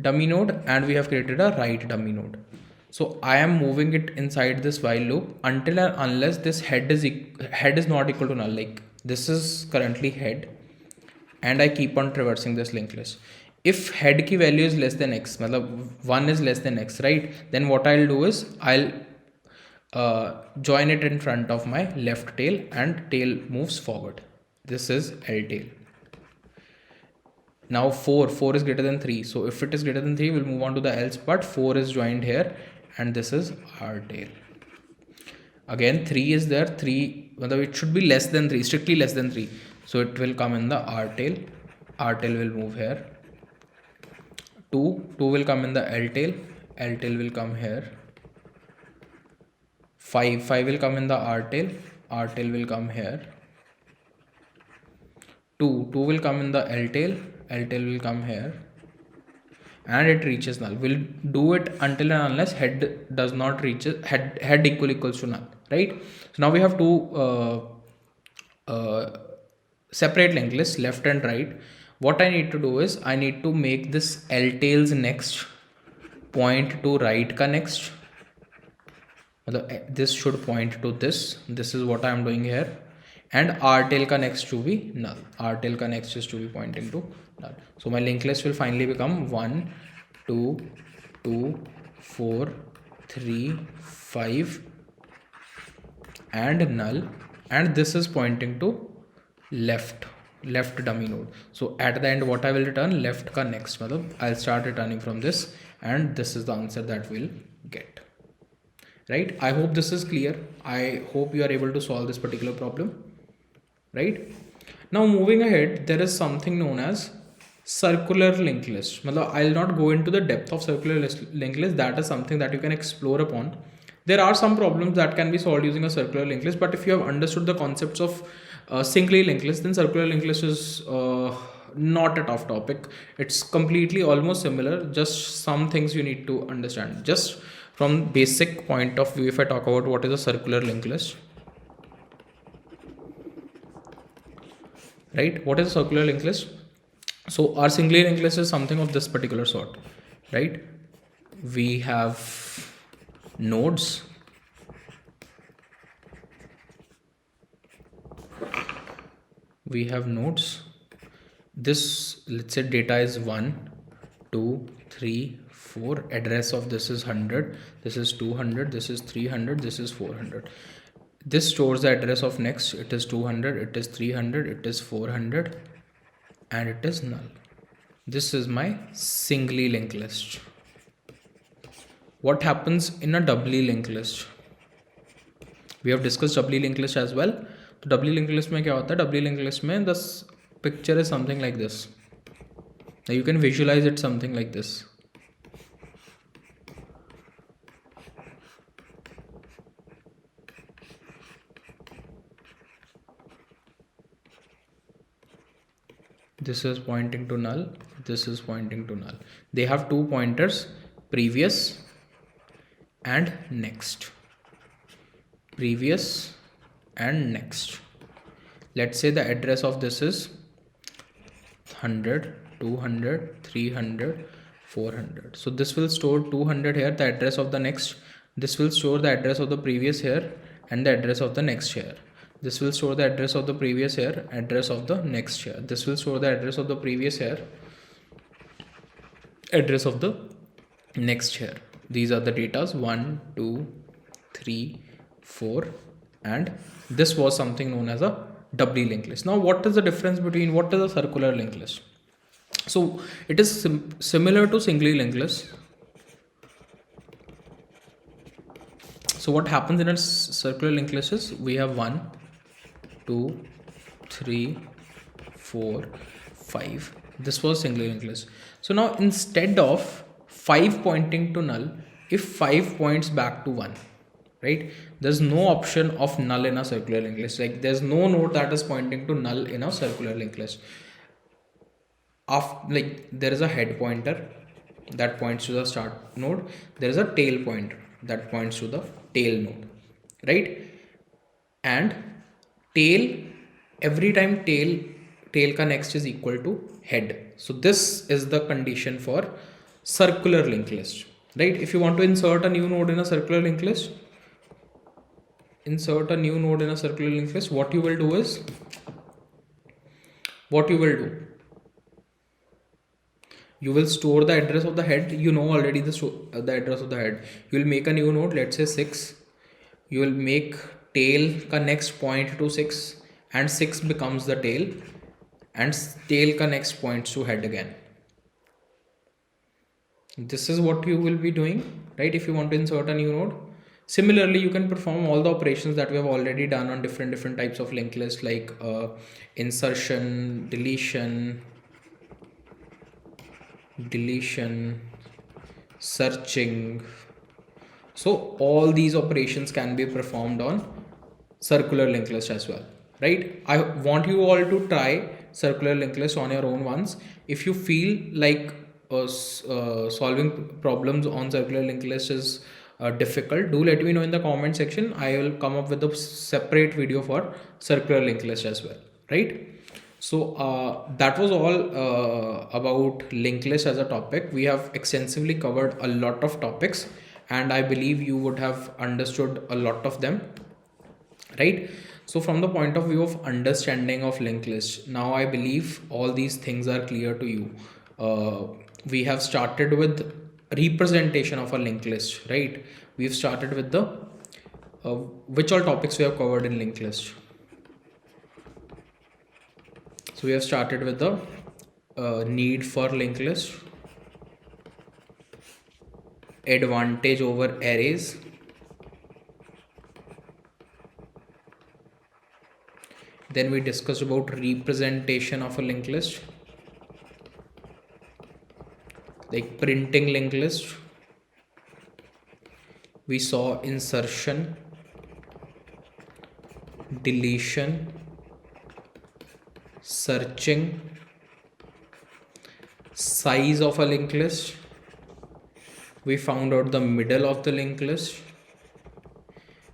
dummy node and we have created a right dummy node. So I am moving it inside this while loop until and unless this head is not equal to null. Like this is currently head, and I keep on traversing this linked list. If head key value is less than x, matlab 1 is less than x, right? Then what I'll do is I'll join it in front of my left tail, and tail moves forward. This is L tail. Now 4 is greater than 3. So if it is greater than 3, we'll move on to the else part. 4 is joined here, and this is R tail. Again 3 is there. 3, whether it should be less than 3, strictly less than 3. So it will come in the R tail. R tail will move here. 2 will come in the L tail. L tail will come here. 5 will come in the R tail. R tail will come here. 2 will come in the L tail. L tail will come here, and it reaches null. We'll do it until and unless head does not reach head equals to null, right? So now we have two separate linked list left and right, what I need to do is I need to make this L tails next point to right ka next. This should point to this. This is what I am doing here. And R tail ka next to be null. R tail ka next is to be pointing to null. So my linked list will finally become 1, 2, 2, 4, 3, 5 and null. And this is pointing to left dummy node. So at the end what I will return, left ka next. I'll start returning from this, and this is the answer that we'll get. Right? I hope this is clear. I hope you are able to solve this particular problem. Right? Now moving ahead, there is something known as circular linked list. I'll not go into the depth of circular linked list. That is something that you can explore upon. There are some problems that can be solved using a circular linked list, but if you have understood the concepts of singly linked list, then circular linked list is not a tough topic. It's completely almost similar, just some things you need to understand. Just from basic point of view, if I talk about what is a circular linked list, right? What is a circular linked list? So our singly linked list is something of this particular sort, right? We have nodes, this, let's say data is 1, 2, 3, 4, address of this is 100, this is 200, this is 300, this is 400. This stores the address of next, it is 200, it is 300, it is 400 and it is null. This is my singly linked list. What happens in a doubly linked list? We have discussed doubly linked list as well. तो doubly linked list में क्या होता है? Doubly linked list में the picture is something like this. Now you can visualize it something like this. This is pointing to null. This is pointing to null. They have two pointers, previous and next. Previous and next. Let's say the address of this is 100, 200, 300, 400. So this will store 200 here, the address of the next. This will store the address of the previous here and the address of the next here. This will store the address of the previous here, address of the next here. This will store the address of the previous here, address of the next here. These are the datas 1, 2, 3, 4 and this was something known as a doubly linked list. Now what is the difference between what is a circular linked list? So it is similar to singly linked list. So what happens in a circular linked list is we have 1, 2, 3, 4, 5. This was singly linked list. So now instead of 5 pointing to null, if 5 points back to 1, right? There's no option of null in a circular linked list. Like there's no node that is pointing to null in a circular linked list. Like there is a head pointer that points to the start node. There is a tail pointer that points to the tail node, right? And tail, every time tail ka next is equal to head. So this is the condition for circular linked list, right? If you want to insert a new node in a circular linked list, what you will do is, you will store the address of the head. You know already the address of the head. You will make a new node, let's say 6. You will make tail ka next point to 6 and 6 becomes the tail and tail ka next points to head again. This is what you will be doing, right? If you want to insert a new node. Similarly, you can perform all the operations that we have already done on different types of linked lists, like insertion, deletion, searching. So all these operations can be performed on circular linked list as well, right? I want you all to try circular linked list on your own once. If you feel like solving problems on circular linked list is difficult, do let me know in the comment section. I will come up with a separate video for circular linked list as well, right? So that was all about linked list as a topic. We have extensively covered a lot of topics, and I believe you would have understood a lot of them, right? So from the point of view of understanding of linked list, now I believe all these things are clear to you. We have started with representation of a linked list, right? We've started with the which all topics we have covered in linked list. So we have started with the need for linked list, advantage over arrays, then we discussed about representation of a linked list, like printing linked list. We saw insertion, deletion, searching, size of a linked list. We found out the middle of the linked list.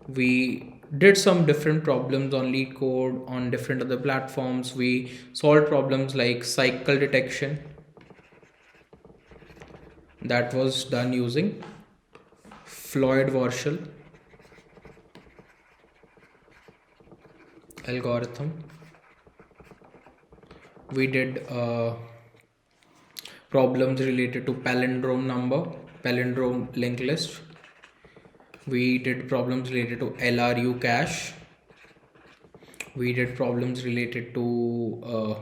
We did some different problems on LeetCode on different other platforms. We solved problems like cycle detection. That was done using Floyd-Warshall algorithm. We did problems related to palindrome number, palindrome linked list. We did problems related to LRU cache. We did problems related to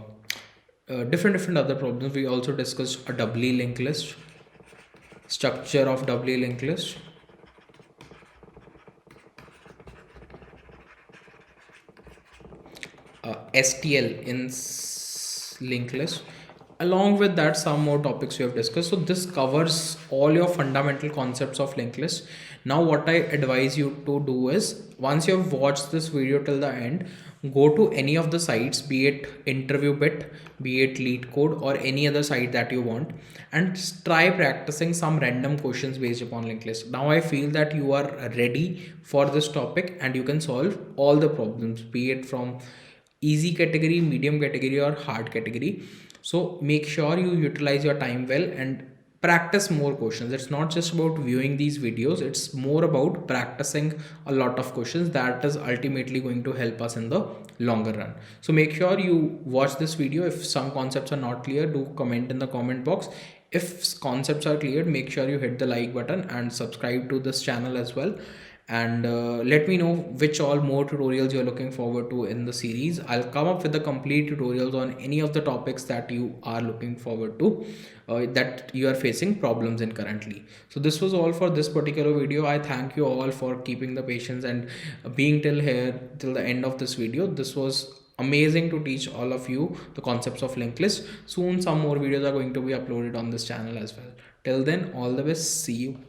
different other problems. We also discussed a doubly linked list, structure of doubly linked list. STL in linked list. Along with that, some more topics we have discussed. So this covers all your fundamental concepts of linked list. Now what I advise you to do is, once you have watched this video till the end, go to any of the sites, be it InterviewBit, be it LeetCode, or any other site that you want, and try practicing some random questions based upon linked list. Now I feel that you are ready for this topic and you can solve all the problems, be it from easy category, medium category, or hard category. So make sure you utilize your time well and practice more questions. It's not just about viewing these videos, it's more about practicing a lot of questions. That is ultimately going to help us in the longer run. So make sure you watch this video. If some concepts are not clear, do comment in the comment box. If concepts are clear, make sure you hit the like button and subscribe to this channel as well. And let me know which all more tutorials you're looking forward to in the series. I'll come up with the complete tutorials on any of the topics that you are looking forward to, that you are facing problems in currently. So this was all for this particular video. I thank you all for keeping the patience and being till here till the end of this video. This was amazing to teach all of you the concepts of linked list. Soon some more videos are going to be uploaded on this channel as well. Till then, all the best. See you.